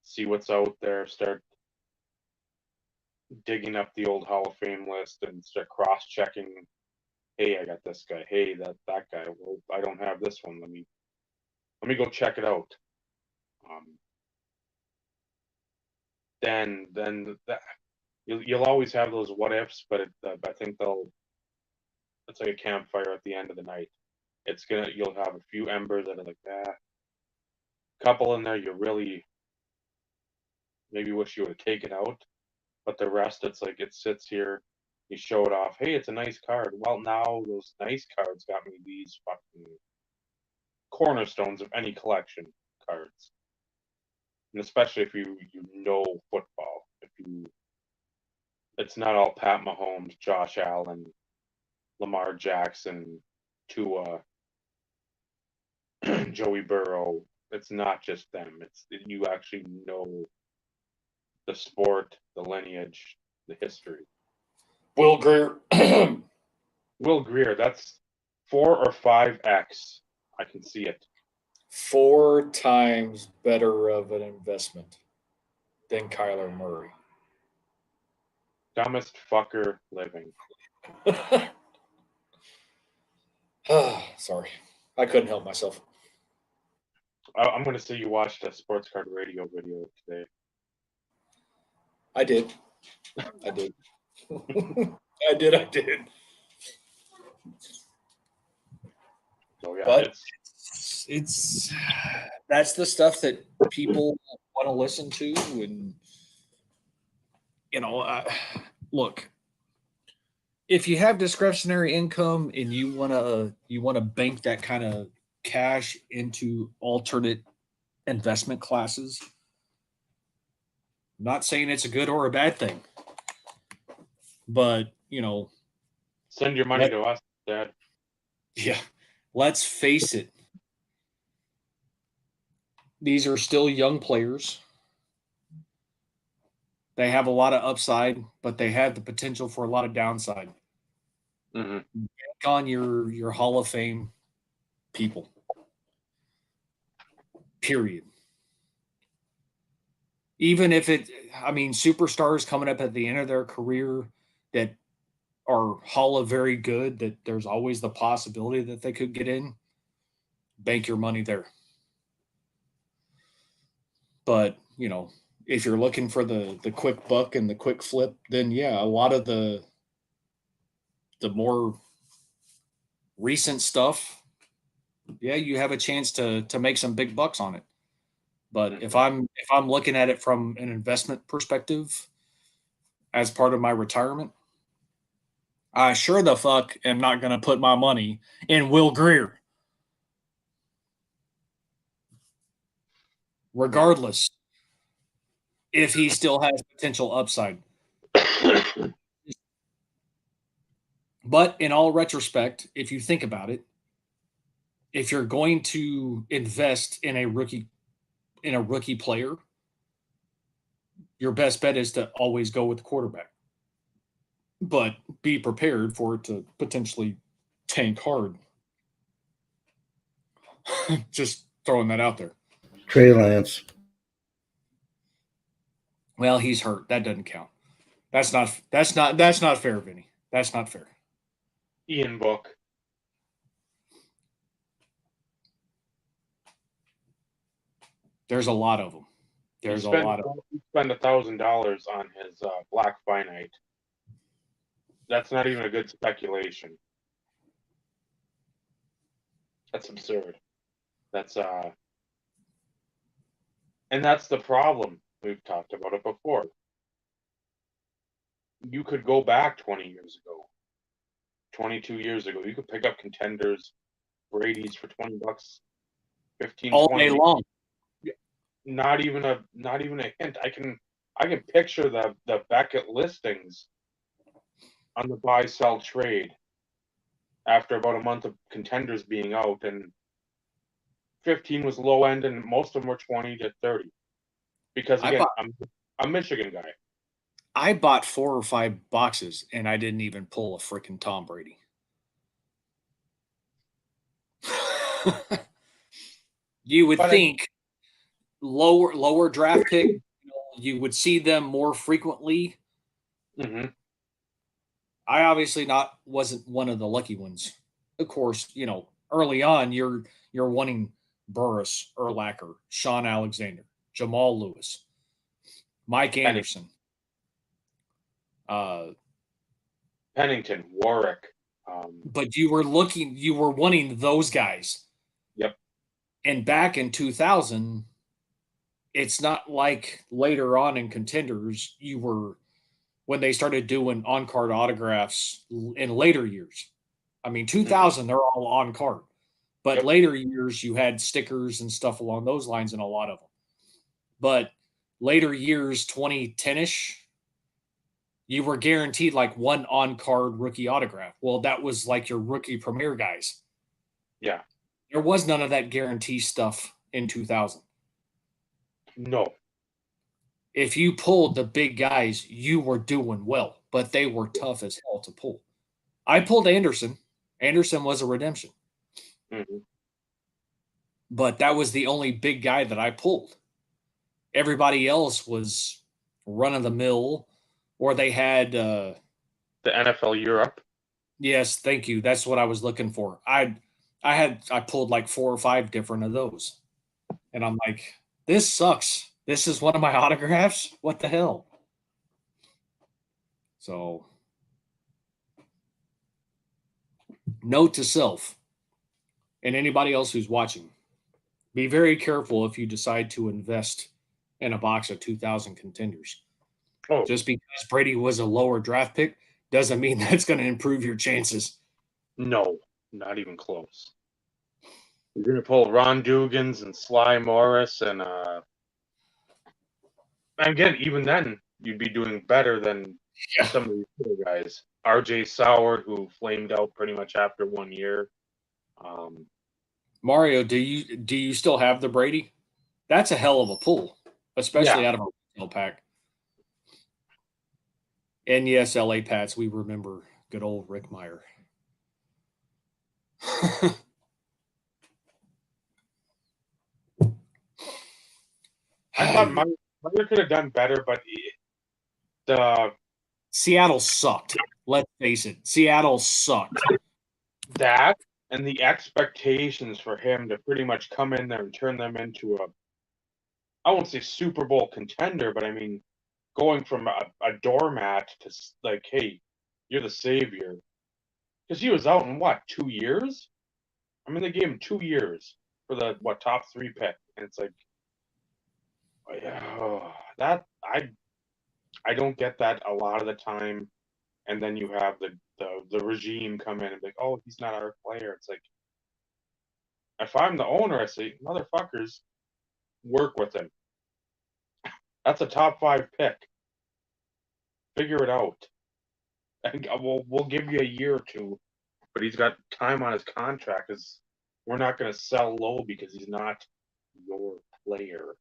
see what's out there, start digging up the old Hall of Fame list and start cross-checking. Hey, I got this guy. Hey, that guy. Well, I don't have this one. Let me go check it out. Then that, you'll always have those what ifs, but I think it's like a campfire at the end of the night. You'll have a few embers that are like couple in there you really maybe wish you would have taken out, but the rest it's like it sits here. You show it off. Hey, it's a nice card. Well, now those nice cards got me these fucking cornerstones of any collection cards. And especially if you know football. It's not all Pat Mahomes, Josh Allen, Lamar Jackson, Tua, Joey Burrow. It's not just them. You actually know the sport, the lineage, the history. Will Greer. Will Greer, that's 4 or 5x. I can see it. 4 times better of an investment than Kyler Murray. Dumbest fucker living. Sorry. I couldn't help myself. I'm going to say you watched a sports card radio video today. I did. I did. I did. So, yeah, but it's that's the stuff that people want to listen to, and look, if you have discretionary income and you want to bank that kind of cash into alternate investment classes, I'm not saying it's a good or a bad thing, but send your money to us, Dad. Yeah, let's face it. These are still young players. They have a lot of upside, but they have the potential for a lot of downside. Hmm. Bank on your Hall of Fame people. Period. Even if superstars coming up at the end of their career that are Hall of very good, that there's always the possibility that they could get in. Bank your money there. But, if you're looking for the quick buck and the quick flip, then yeah, a lot of the more recent stuff, yeah, you have a chance to make some big bucks on it. But if I'm looking at it from an investment perspective as part of my retirement, I sure the fuck am not going to put my money in Will Greer. Regardless if he still has potential upside. But in all retrospect, if you think about it, if you're going to invest in a rookie player, your best bet is to always go with the quarterback. But be prepared for it to potentially tank hard. Just throwing that out there. Trey Lance. Well, he's hurt. That doesn't count. That's not fair, Vinny. That's not fair. Ian Book. There's a lot of them. He spent $1,000 on his Black Finite. That's not even a good speculation. That's absurd. That's and that's the problem. We've talked about it before. You could go back 20 years ago, 22 years ago. You could pick up contenders, Brady's for $20, 15, all 20. day long. Not even a hint. I can picture the Beckett listings on the buy sell trade after about a month of contenders being out, and 15 was low end, and most of them were 20 to 30. Because again, I'm a Michigan guy. I bought 4 or 5 boxes, and I didn't even pull a freaking Tom Brady. You would think lower draft pick, you would see them more frequently. Mm-hmm. I obviously wasn't one of the lucky ones. Of course, early on you're wanting Burris, Urlacher, Sean Alexander, Jamal Lewis, Mike Anderson, Pennington, Warwick. But you were wanting those guys. Yep. And back in 2000, it's not like later on in contenders, when they started doing on-card autographs in later years. 2000, they're all on-card. But later years, you had stickers and stuff along those lines in a lot of them. But later years, 2010-ish, you were guaranteed like one on-card rookie autograph. Well, that was like your rookie premier guys. Yeah. There was none of that guarantee stuff in 2000. No. If you pulled the big guys, you were doing well, but they were tough as hell to pull. I pulled Anderson. Anderson was a redemption. Mm-hmm. But that was the only big guy that I pulled. Everybody else was run-of-the-mill, or they had the NFL Europe. Yes, thank you. That's what I was looking for. I pulled like 4 or 5 different of those. And I'm like, this sucks. This is one of my autographs? What the hell? So, note to self and anybody else who's watching, be very careful if you decide to invest in a box of 2000 contenders. Oh. Just because Brady was a lower draft pick doesn't mean that's going to improve your chances. No, not even close. You're going to pull Ron Dugans and Sly Morris, and again, even then, you'd be doing better than some of these other guys. R.J. Soward, who flamed out pretty much after 1 year. Mario, do you still have the Brady? That's a hell of a pull, especially out of a retail pack. And yes, LA Pats, we remember good old Rick Meyer. I thought Meyer could have done better, but the Seattle sucked. Let's face it. Seattle sucked. that and the expectations for him to pretty much come in there and turn them into I won't say Super Bowl contender, but I mean, going from a doormat to like, hey, you're the savior. Because he was out in what, 2 years? I mean, they gave him 2 years for the top 3 pick, and it's like, that I don't get that a lot of the time. And then you have the regime come in and be like, oh, he's not our player. It's like, if I'm the owner, I say, motherfuckers, work with him. That's a top 5 pick. Figure it out. And we'll give you a year or two, but he's got time on his contract. Is we're not going to sell low because he's not your player.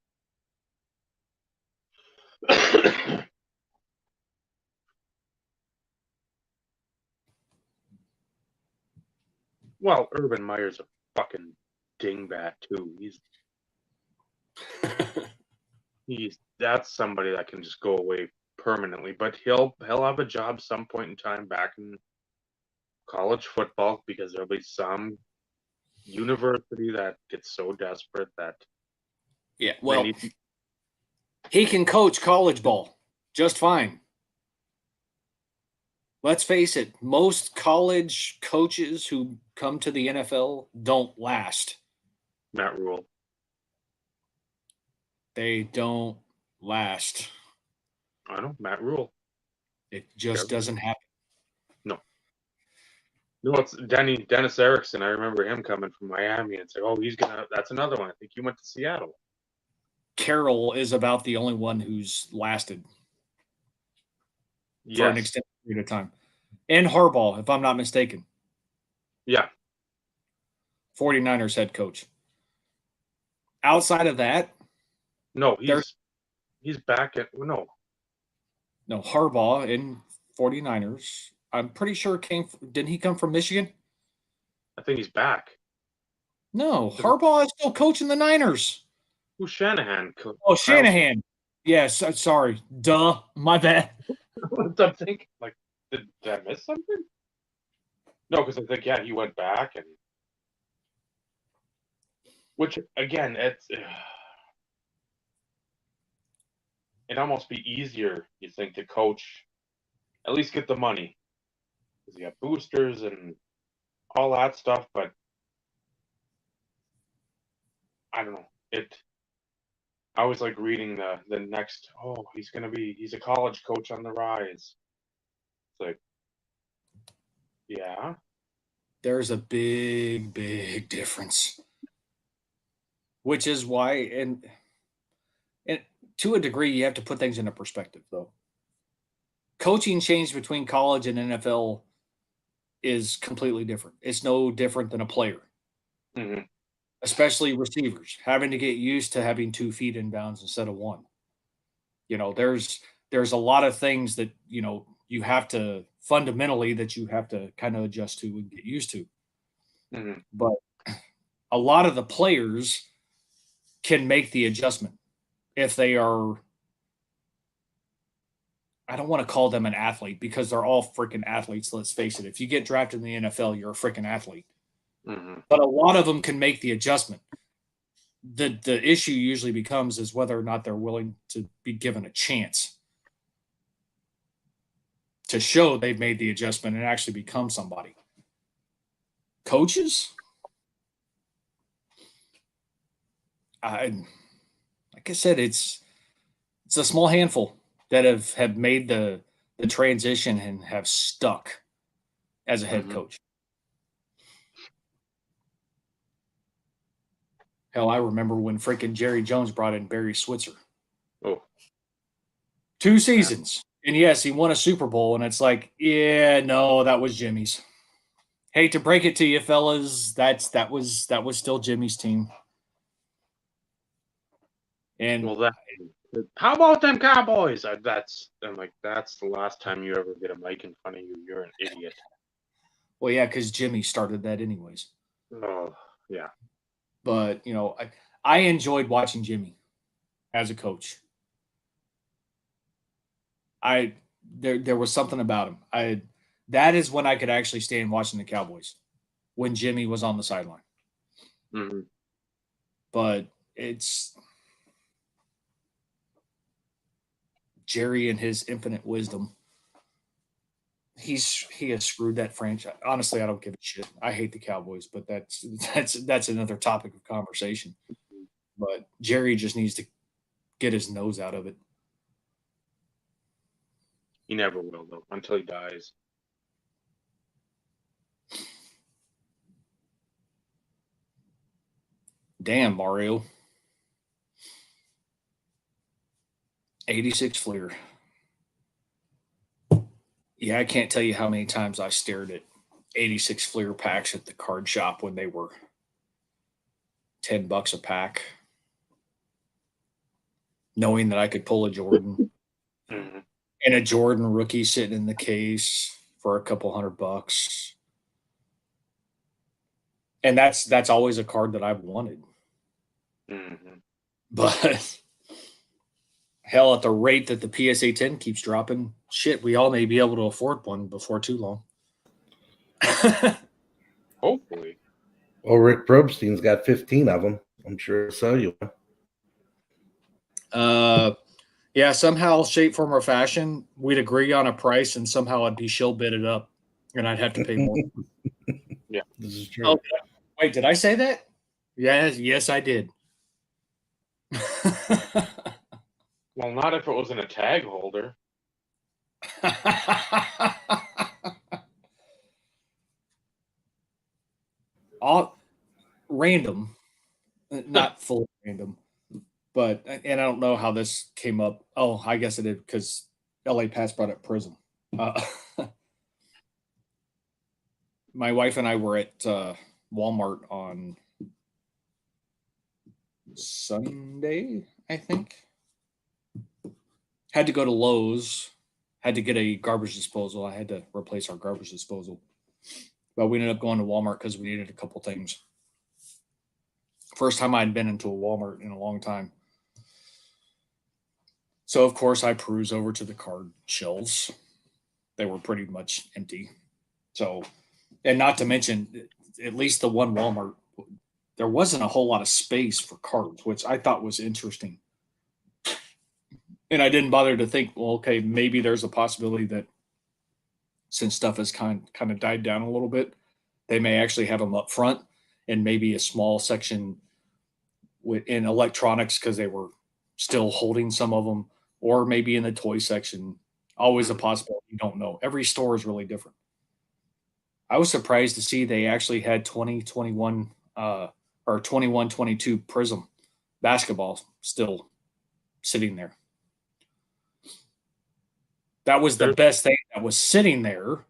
Well, Urban Meyer's a fucking dingbat too. That's somebody that can just go away permanently, but he'll have a job some point in time back in college football because there'll be some university that gets so desperate that well, he can coach college ball just fine. Let's face it, most college coaches who come to the NFL don't last. Matt Rule. They don't last. I know, Matt Rule. It just doesn't happen. No, it's Dennis Erickson. I remember him coming from Miami. It's like, oh, that's another one. I think he went to Seattle. Carroll is about the only one who's lasted for an extended period of time. And Harbaugh, if I'm not mistaken. Yeah. 49ers head coach. Outside of that, no, he's back at no. No, Harbaugh in 49ers. I'm pretty sure didn't he come from Michigan? I think he's back. No, Harbaugh is still coaching the Niners. Who's Shanahan? Oh, Shanahan. Yes, sorry. Duh, my bad. I'm thinking, like, did I miss something? No, because I think, he went back and which again, it'd almost be easier, you think, to coach, at least get the money. Because you got boosters and all that stuff, but I don't know. I was like reading the next, he's a college coach on the rise. It's like, yeah. There's a big, big difference. Which is why, and to a degree, you have to put things into perspective, though. Coaching change between college and NFL is completely different. It's no different than a player. Mm-hmm. Especially receivers, having to get used to having 2 feet in bounds instead of 1. There's a lot of things that, you have to fundamentally that you have to kind of adjust to and get used to. Mm-hmm. But a lot of the players can make the adjustment if they are, I don't want to call them an athlete because they're all freaking athletes. Let's face it. If you get drafted in the NFL, you're a freaking athlete. Mm-hmm. But a lot of them can make the adjustment. The issue usually becomes is whether or not they're willing to be given a chance to show they've made the adjustment and actually become somebody. Coaches, like I said, it's a small handful that have made the transition and have stuck as a head coach. Hell, I remember when freaking Jerry Jones brought in Barry Switzer. Oh. 2 seasons. And yes, he won a Super Bowl, and it's like, yeah, no, that was Jimmy's. Hate to break it to you, fellas. That was still Jimmy's team. And How about them Cowboys? I'm like, that's the last time you ever get a mic in front of you. You're an idiot. Well, yeah, because Jimmy started that anyways. Oh, yeah. But I enjoyed watching Jimmy as a coach. There was something about him. That is when I could actually stand watching the Cowboys, when Jimmy was on the sideline. Mm-hmm. But it's Jerry and his infinite wisdom. He has screwed that franchise. Honestly, I don't give a shit. I hate the Cowboys, but that's another topic of conversation. But Jerry just needs to get his nose out of it. He never will, though, until he dies. Damn, Mario. 86 Fleer. Yeah, I can't tell you how many times I stared at 86 Fleer packs at the card shop when they were $10 a pack, knowing that I could pull a Jordan Mm-hmm. and a Jordan rookie sitting in the case for a couple $100. And that's always a card that I've wanted. Mm-hmm. But hell, at the rate that the PSA 10 keeps dropping, shit, we all may be able to afford one before too long. Hopefully. Well, Rick Probstein's got 15 of them. I'm sure he'll sell you one. Yeah, somehow, shape, form, or fashion, we'd agree on a price, and somehow I'd be shill bidded up, and I'd have to pay more. Yeah, this is true. Oh, wait, did I say that? Yes, I did. Well, not if it wasn't a tag holder. All random, not full random, but and I don't know how this came up. Oh, I guess it did because LA Pass brought up Prism. My wife and I were at Walmart on Sunday, I think. Had to go to Lowe's. Had to get a garbage disposal. I had to replace our garbage disposal. But we ended up going to Walmart because we needed a couple things. First time I'd been into a Walmart in a long time. So, of course, I peruse over to the card shelves. They were pretty much empty. So, and not to mention, at least the one Walmart, there wasn't a whole lot of space for cards, which I thought was interesting. And I didn't bother to think, well, okay, maybe there's a possibility that since stuff has kind of died down a little bit, they may actually have them up front and maybe a small section in electronics because they were still holding some of them, or maybe in the toy section. Always a possibility. You don't know. Every store is really different. I was surprised to see they actually had 2021 or 21-22 Prism basketball still sitting there. That was the best thing that was sitting there,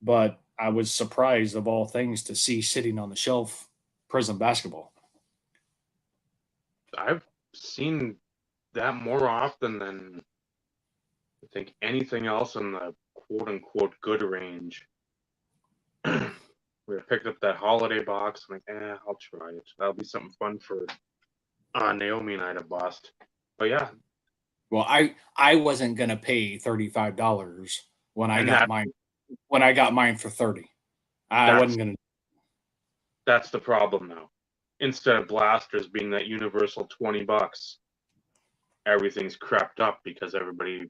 but I was surprised of all things to see sitting on the shelf Prism basketball. I've seen that more often than I think anything else in the quote unquote good range. We picked up that holiday box. I'm like, I'll try it. That'll be something fun for Naomi and I to bust. But yeah. Well, I wasn't gonna pay $35 when I got mine. When I got mine for $30, I wasn't gonna. That's the problem now. Instead of blasters being that universal $20, everything's crept up because everybody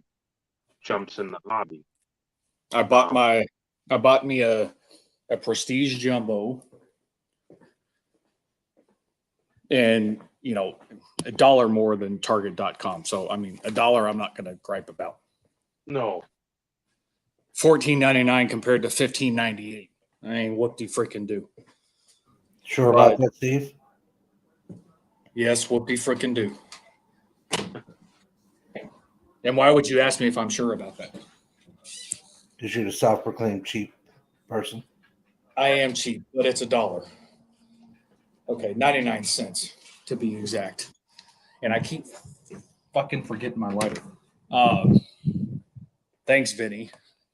jumps in the hobby. I bought me a Prestige Jumbo, and $1 more than Target.com. So I mean, $1 I'm not gonna gripe about. No. $14.99 compared to $15.98. I mean, what do you freaking do? Sure about that, Steve? Yes, what do you freaking do? And why would you ask me if I'm sure about that? Because you're a self-proclaimed cheap person. I am cheap, but it's $1. Okay, 99 cents to be exact. And I keep fucking forgetting my lighter. Thanks, Vinny.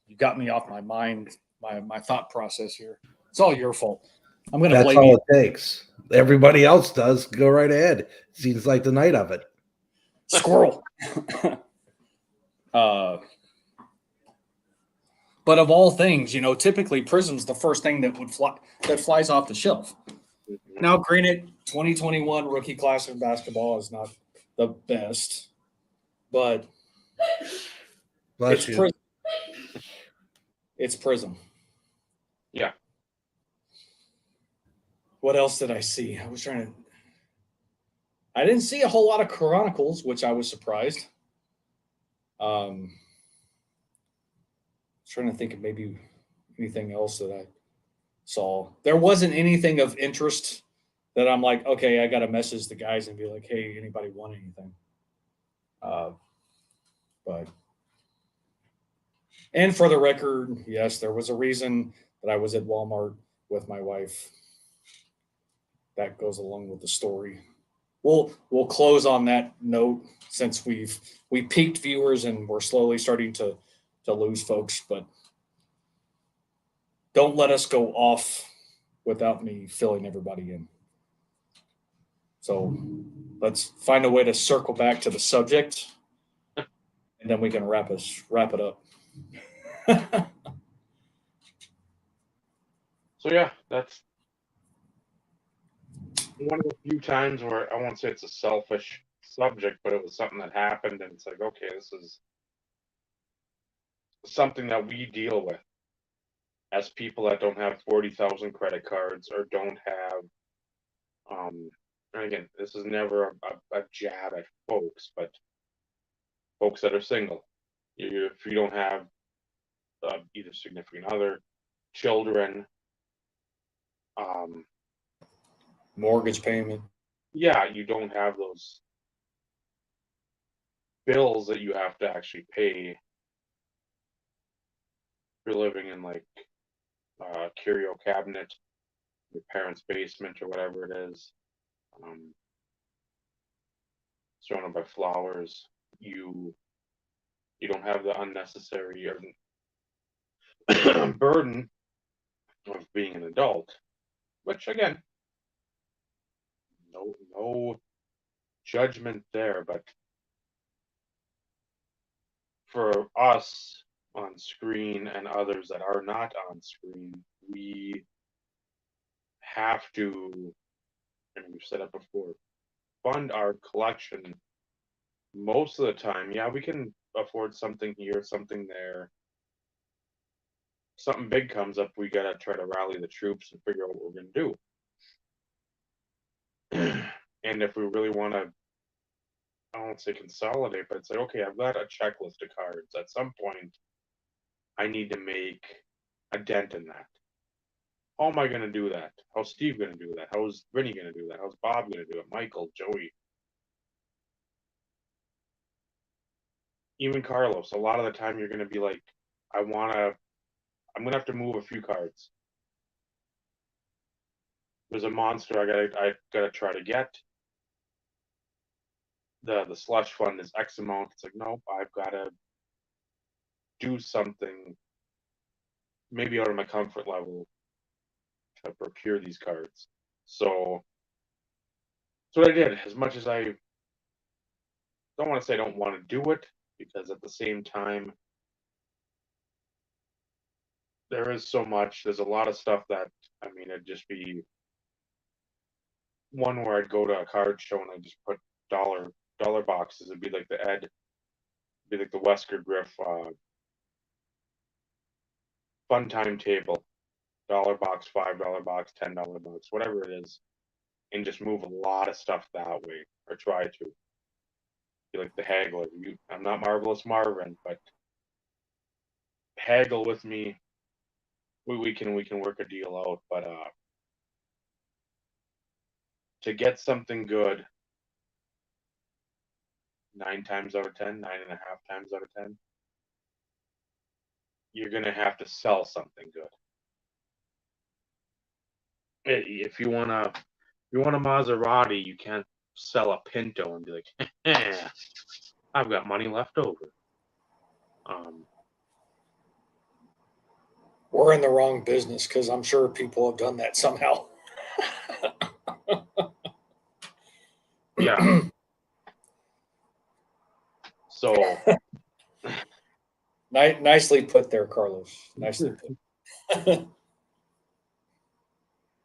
You got me off my mind, my thought process here. It's all your fault. I'm going to That's blame all you. it takes. Everybody else does. Go right ahead. Seems like the night of it. Squirrel. But of all things, you know, typically Prism's the first thing that flies off the shelf. Now, granted, 2021 rookie class in basketball is not the best, but Bless it's you. Prism. It's Prism. Yeah. What else did I see? I didn't see a whole lot of Chronicles, which I was surprised. Trying to think of maybe anything else that I saw. There wasn't anything of interest that I'm like, okay, I got to message the guys and be like, hey, anybody want anything? But and for the record, yes, there was a reason that I was at Walmart with my wife. That goes along with the story. We'll close on that note since we peaked viewers and we're slowly starting to lose folks, but don't let us go off without me filling everybody in. So let's find a way to circle back to the subject, and then we can wrap it up. So yeah, that's one of the few times where I won't say it's a selfish subject, but it was something that happened, and it's like, okay, this is something that we deal with as people that don't have 40,000 credit cards or don't have. And again, this is never a jab at folks, but folks that are single, if you don't have either significant other, children, Mortgage payment. yeah, you don't have those bills that you have to actually pay. If you're living in like a curio cabinet, your parents' basement or whatever it is, surrounded by flowers, you don't have the unnecessary burden of being an adult. Which again, no judgment there, but for us on screen and others that are not on screen, we have to, and we've said it before, fund our collection most of the time. Yeah, we can afford something here, something there. Something big comes up, we gotta try to rally the troops and figure out what we're gonna do. And if we really want to, I won't say consolidate, but it's like, okay, I've got a checklist of cards. At some point, I need to make a dent in that. How am I going to do that? How's Steve going to do that? How's Vinny going to do that? How's Bob going to do it? Michael, Joey, even Carlos. A lot of the time, you're going to be like, I'm going to have to move a few cards. There's a monster I gotta try to get. The slush fund is X amount. It's like, nope, I've got to do something maybe out of my comfort level to procure these cards. So that's what I did. As much as I don't want to say I don't want to do it, because at the same time, there is so much. There's a lot of stuff that, I mean, it'd just be one where I'd go to a card show and I'd just put dollar boxes. It'd be like it'd be like the Wesker Griff fun time table, $1 box, $5 box, $10 box, whatever it is, and just move a lot of stuff that way, or try to. Be like the haggler. I'm not Marvelous Marvin, but haggle with me. We can work a deal out, but to get something good, 9 times out of 10, 9.5 times out of 10, you're gonna have to sell something good. If you want a Maserati, you can't sell a Pinto and be like, I've got money left over. We're in the wrong business because I'm sure people have done that somehow. Yeah. So Nicely put there, Carlos. Nicely put.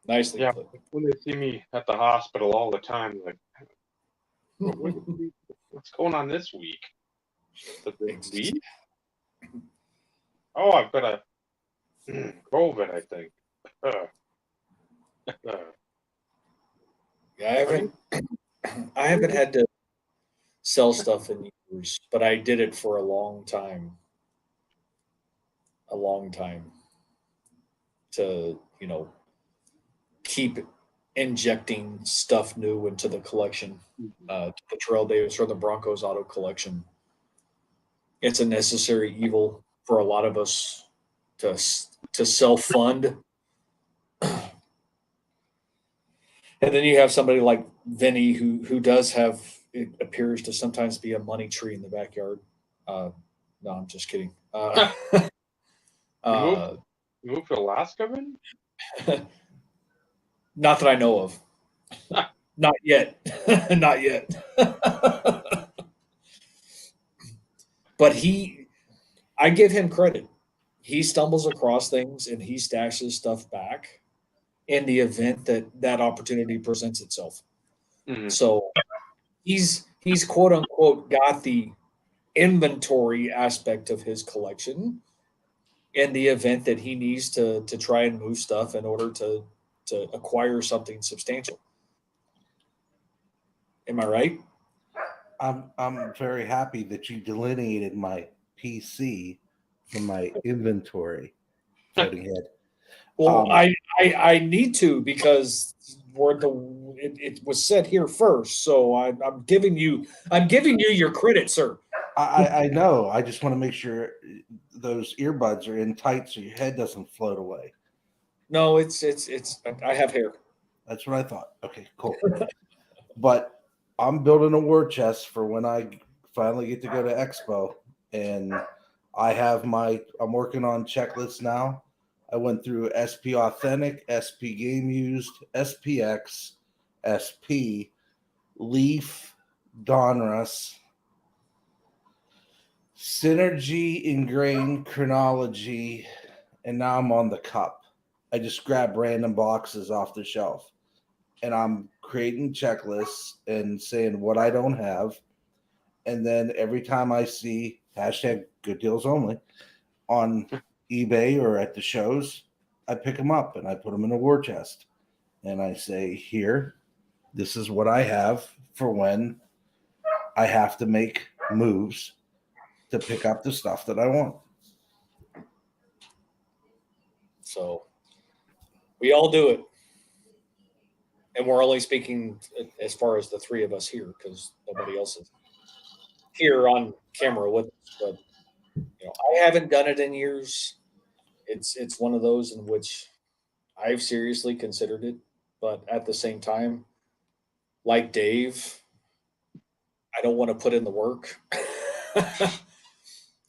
Nicely yeah, put. when they see me at the hospital all the time, like, what's going on this week? This week? Oh, I've got a COVID, I think. Yeah, I haven't had to sell stuff in years, but I did it for a long time. A long time to, keep injecting stuff new into the collection. The Terrell Davis or the Broncos auto collection. It's a necessary evil for a lot of us to self fund. And then you have somebody like Vinny who does have, it appears to sometimes be a money tree in the backyard. No, I'm just kidding. You moved to Alaska, man? Not that I know of. Not yet. Not yet. But I give him credit. He stumbles across things and he stashes stuff back in the event that opportunity presents itself. Mm-hmm. So he's quote unquote got the inventory aspect of his collection in the event that he needs to try and move stuff in order to acquire something substantial. Am I right? I'm very happy that you delineated my PC from my inventory, floating head. Well, I need to because it was said here first, so I'm giving you your credit, sir. I know. I just want to make sure those earbuds are in tight so your head doesn't float away. No, it's I have hair. That's what I thought. Okay, cool. But I'm building a war chest for when I finally get to go to Expo, and I'm working on checklists now. I went through SP Authentic, SP Game Used, SPX, SP, Leaf, Donruss, Synergy, Ingrained, Chronology, and now I'm on the Cup. I just grab random boxes off the shelf, and I'm creating checklists and saying what I don't have. And then every time I see hashtag good deals only on eBay or at the shows, I pick them up and I put them in a war chest. And I say, here, this is what I have for when I have to make moves to pick up the stuff that I want. So we all do it. And we're only speaking as far as the three of us here because nobody else is here on camera with us. But I haven't done it in years. It's one of those in which I've seriously considered it, but at the same time, like Dave, I don't want to put in the work.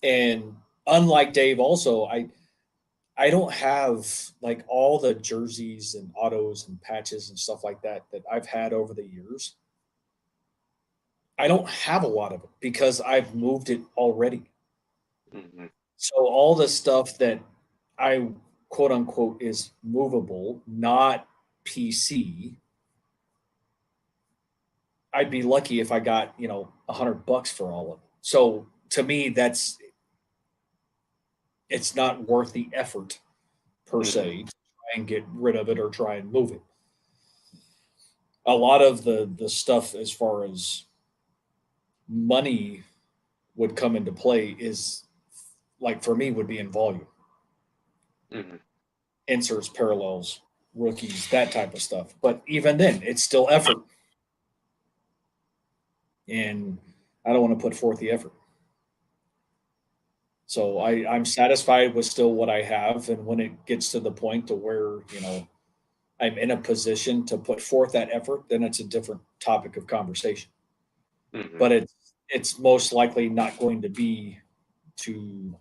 And unlike Dave, also, I don't have like all the jerseys and autos and patches and stuff like that I've had over the years. I don't have a lot of it because I've moved it already. Mm-hmm. So all the stuff that I quote unquote is movable, not PC, I'd be lucky if I got, $100 for all of it. So to me, it's not worth the effort per se to try and get rid of it or try and move it. A lot of the stuff as far as money would come into play is like for me would be in volume. Mm-hmm. Inserts, parallels, rookies, that type of stuff. But even then, it's still effort. And I don't want to put forth the effort. So I'm satisfied with still what I have. And when it gets to the point to where, I'm in a position to put forth that effort, then it's a different topic of conversation. Mm-hmm. But it's most likely not going to be to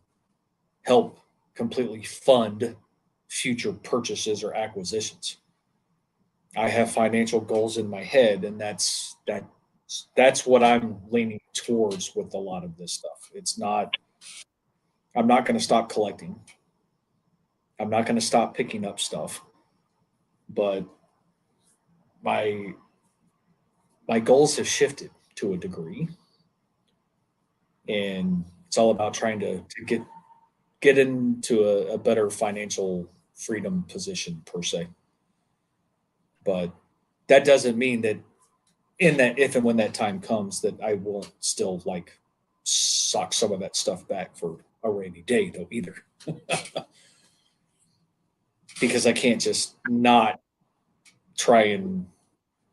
help completely fund future purchases or acquisitions. I have financial goals in my head, and that's what I'm leaning towards with a lot of this stuff. It's not. I'm not going to stop collecting. I'm not going to stop picking up stuff, but my my goals have shifted to a degree, and it's all about trying to get into a better financial freedom position per se. But that doesn't mean that in that if and when that time comes that I won't still like sock some of that stuff back for a rainy day though either. Because I can't just not try and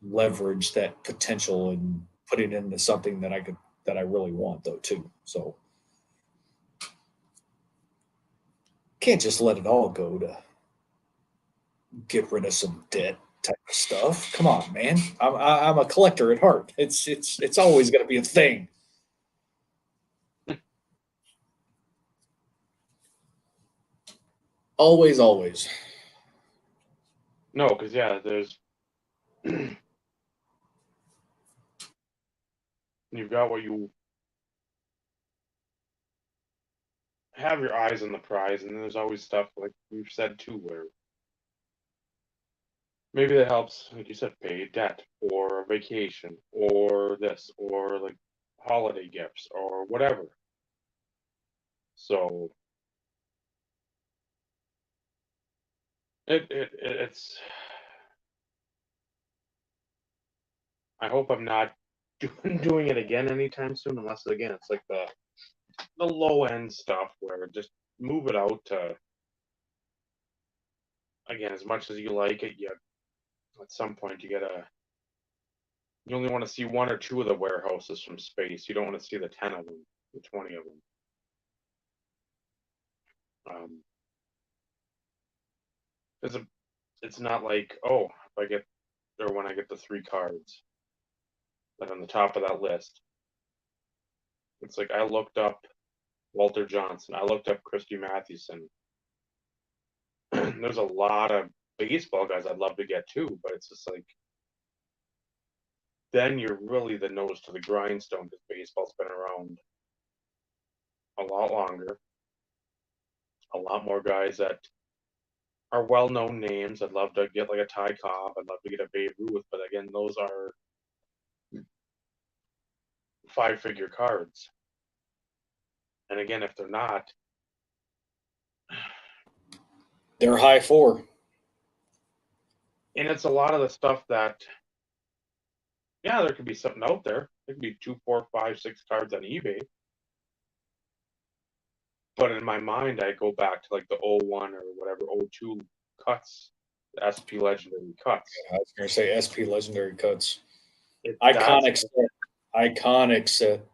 leverage that potential and put it into something that I really want though too. So can't just let it all go to get rid of some debt type of stuff. Come on, man. I'm a collector at heart. It's always going to be a thing. Always, always. No, because yeah, there's you've got what you have your eyes on the prize, and then there's always stuff like we've said too, where maybe that helps, like you said, pay debt or a vacation or this or like holiday gifts or whatever. So it's. I hope I'm not doing it again anytime soon, unless again it's like the low end stuff where just move it out to again as much as you like it. You at some point you only want to see one or two of the warehouses from space. You don't want to see the 10 of them, the 20 of them. It's it's not like oh if I get or when I get the 3 cards that on the top of that list. It's like I looked up Walter Johnson. I looked up Christy Mathewson. There's a lot of baseball guys I'd love to get too, but it's just like then you're really the nose to the grindstone because baseball's been around a lot longer. A lot more guys that are well-known names. I'd love to get like a Ty Cobb. I'd love to get a Babe Ruth, but again, those are 5-figure cards. And again, if they're not, They're high four. and it's a lot of the stuff that, yeah, there could be something out there. There could be 2, 4, 5, 6 cards on eBay. But in my mind, I go back to like the 01 or whatever 02 cuts, the SP Legendary cuts. I was going to say SP Legendary cuts. That's Iconic set. Iconic set.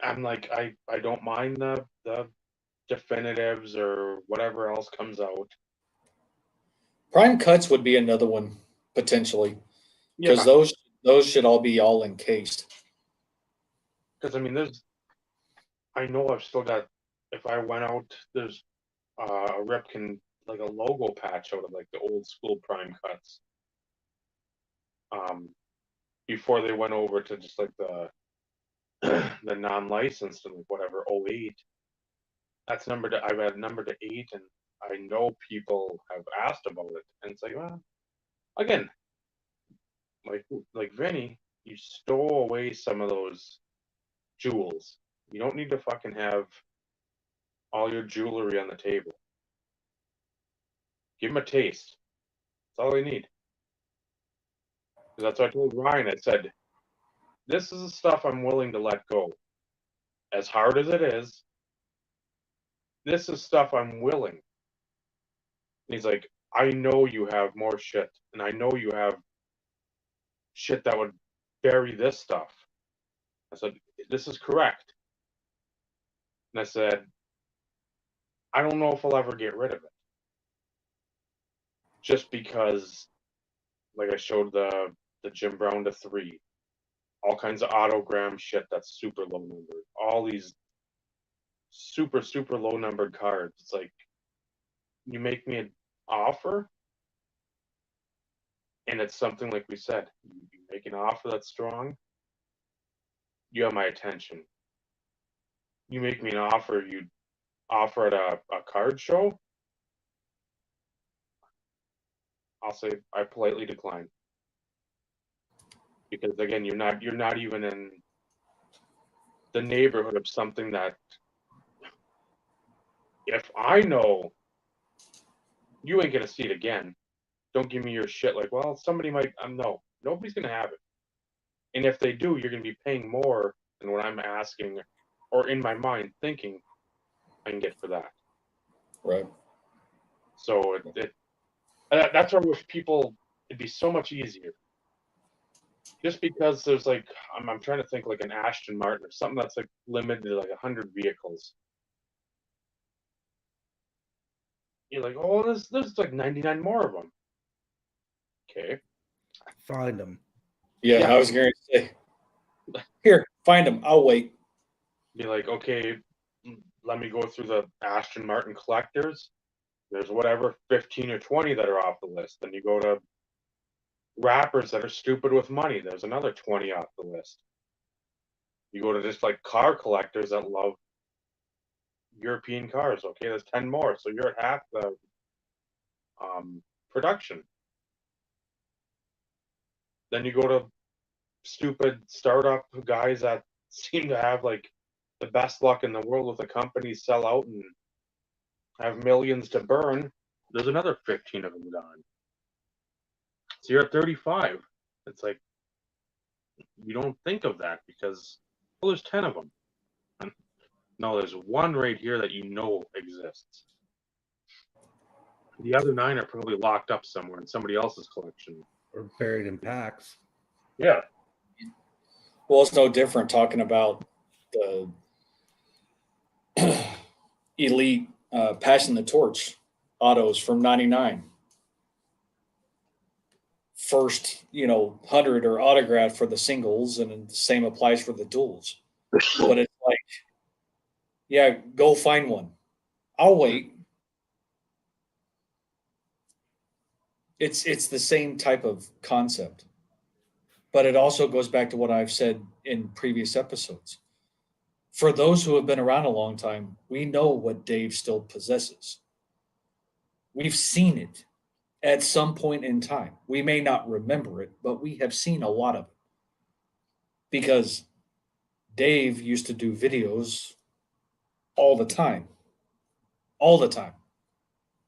I'm like I don't mind the definitives or whatever else comes out. Prime cuts would be another one potentially because Yeah, those should all be all encased. because I mean, I know I've still got. If I went out, there's a Ripken like a logo patch out of like the old school prime cuts. Before they went over to just like the the non-licensed and whatever 08. That's numbered. I've had numbered to 8, and I know people have asked about it, and it's like, well, again, like Vinny, you stole away some of those jewels. You don't need to fucking have all your jewelry on the table. Give them a taste. That's all they need. Because that's what I told Ryan. I said, this is the stuff I'm willing to let go. As hard as it is, this is stuff I'm willing. And he's like, I know you have more shit. And I know you have shit that would bury this stuff. I said, this is correct. And I said, I don't know if I'll ever get rid of it. Just because, like I showed the Jim Brown to 3, all kinds of autogram shit that's super low numbered. All these super, super low numbered cards. It's like, you make me an offer, and it's something like we said, you make an offer that's strong, you have my attention. You make me an offer, you offer at a card show, I'll say I politely decline. Because again, you're not even in the neighborhood of something that, if I know you ain't gonna see it again, don't give me your shit like, well, somebody might. No, nobody's gonna have it. And if they do, you're gonna be paying more than what I'm asking, or in my mind thinking I can get for that. Right. So that's where with people, it'd be so much easier. Just because there's like, I'm trying to think like an Aston Martin or something that's like limited to like 100 vehicles. You're like, oh, there's like 99 more of them. Okay. Find them. Yeah, Yeah. I was going to say, here, find them. I'll wait. Be like, okay, let me go through the Aston Martin collectors. There's whatever 15 or 20 that are off the list. Then you go to rappers that are stupid with money. There's another 20 off the list. You go to just like car collectors that love European cars. Okay, there's 10 more. So you're at half the production. Then you go to stupid startup guys that seem to have like the best luck in the world with the companies sell out and have millions to burn. There's another 15 of them gone. So you're at 35. It's like, you don't think of that because, well, there's 10 of them. And no, there's one right here that you know exists. The other 9 are probably locked up somewhere in somebody else's collection. Or buried in packs. Yeah. Well, it's no different talking about the elite passing the torch autos from 99. First, 100 are autographed for the singles, and the same applies for the duels. But it's like, yeah, go find one. I'll wait. It's the same type of concept. But it also goes back to what I've said in previous episodes. For those who have been around a long time, we know what Dave still possesses. We've seen it at some point in time. We may not remember it, but we have seen a lot of it. Because Dave used to do videos all the time. All the time.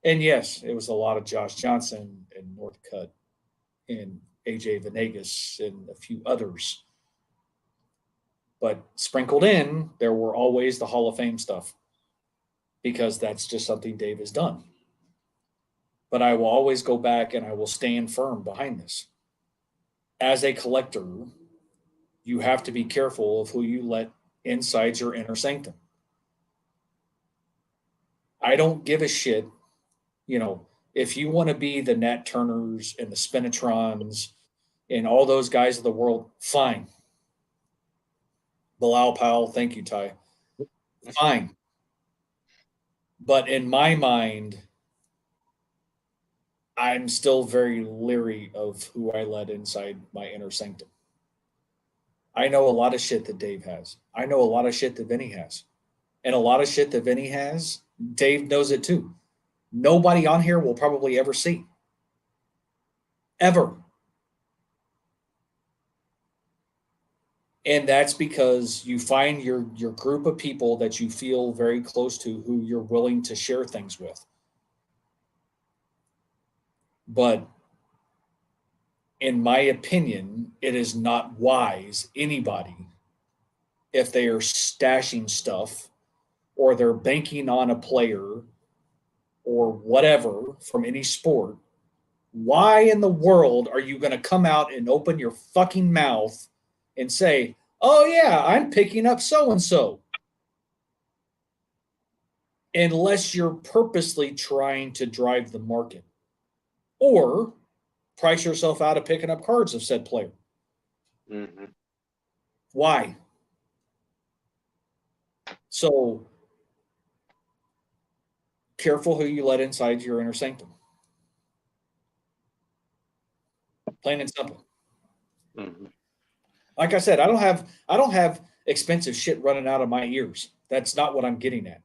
And yes, it was a lot of Josh Johnson and Northcutt and AJ Venegas and a few others. But sprinkled in, there were always the Hall of Fame stuff because that's just something Dave has done. But I will always go back and I will stand firm behind this. As a collector, you have to be careful of who you let inside your inner sanctum. I don't give a shit, if you want to be the Nat Turners and the Spinatrons and all those guys of the world, fine. Bilal Powell, thank you, Ty. Fine. But in my mind, I'm still very leery of who I let inside my inner sanctum. I know a lot of shit that Dave has. I know a lot of shit that Vinny has. And a lot of shit that Vinny has, Dave knows it too. Nobody on here will probably ever see. Ever. And that's because you find your group of people that you feel very close to who you're willing to share things with. But in my opinion, it is not wise, anybody, if they are stashing stuff or they're banking on a player or whatever from any sport, why in the world are you going to come out and open your fucking mouth and say, oh yeah, I'm picking up so-and-so? Unless you're purposely trying to drive the market or price yourself out of picking up cards of said player. Mm-hmm. Why? So careful who you let inside your inner sanctum. Plain and simple. Hmm. Like I said, I don't have expensive shit running out of my ears. That's not what I'm getting at.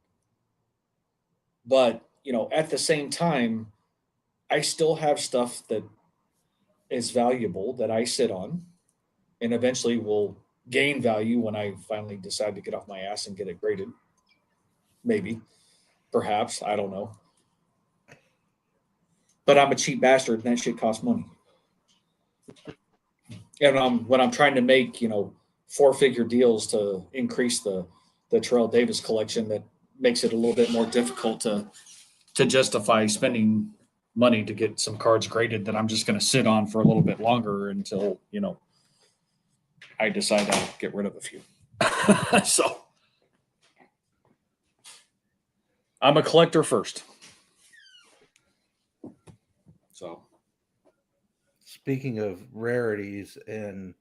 But, at the same time, I still have stuff that is valuable that I sit on and eventually will gain value when I finally decide to get off my ass and get it graded. Maybe, perhaps, I don't know. But I'm a cheap bastard and that shit costs money. And when I'm trying to make, 4-figure deals to increase the Terrell Davis collection, that makes it a little bit more difficult to justify spending money to get some cards graded that I'm just going to sit on for a little bit longer until, I decide I'll get rid of a few. So I'm a collector first. So Speaking of rarities, and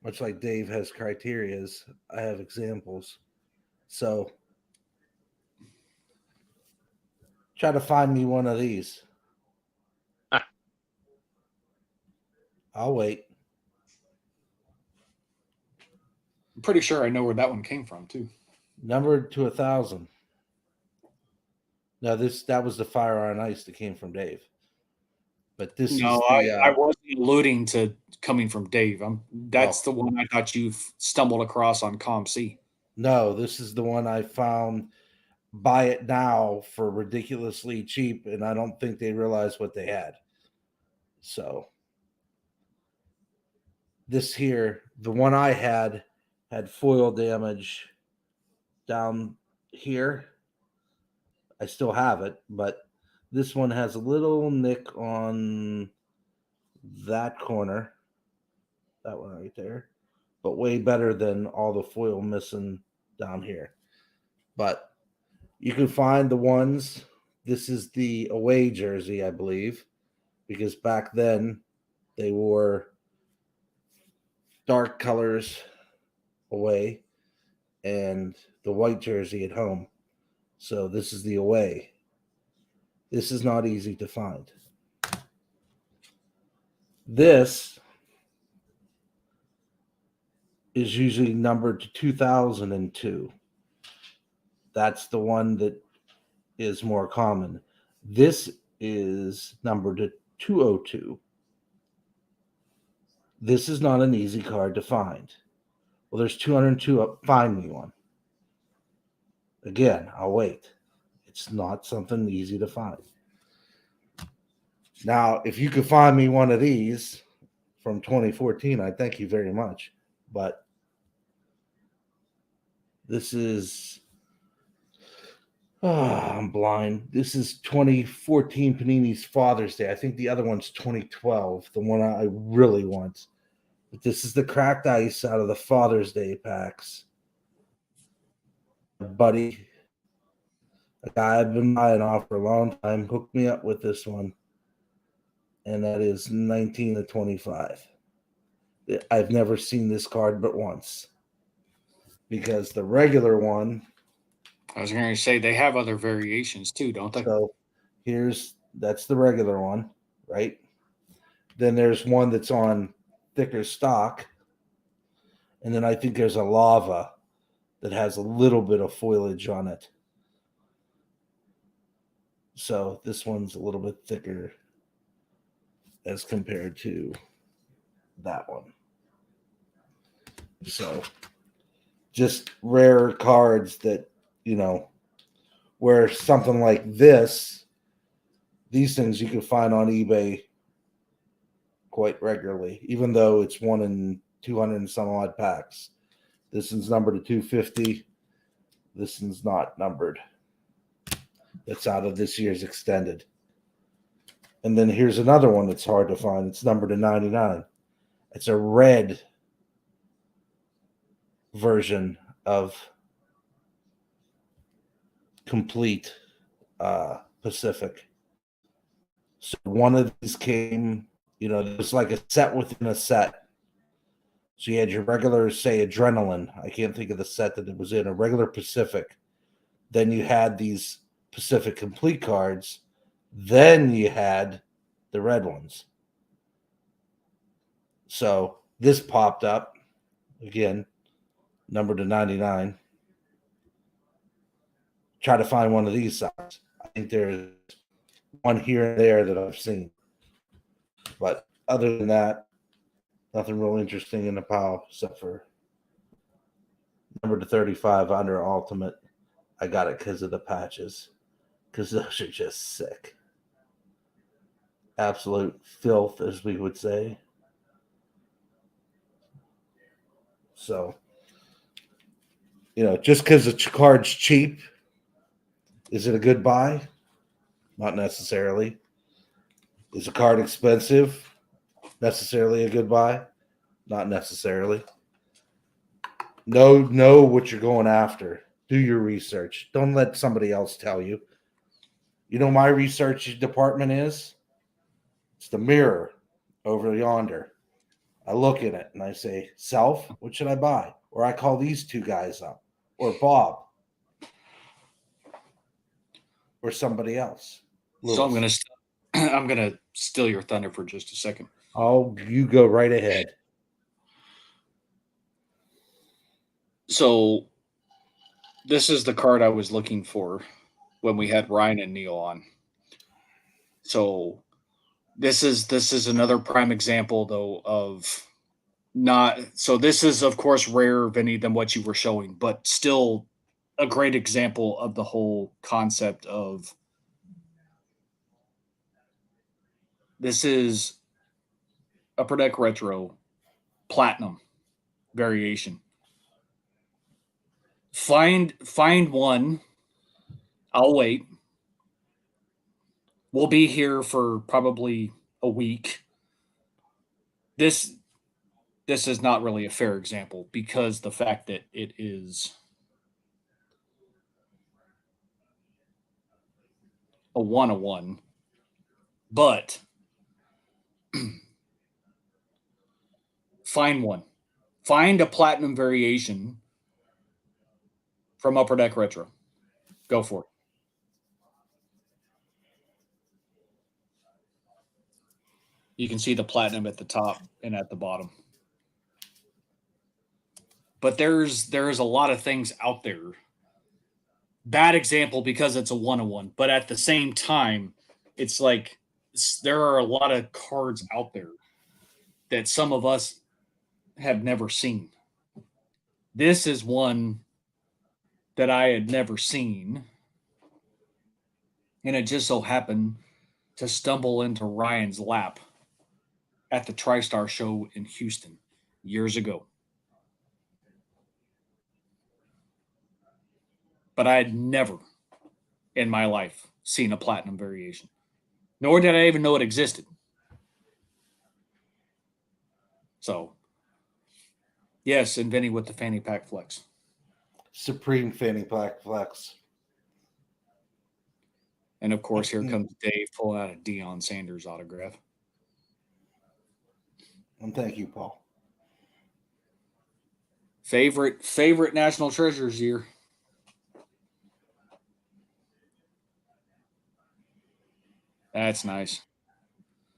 much like Dave has criterias, I have examples. So try to find me one of these. I'll wait. I'm pretty sure I know where that one came from too. Numbered to 1,000. Now that was the Fire on Ice that came from Dave. But this No, is the I wasn't alluding to coming from Dave. That's the one I thought you stumbled across on ComC. no, this is the one I found. Buy it now for ridiculously cheap, and I don't think they realized what they had. So this here, the one I had foil damage down here. I still have it, but this one has a little nick on that corner, that one right there, but way better than all the foil missing down here. But you can find the ones. This is the away jersey, I believe, because back then they wore dark colors away and the white jersey at home. So this is the away. This is not easy to find. This is usually numbered to 2002. That's the one that is more common. This is numbered to 202. This is not an easy card to find. Well, there's 202 up. Find me one. Again, I'll wait. It's not something easy to find. Now, if you could find me one of these from 2014, I thank you very much. But this is, I'm blind. This is 2014 Panini's Father's Day. I think the other one's 2012, the one I really want. But this is the cracked ice out of the Father's Day packs. Buddy, a guy I've been buying off for a long time, hooked me up with this one. And that is 19 to 25. I've never seen this card but once. Because the regular one, I was going to say they have other variations too, don't they? so that's the regular one, right? Then there's one that's on thicker stock. And then I think there's a lava that has a little bit of foliage on it. So this one's a little bit thicker as compared to that one. So just rare cards that, where something like this, these things you can find on eBay quite regularly, even though it's 1 in 200 and some odd packs. This one's numbered to 250. This one's not numbered. It's out of this year's extended. And then here's another one that's hard to find. It's numbered to 99. It's a red version of complete Pacific. So one of these came, it was like a set within a set. So you had your regular, say, Adrenaline. I can't think of the set that it was in, a regular Pacific. Then you had these Pacific Complete cards. Then you had the red ones. So this popped up again, numbered to 99. Try to find one of these sides. I think there's one here and there that I've seen. But other than that, nothing real interesting in the pile except for number to 35 under Ultimate. I got it because of the patches, because those are just sick. Absolute filth, as we would say. So, just because the card's cheap, is it a good buy? Not necessarily. Is a card expensive? Necessarily a good buy? Not necessarily. Know what you're going after. Do your research. Don't let somebody else tell you. You know my research department is? It's the mirror over yonder. I look at it and I say, Self, what should I buy? Or I call these two guys up. Or Bob. Or somebody else. So Lewis. I'm gonna steal your thunder for just a second. Oh, you go right ahead. So this is the card I was looking for when we had Ryan and Neil on. So this is another prime example though of not, so this is of course rarer, Vinny, than what you were showing, but still a great example of the whole concept of this is Upper Deck Retro Platinum variation. Find one. I'll wait. We'll be here for probably a week. This is not really a fair example because the fact that it is a 101, but find one. Find a platinum variation from Upper Deck Retro. Go for it. You can see the platinum at the top and at the bottom. But there's a lot of things out there. Bad example because it's a 101, but at the same time, it's like there are a lot of cards out there that some of us have never seen. This is one that I had never seen. And it just so happened to stumble into Ryan's lap at the TriStar show in Houston years ago. But I had never in my life seen a platinum variation, nor did I even know it existed. So, yes, and Vinny with the fanny pack flex. Supreme fanny pack flex. And of course, here comes Dave pulling out a Deion Sanders autograph. And thank you, Paul. Favorite National Treasures year. That's nice.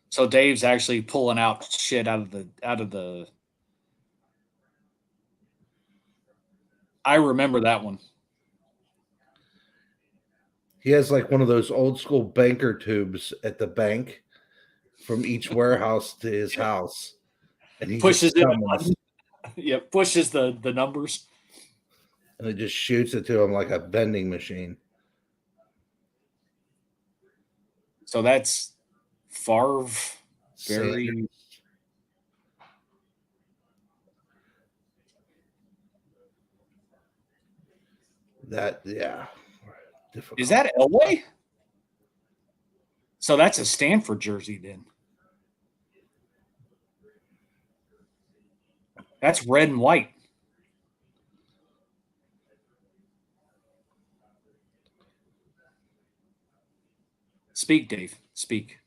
So Dave's actually pulling out shit out of the. I remember that one. He has like one of those old school banker tubes at the bank from each warehouse to his house. And he Pushes just summons, yeah, pushes the numbers. and it just shoots it to him like a vending machine. So that's Favre. Very. Sanders. That, yeah. Difficult. Is that Elway? So that's a Stanford jersey then. That's red and white. Speak, Dave. Speak.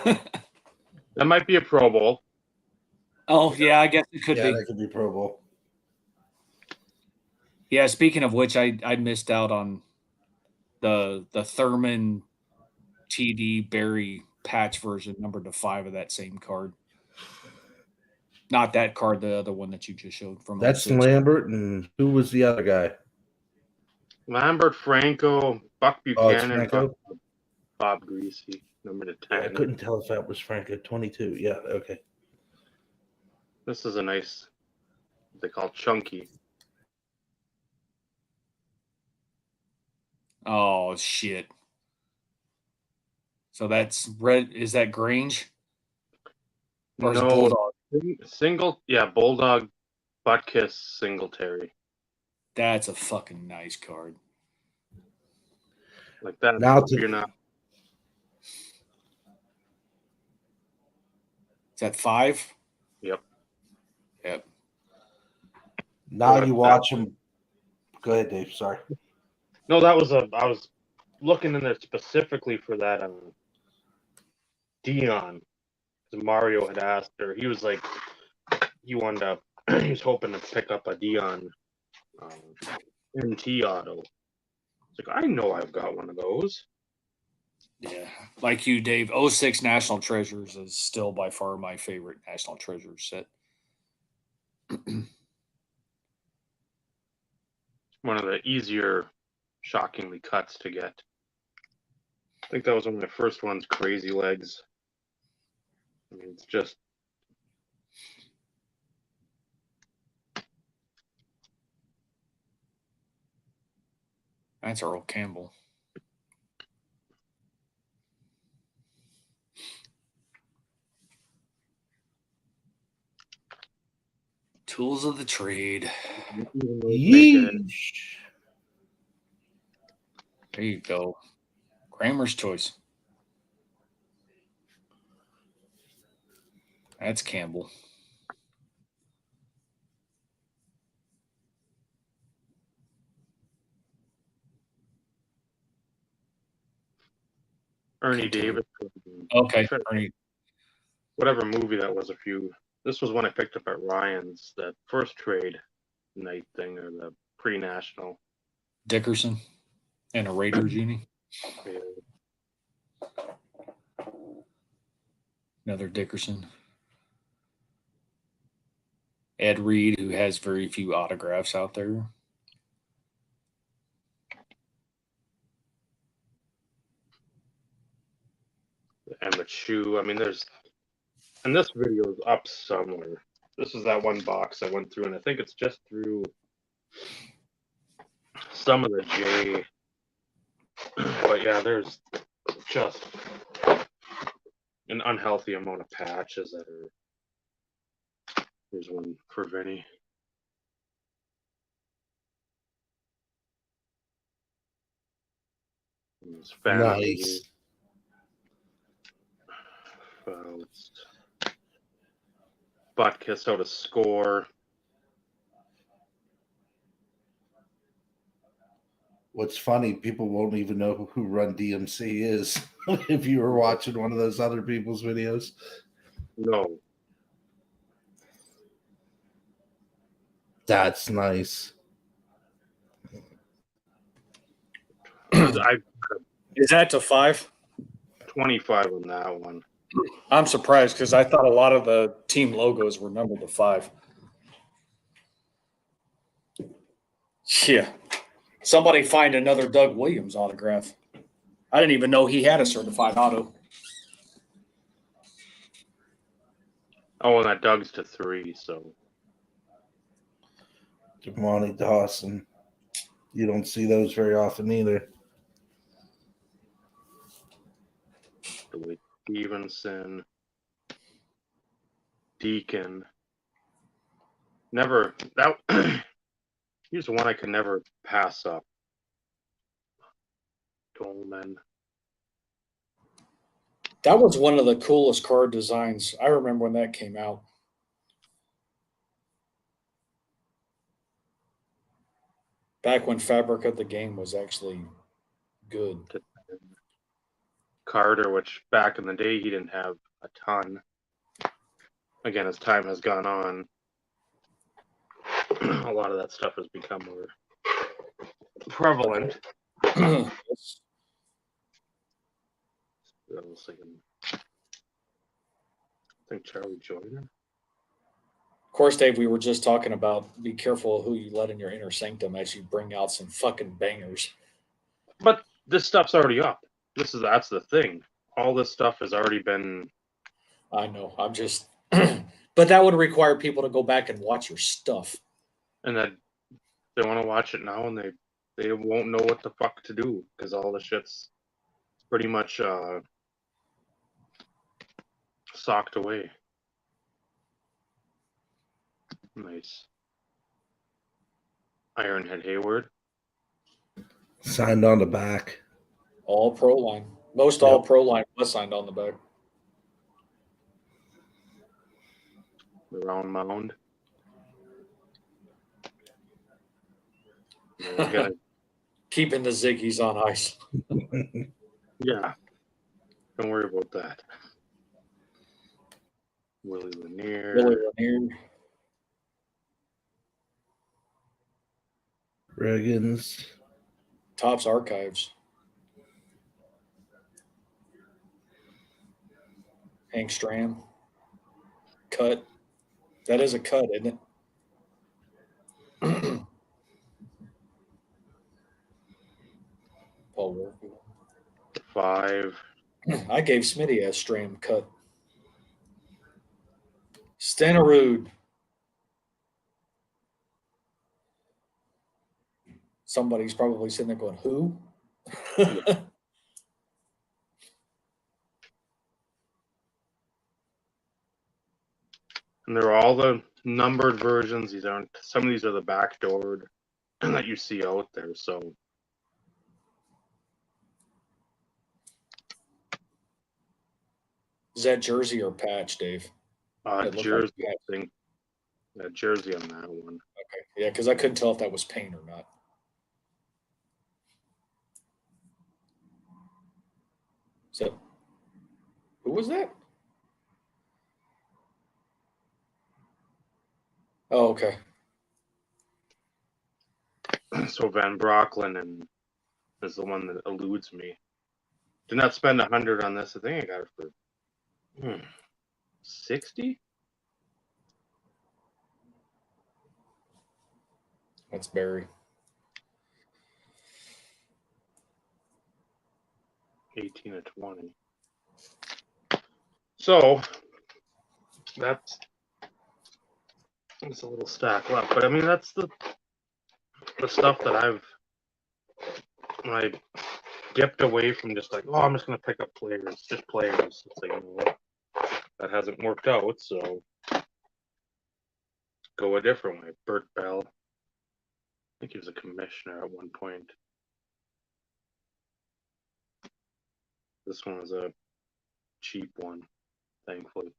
That might be a Pro Bowl. Oh, yeah, I guess it could Yeah, be. that could be Pro Bowl. Yeah, speaking of which, I missed out on the Thurman TD Barry patch version, numbered to 5 of that same card. Not that card, the other one that you just showed from That's 06. Lambert, and who was the other guy? Lambert, Franco, Buck Oh, it's Buchanan, Franco. Bob Greasy, number to Yeah, I 10. couldn't tell if that was Franco 22. Yeah, okay. This is a nice, what they call chunky. Oh shit! So that's red. Is that Grange? Or is it No, Bulldog? single, yeah, Bulldog, Butkus, Singletary. That's a fucking nice card. Like that. Now If you're not, Is that 5? yep. Yep. Now But you watch him. Go ahead, Dave. Sorry. No, that was I was looking in there specifically for that Dion. Mario had asked her. He was like, he wanted to. He was hoping to pick up a Dion MT auto. It's like, I know I've got one of those. Yeah. Like you, Dave, 06 National Treasures is still by far my favorite National Treasures set. One of the easier, shockingly cuts to get. I think that was one of the first ones. Crazy Legs. I mean, it's just. That's Earl Campbell. Tools of the trade. Yeesh. There you go. Kramer's choice. That's Campbell. Ernie Davis. Okay, Ernie. Whatever movie that was. This was one I picked up at Ryan's. That first trade night thing, or the pre-national. Dickerson and a Raiders uni. Yeah. Another Dickerson. Ed Reed, who has very few autographs out there. Emmett Shoe. I mean, and this video is up somewhere. This is that one box I went through, and I think it's just through some of the J. But yeah, there's just an unhealthy amount of patches that are. Here's one for Vinny. Nice. It's Butkus out of Score. What's funny, people won't even know who Run DMC is if you were watching one of those other people's videos. No. That's nice. Is that to 5? 25 on that one. I'm surprised because I thought a lot of the team logos were numbered to 5. Yeah. Somebody find another Doug Williams autograph. I didn't even know he had a certified auto. Oh, and that Doug's to 3, so. Devontae Dawson. You don't see those very often either. Dwight Stevenson. Deacon. Never. Here's one I could never pass up. Dolman. That was one of the coolest card designs. I remember when that came out. Back when Fabric of the Game was actually good. Carter, which back in the day he didn't have a ton. again, as time has gone on, a lot of that stuff has become more prevalent. I was thinking, I think Charlie joined him. Of course, Dave, we were just talking about be careful who you let in your inner sanctum as you bring out some fucking bangers. But this stuff's already up. That's the thing. All this stuff has already been. I know. I'm just, but that would require people to go back and watch your stuff. And that they want to watch it now, and they won't know what the fuck to do because all the shit's pretty much socked away. Nice. Ironhead Hayward. Signed on the back. All pro line. Most Yep. all pro line was signed on the back. The round mound. Gotta, Keeping the Ziggies on ice. yeah. Don't worry about that. Willie Lanier. Really Lanier. Riggins. Topps Archives. Hank Stram. Cut. That is a cut, isn't it? Paul Warfield. 5. I gave Smitty a Stram cut. Stenerud. Somebody's probably sitting there going, who? And they're all the numbered versions. Some of these are the backdoored that you see out there. So Is that jersey or patch, Dave? It looked like jersey, patch. I think. Jersey on that one. Okay. Yeah, because I couldn't tell if that was paint or not. So, who was that? Oh, okay. So Van Brocklin and is the one that eludes me. Did not spend 100 on this. I think I got it for 60. That's Barry. 18 to 20. So that's a little stack left, but I mean that's the stuff that I dipped away from just like, oh, I'm just gonna pick up players, just players. It's like, you know what, that hasn't worked out, so go a different way. Bert Bell, I think he was a commissioner at one point. This one was a cheap one, thankfully.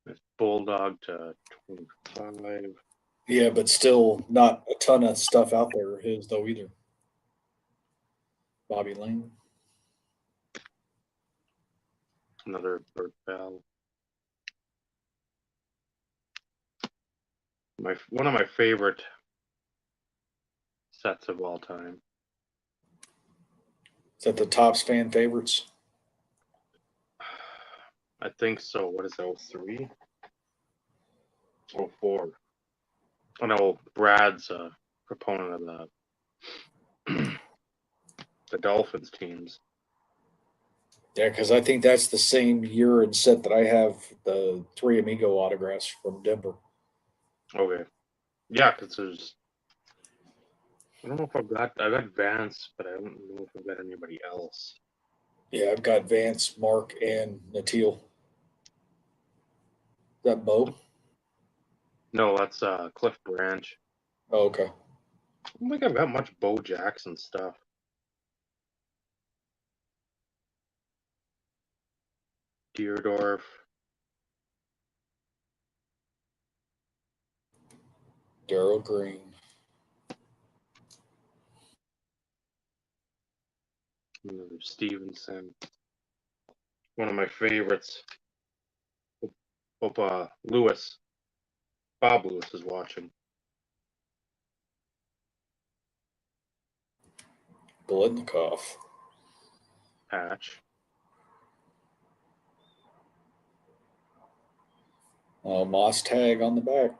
It's Bulldog to 25. Yeah, but still not a ton of stuff out there his though either. Bobby Lane. Another Bert Bell. One of my favorite sets of all time. Is that the Topps fan favorites? I think so. What is that, 03? 04. I know Brad's a proponent of the Dolphins teams. Yeah, because I think that's the same year and set that I have the 3 Amigo autographs from Denver. Okay. Yeah, because there's. I don't know if I got Vance, but I don't know if I've got anybody else. Yeah, I've got Vance, Mark, and Natil. Is that Bo? No, that's Cliff Branch. Oh, okay. I don't think I've got much Bo Jackson stuff. Deerdorf. Darryl Green. Stevenson. One of my favorites. Hope Lewis, Bob Lewis is watching. Blitnikoff. Patch. Moss tag on the back.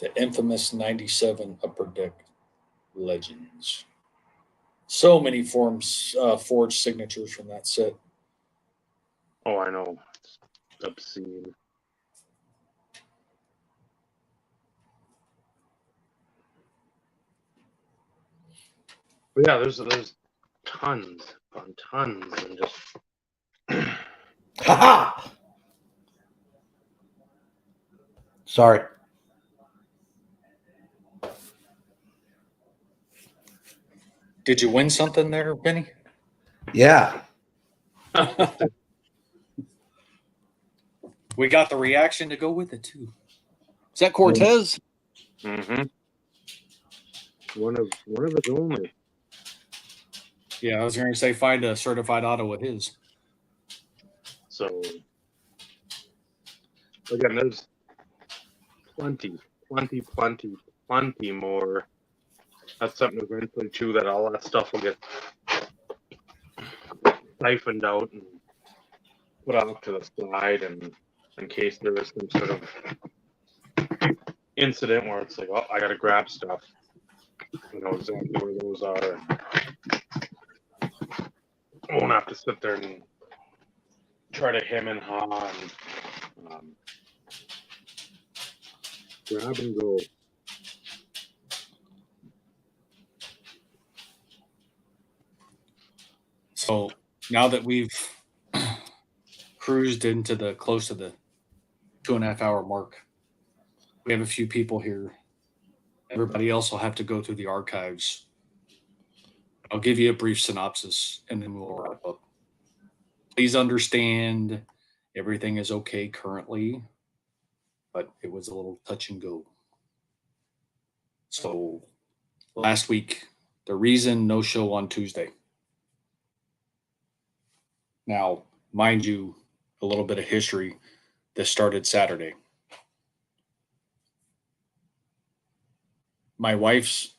The infamous 97 Upper Deck Legends. So many forged signatures from that set. Oh, I know. It's obscene. But yeah, there's tons on tons and just Ha! Sorry. Did you win something there, Benny? Yeah. We got the reaction to go with it too. Is that Cortez? Mm-hmm. One of his only. Yeah, I was going to say find a certified auto with his. So again, there's plenty more. That's something eventually too, that all that stuff will get siphoned out and put off to the side, and in case there is some sort of incident where it's like, oh, I gotta grab stuff. You know exactly where those are. I won't have to sit there and try to hem and haw and grab and go. So now that we've cruised into the close to the 2.5 hour mark, we have a few people here. Everybody else will have to go through the archives. I'll give you a brief synopsis and then we'll wrap up. Please understand everything is okay currently, but it was a little touch and go. So last week, the reason no show on Tuesday. Now, mind you, a little bit of history. This started Saturday. My wife's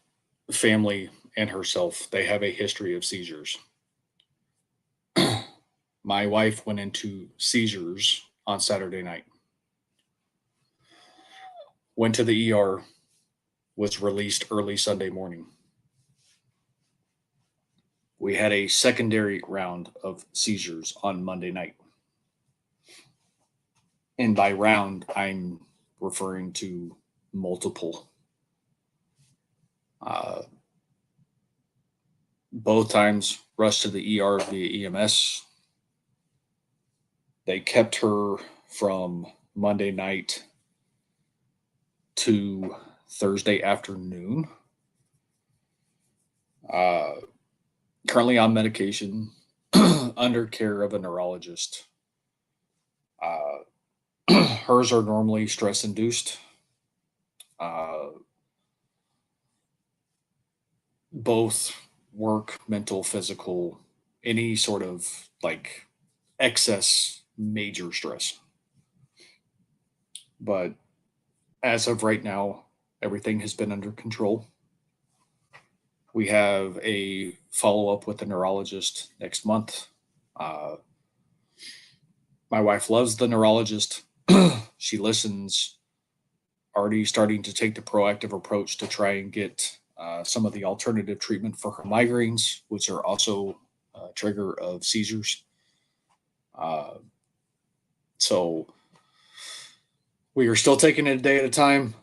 family and herself, they have a history of seizures. My wife went into seizures on Saturday night. Went to the ER, was released early Sunday morning. We had a secondary round of seizures on Monday night. And by round, I'm referring to multiple. Both times rushed to the ER via EMS. They kept her from Monday night to Thursday afternoon. Currently on medication under care of a neurologist. Hers are normally stress induced. Both work, mental, physical, any sort of like excess major stress. But as of right now, everything has been under control. We have a follow-up with the neurologist next month. My wife loves the neurologist. She listens, already starting to take the proactive approach to try and get some of the alternative treatment for her migraines, which are also a trigger of seizures. So we are still taking it a day at a time.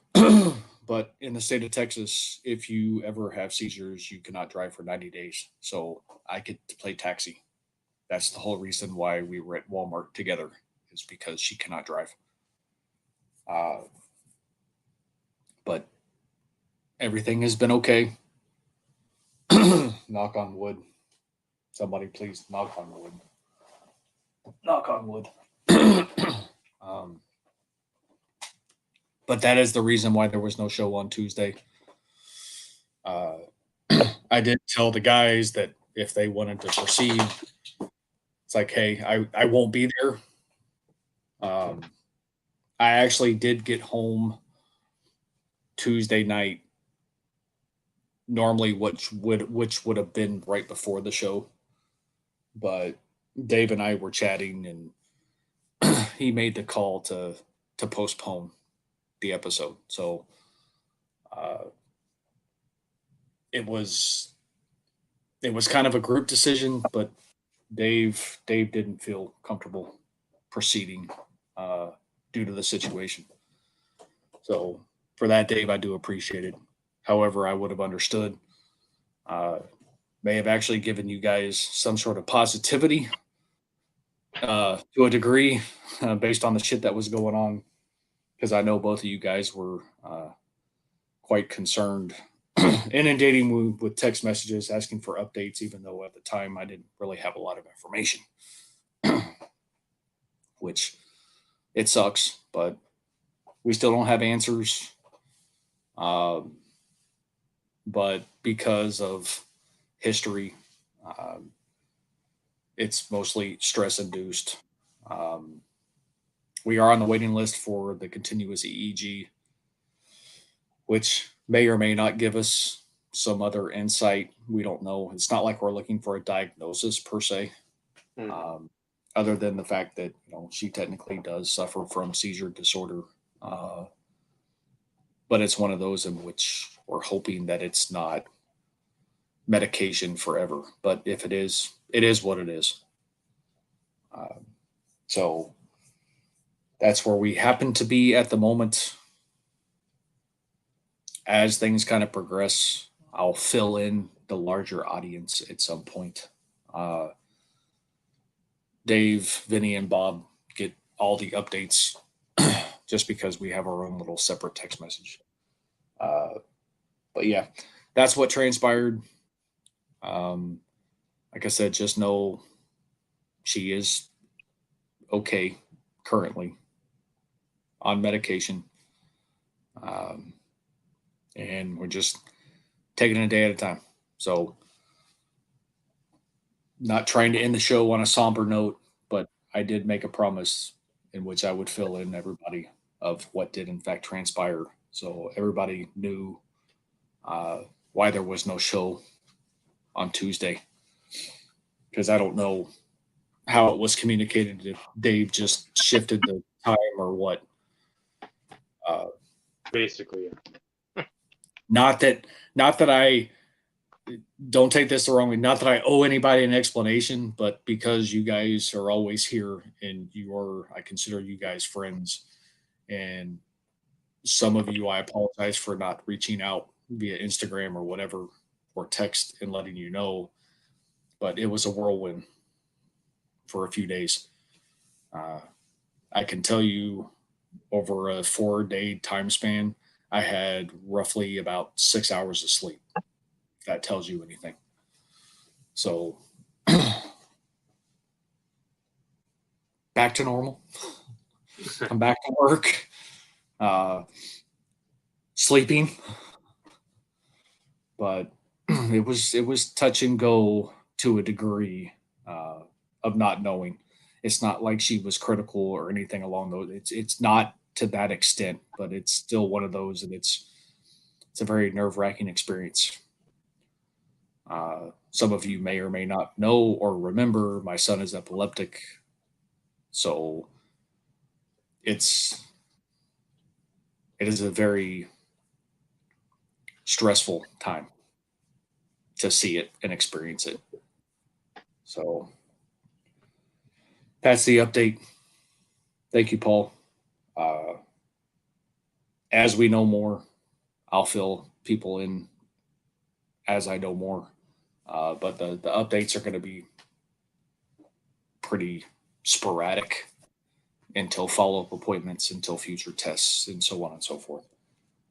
But in the state of Texas, if you ever have seizures, you cannot drive for 90 days. So I get to play taxi. That's the whole reason why we were at Walmart together, is because she cannot drive. But everything has been okay. Knock on wood. Somebody please knock on wood. Knock on wood. but that is the reason why there was no show on Tuesday. I did tell the guys that if they wanted to proceed, it's like, hey, I won't be there. I actually did get home Tuesday night, normally which would have been right before the show, but Dave and I were chatting, and he made the call to postpone the episode. So it was kind of a group decision, but Dave didn't feel comfortable proceeding due to the situation. So for that, Dave, I do appreciate it. However, I would have understood. May have actually given you guys some sort of positivity to a degree based on the shit that was going on, because I know both of you guys were quite concerned, inundating me with text messages asking for updates, even though at the time I didn't really have a lot of information, which it sucks, but we still don't have answers. But because of history, it's mostly stress induced. We are on the waiting list for the continuous EEG, which may or may not give us some other insight. We don't know. It's not like we're looking for a diagnosis per se, other than the fact that she technically does suffer from seizure disorder. But it's one of those in which we're hoping that it's not medication forever. But if it is what it is. So that's where we happen to be at the moment. As things kind of progress, I'll fill in the larger audience at some point. Dave, Vinny, and Bob get all the updates just because we have our own little separate text message. But yeah, that's what transpired. Like I said, just know she is okay currently on medication. And we're just taking it a day at a time. So not trying to end the show on a somber note, but I did make a promise in which I would fill in everybody of what did in fact transpire. So everybody knew why there was no show on Tuesday. Because I don't know how it was communicated, if Dave just shifted the time or what. Basically. Not that I don't take this the wrong way. Not that I owe anybody an explanation, but because you guys are always here and I consider you guys friends. And some of you, I apologize for not reaching out via Instagram or whatever, or text and letting you know. But it was a whirlwind for a few days. I can tell you over a 4-day time span, I had roughly about 6 hours of sleep. If that tells you anything. So back to normal. Come back to work. Sleeping. But it was touch and go to a degree of not knowing. It's not like she was critical or anything along those. It's not to that extent, but it's still one of those, and it's a very nerve-wracking experience. Some of you may or may not know or remember my son is epileptic, so it is a very stressful time to see it and experience it. So that's the update. Thank you, Paul. As we know more, I'll fill people in as I know more. But the updates are going to be pretty sporadic until follow-up appointments, until future tests, and so on and so forth.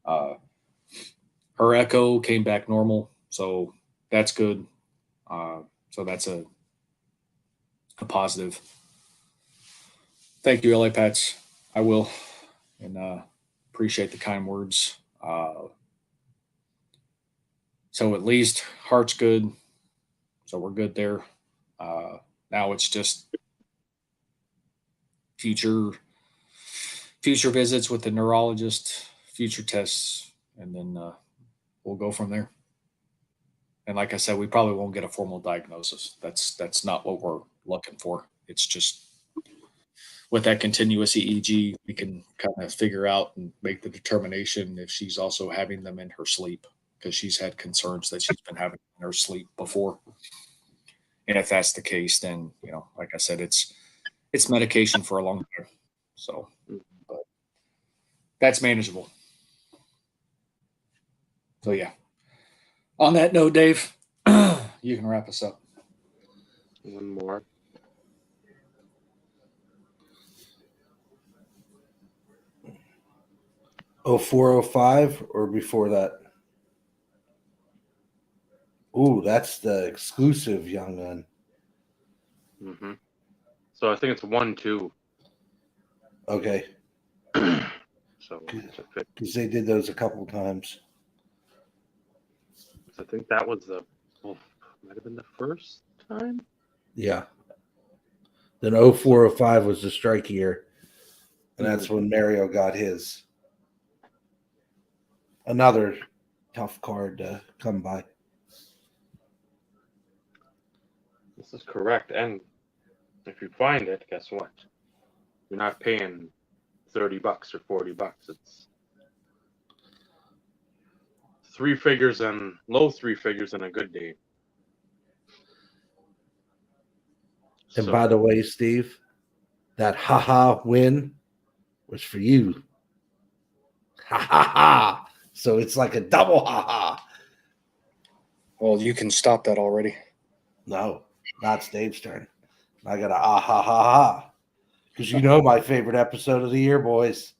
Her echo came back normal, so that's good. So that's a positive. Thank you, LA Pats. I will. And Appreciate the kind words. So at least heart's good. So we're good there. Now it's just future visits with the neurologist, future tests, and then we'll go from there. And like I said, we probably won't get a formal diagnosis. That's not what we're looking for. It's just with that continuous EEG, we can kind of figure out and make the determination if she's also having them in her sleep, because she's had concerns that she's been having in her sleep before. And if that's the case, then, like I said, it's medication for a long time. So, but that's manageable. So yeah. On that note, Dave, you can wrap us up. One more. Oh, 0405 or before that? Ooh, that's the exclusive young gun. Mm-hmm. So I think it's 1-2. Okay. So Because they did those a couple times. I think that was might have been the first time. Yeah. Then 0405 was the strike year. And that's Mm-hmm. when Mario got his. Another tough card to come by. This is correct. And if you find it, guess what? You're not paying $30 or $40. It's three figures and low three figures in a good day. And So, by the way, Steve, that haha win was for you. Ha ha ha. So it's like a double haha. Well, you can stop that already. No, not Dave's turn. I got a ah ha ha ha. Because you know my favorite episode of the year, boys.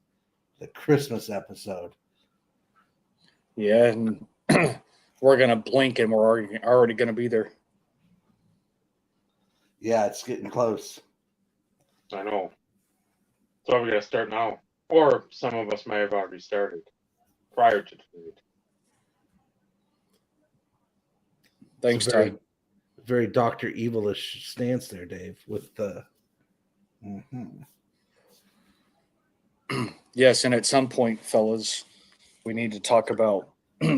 The Christmas episode. Yeah, and we're gonna blink and we're already gonna be there. Yeah, it's getting close. I know. So we gotta start now. Or some of us may have already started prior to tonight. Thanks, It's a Ty. very Dr. Evilish stance there, Dave, with the. Mm-hmm. Yes, and at some point, fellas, we need to talk about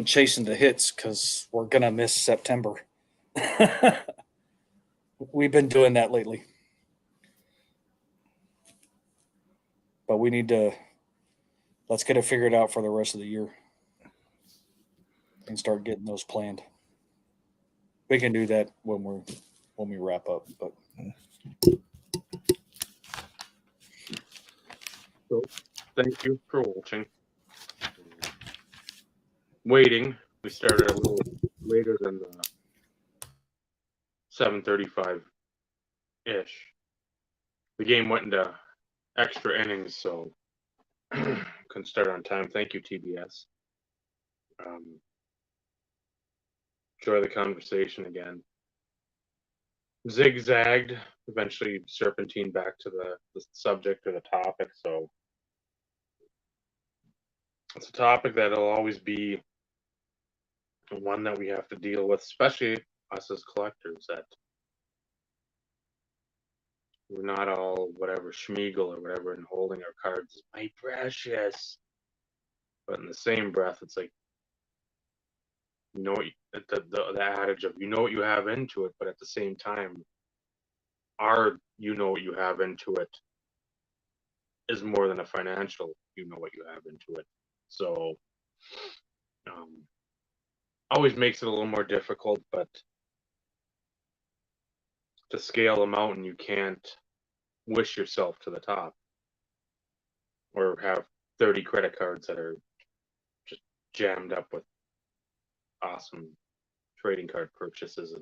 chasing the hits because we're gonna miss September. We've been doing that lately, but we need to let's get it figured out for the rest of the year and start getting those planned. We can do that when we wrap up, but So thank you for watching. Waiting. We started a little later than 7:35 ish. The game went into extra innings, so couldn't start on time. Thank you, TBS. Enjoy the conversation again. Zigzagged, eventually serpentine back to the subject or the topic. So it's a topic that'll always be one that we have to deal with, especially us as collectors, that we're not all whatever Schmiegel or whatever and holding our cards, my precious. But in the same breath, it's like, the adage of, you know what you have into it, but at the same time, you know what you have into it is more than a financial, you know what you have into it. So always makes it a little more difficult, but to scale a mountain, you can't wish yourself to the top or have 30 credit cards that are just jammed up with awesome trading card purchases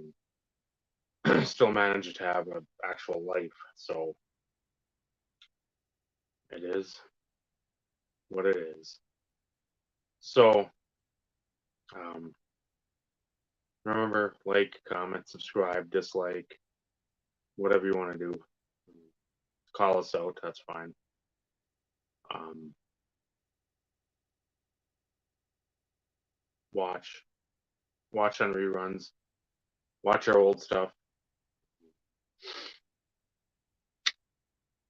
and still manage to have an actual life. So it is what it is. So remember, like, comment, subscribe, dislike, whatever you want to do. Call us out, that's fine. watch on reruns, watch our old stuff,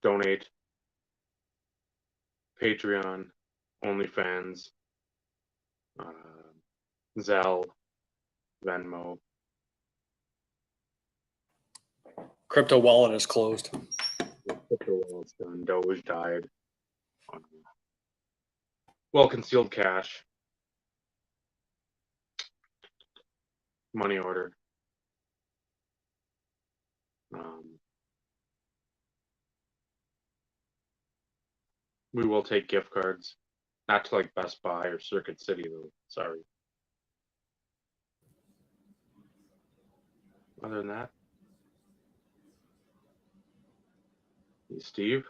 donate, Patreon, OnlyFans, Zelle, Venmo. Crypto wallet is closed. Crypto wallet's done. Doge died. Well concealed cash. Money order. We will take gift cards. Not to like Best Buy or Circuit City though. Sorry. Other than that, he's Steve.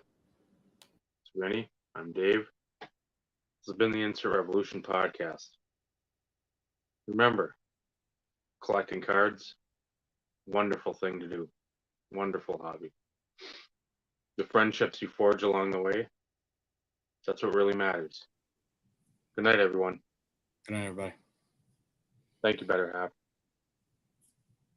It's Rennie. I'm Dave. This has been the Insert Revolution podcast. Remember, collecting cards, wonderful thing to do. Wonderful hobby. The friendships you forge along the way, that's what really matters. Good night, everyone. Good night, everybody. Thank you, Better Half.